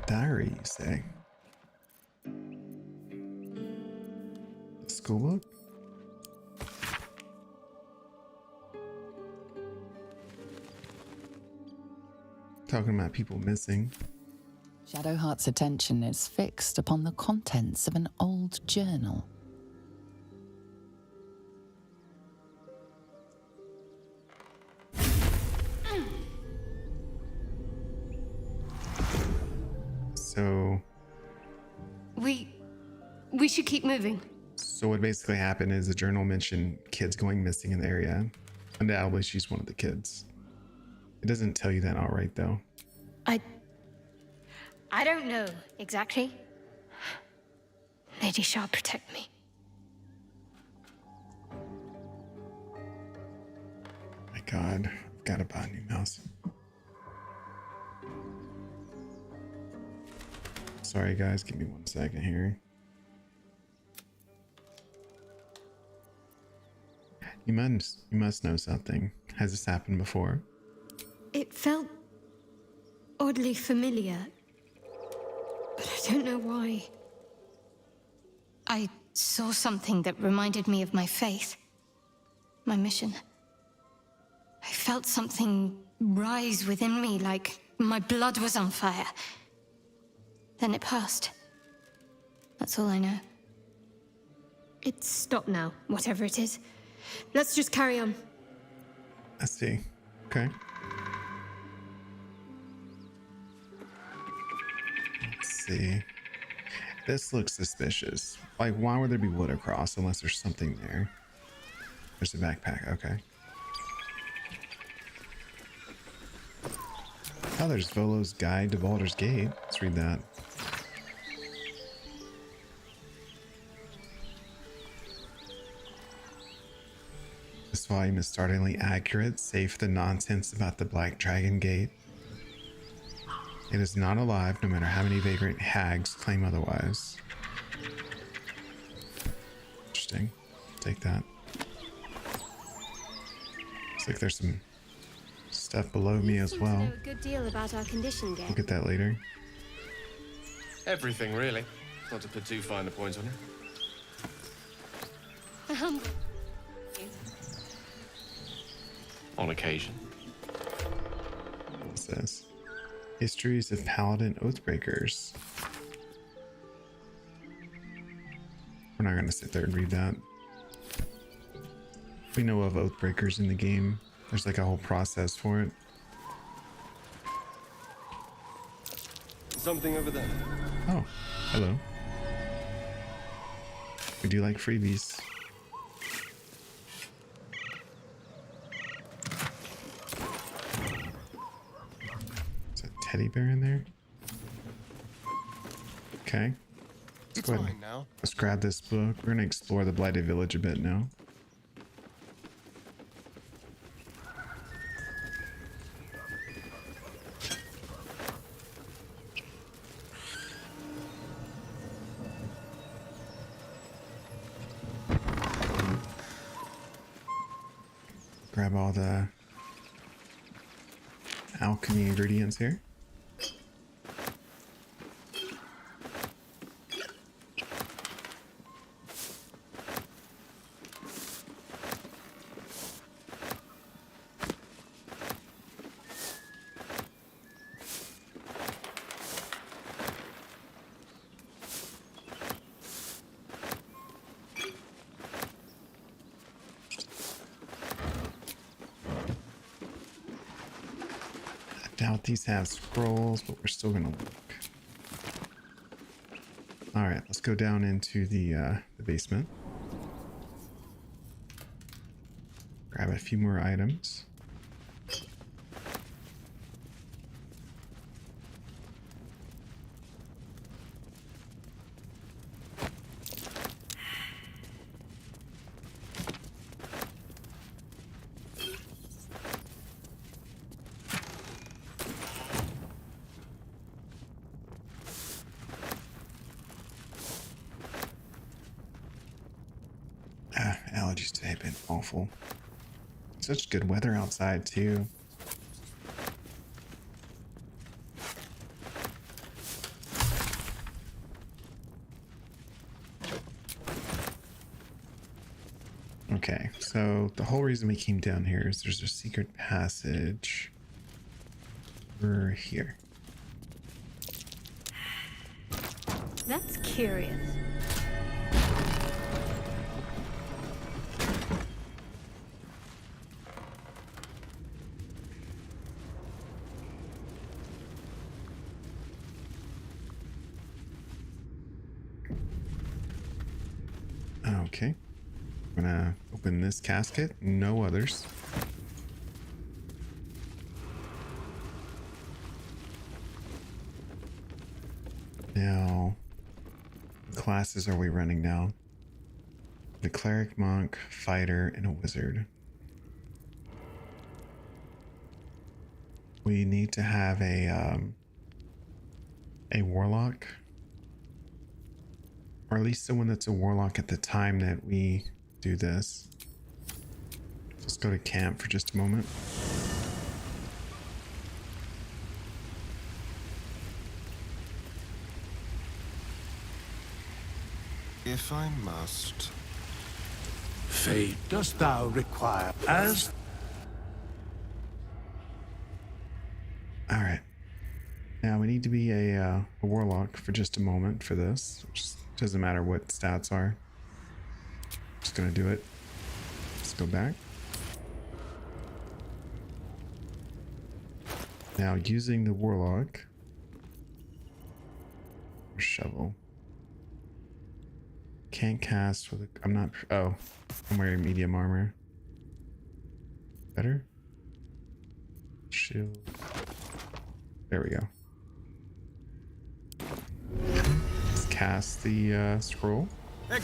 Diary, you say? School book? Talking about people missing. Shadowheart's attention is fixed upon the contents of an old journal. So... We should keep moving. So what basically happened is the journal mentioned kids going missing in the area. Undoubtedly, she's one of the kids. It doesn't tell you that outright, though. I don't know exactly. Lady Shah, protect me. My God, I've got to buy a new mouse. Sorry, guys, give me 1 second here. You must know something. Has this happened before? It felt oddly familiar, but I don't know why. I saw something that reminded me of my faith, my mission. I felt something rise within me, like my blood was on fire. Then it passed. That's all I know. It's stopped now, whatever it is. Let's just carry on. I see. Okay. Let's see. This looks suspicious. Like, why would there be wood across unless there's something there? There's a backpack. Okay. Oh, there's Volo's Guide to Baldur's Gate. Let's read that. This volume is startlingly accurate, save for the nonsense about the Black Dragon Gate. It is not alive, no matter how many vagrant hags claim otherwise. Take that. Looks like there's some stuff below me as well. Know a good deal about our condition game. We'll get that later. Everything, really. Not to put too fine a point on it. On occasion. What's this? Histories of Paladin Oathbreakers. We're not going to sit there and read that. We know of Oathbreakers in the game. There's like a whole process for it. Something over there. Oh, hello. We do like freebies. Is a teddy bear in there? Okay. Let's go ahead. Now. Let's grab this book. We're gonna explore the Blighted Village a bit now. Grab all the alchemy ingredients here. Doubt these have scrolls, but we're still gonna look. All right, let's go down into the basement. Grab a few more items. Allergies today have been awful. Such good weather outside too. Okay, so the whole reason we came down here is there's a secret passage. We're here. That's curious. Okay, I'm gonna open this casket, no others. Now, what classes are we running now? The cleric, monk, fighter, and a wizard. We need to have a warlock. Or at least someone that's a warlock at the time that we do this. Let's go to camp for just a moment. If I must. Fate dost thou require as... Alright. Now we need to be a warlock for just a moment for this. Which doesn't matter what stats are. Just gonna do it. Let's go back. Now using the warlock. Shovel. Can't cast with a... I'm not... Oh. I'm wearing medium armor. Better? Shield. There we go. Let's cast the scroll. Oh,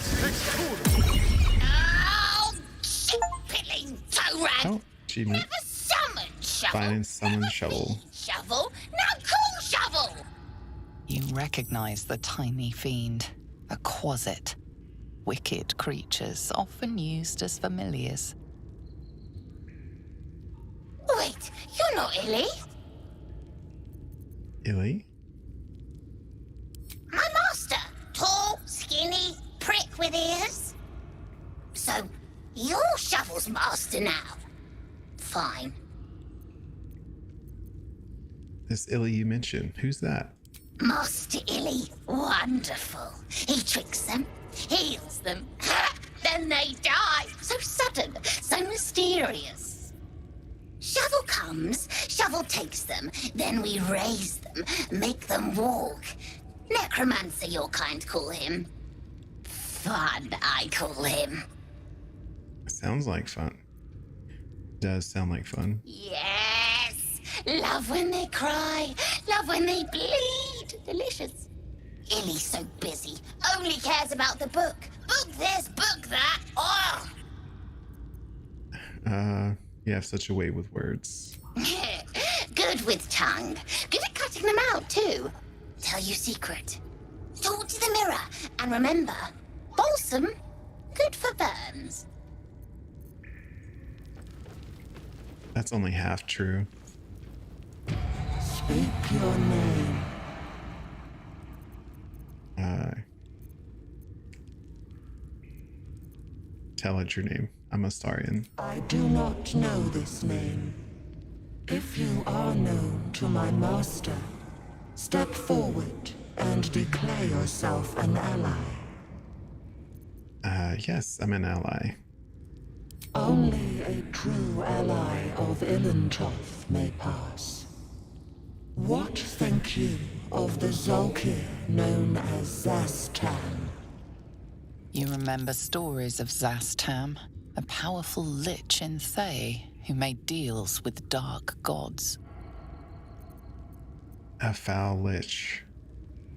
piddling toe rag! Oh, achievement. Never summoned shovel. Find and summon shovel. Shovel? Now call shovel! You recognize the tiny fiend, a quasit. wicked creatures often used as familiars. Wait, you're not Illy? Illy? My master. Tall, skinny, prick with ears. So, you're Shovel's master now. Fine. This Illy you mentioned, who's that? Master Illy, wonderful. He tricks them, heals them, then they die. So sudden, so mysterious. Shovel comes, Shovel takes them, then we raise them, make them walk. Necromancer, your kind call him. Fun, I call him. Sounds like fun. Does sound like fun. Yes! Love when they cry, love when they bleed. Delicious. Illy's so busy, only cares about the book. Book this, book that. Oh! You have such a way with words. Good with tongue. Good at cutting them out, too. Tell you secret. Talk to the mirror. And remember, balsam, good for burns. That's only half true. Speak your name. Tell it your name. I'm Astarian. I do not know this name. If you are known to my master, step forward and declare yourself an ally. Yes, I'm an ally. Only a true ally of Ilintoth may pass. What think you of the Zolkir known as Zastan? You remember stories of Zastam, a powerful lich in Thay who made deals with dark gods. A foul lich.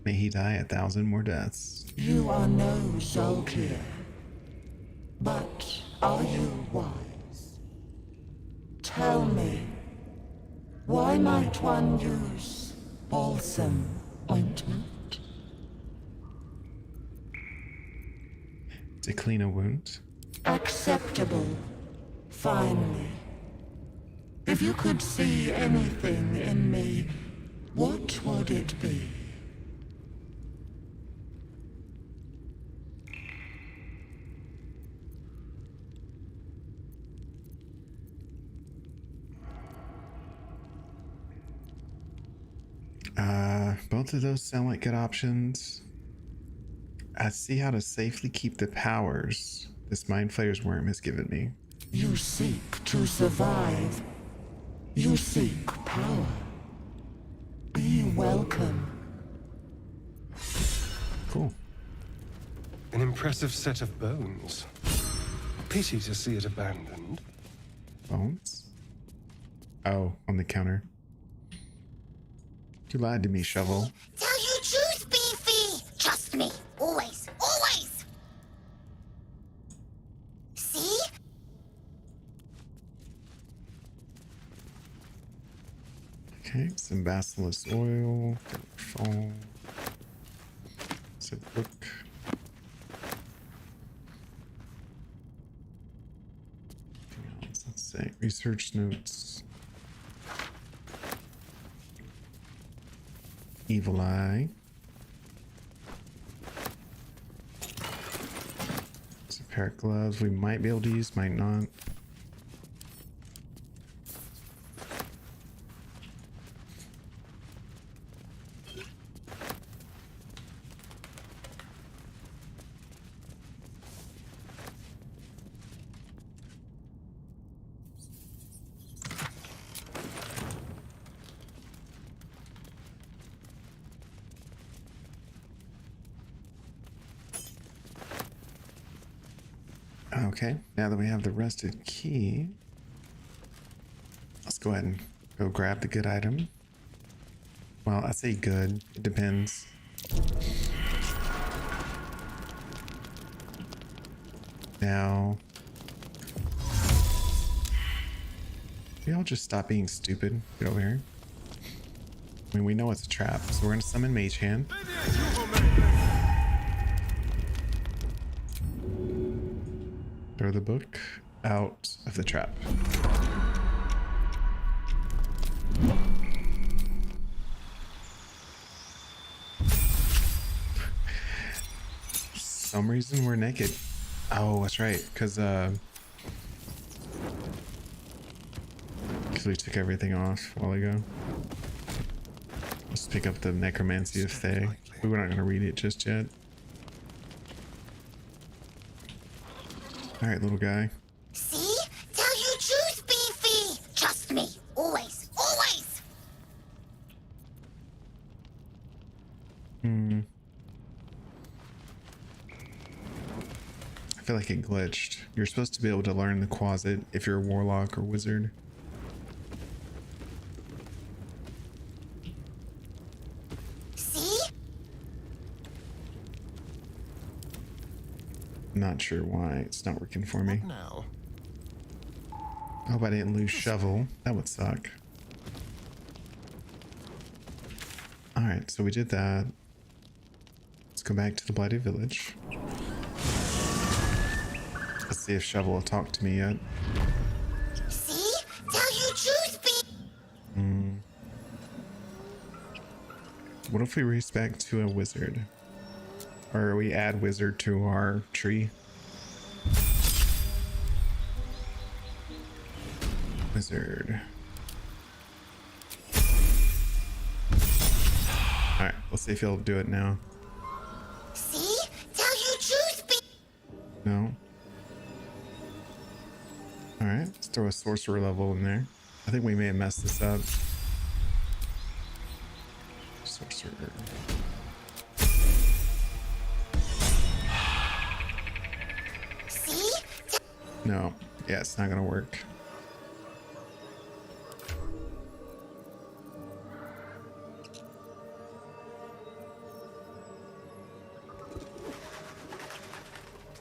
May he die 1,000 more deaths. You are no Zolkir, but are you wise? Tell me, why might one use balsam ointment? To clean a wound? Acceptable, finally. If you could see anything in me, what would it be? Both of those sound like good options. I see how to safely keep the powers this Mind Flayer's worm has given me. You seek to survive. You seek power. Be welcome. Cool. An impressive set of bones. Pity to see it abandoned. Bones? Oh, on the counter. You lied to me, Shovel. Tell you truth, Beefy. Trust me. Always. Always. See? Okay, some basilisk oil. Phone. It's a book. Let's say research notes. Evil Eye. It's a pair of gloves we might be able to use, might not. Okay, now that we have the rusted key, let's go ahead and go grab the good item. Well, I say good, it depends. Now, we all just stop being stupid. Get over here. I mean, we know it's a trap, so we're gonna summon Mage Hand. Throw the book out of the trap. For some reason we're naked. Oh, that's right, because we took everything off a while ago. Let's pick up the Necromancy of Thay. We were not going to read it just yet. Alright, little guy. See? Tell you truth, Beefy! Trust me. Always. Always! I feel like it glitched. You're supposed to be able to learn the closet if you're a warlock or wizard. Not sure why it's not working for me. Now. I hope I didn't lose shovel. That would suck. Alright, so we did that. Let's go back to the Blighted Village. Let's see if shovel will talk to me yet. See? Tell you truth, Beefy! What if we race back to a wizard? Or we add wizard to our tree? Wizard. Alright, let's see if he'll do it now. See? Tell you truth, Beefy! No. Alright, let's throw a sorcerer level in there. I think we may have messed this up. Sorcerer. See? No. Yeah, it's not gonna work.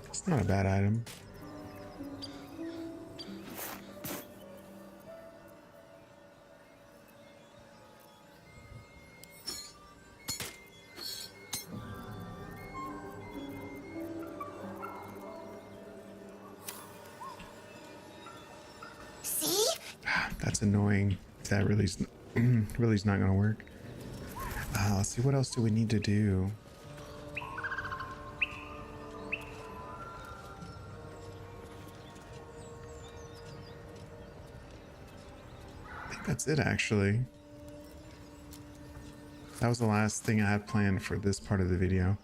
It's not a bad item. That's annoying. That really's not gonna work. Let's see, what else do we need to do? I think that's it, actually. That was the last thing I had planned for this part of the video,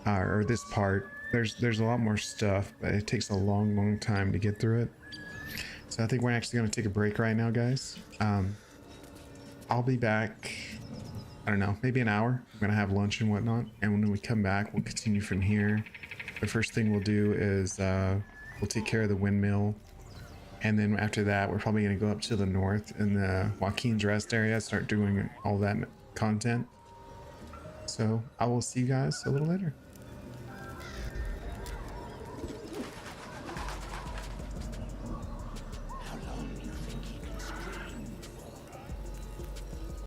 or this part. There's a lot more stuff, but it takes a long time to get through it. So I think we're actually going to take a break right now, guys. I'll be back, I don't know, maybe an hour. I'm going to have lunch and whatnot. And when we come back, we'll continue from here. The first thing we'll do is we'll take care of the windmill. And then after that, we're probably going to go up to the north in the Joaquin's Rest area, start doing all that content. So I will see you guys a little later.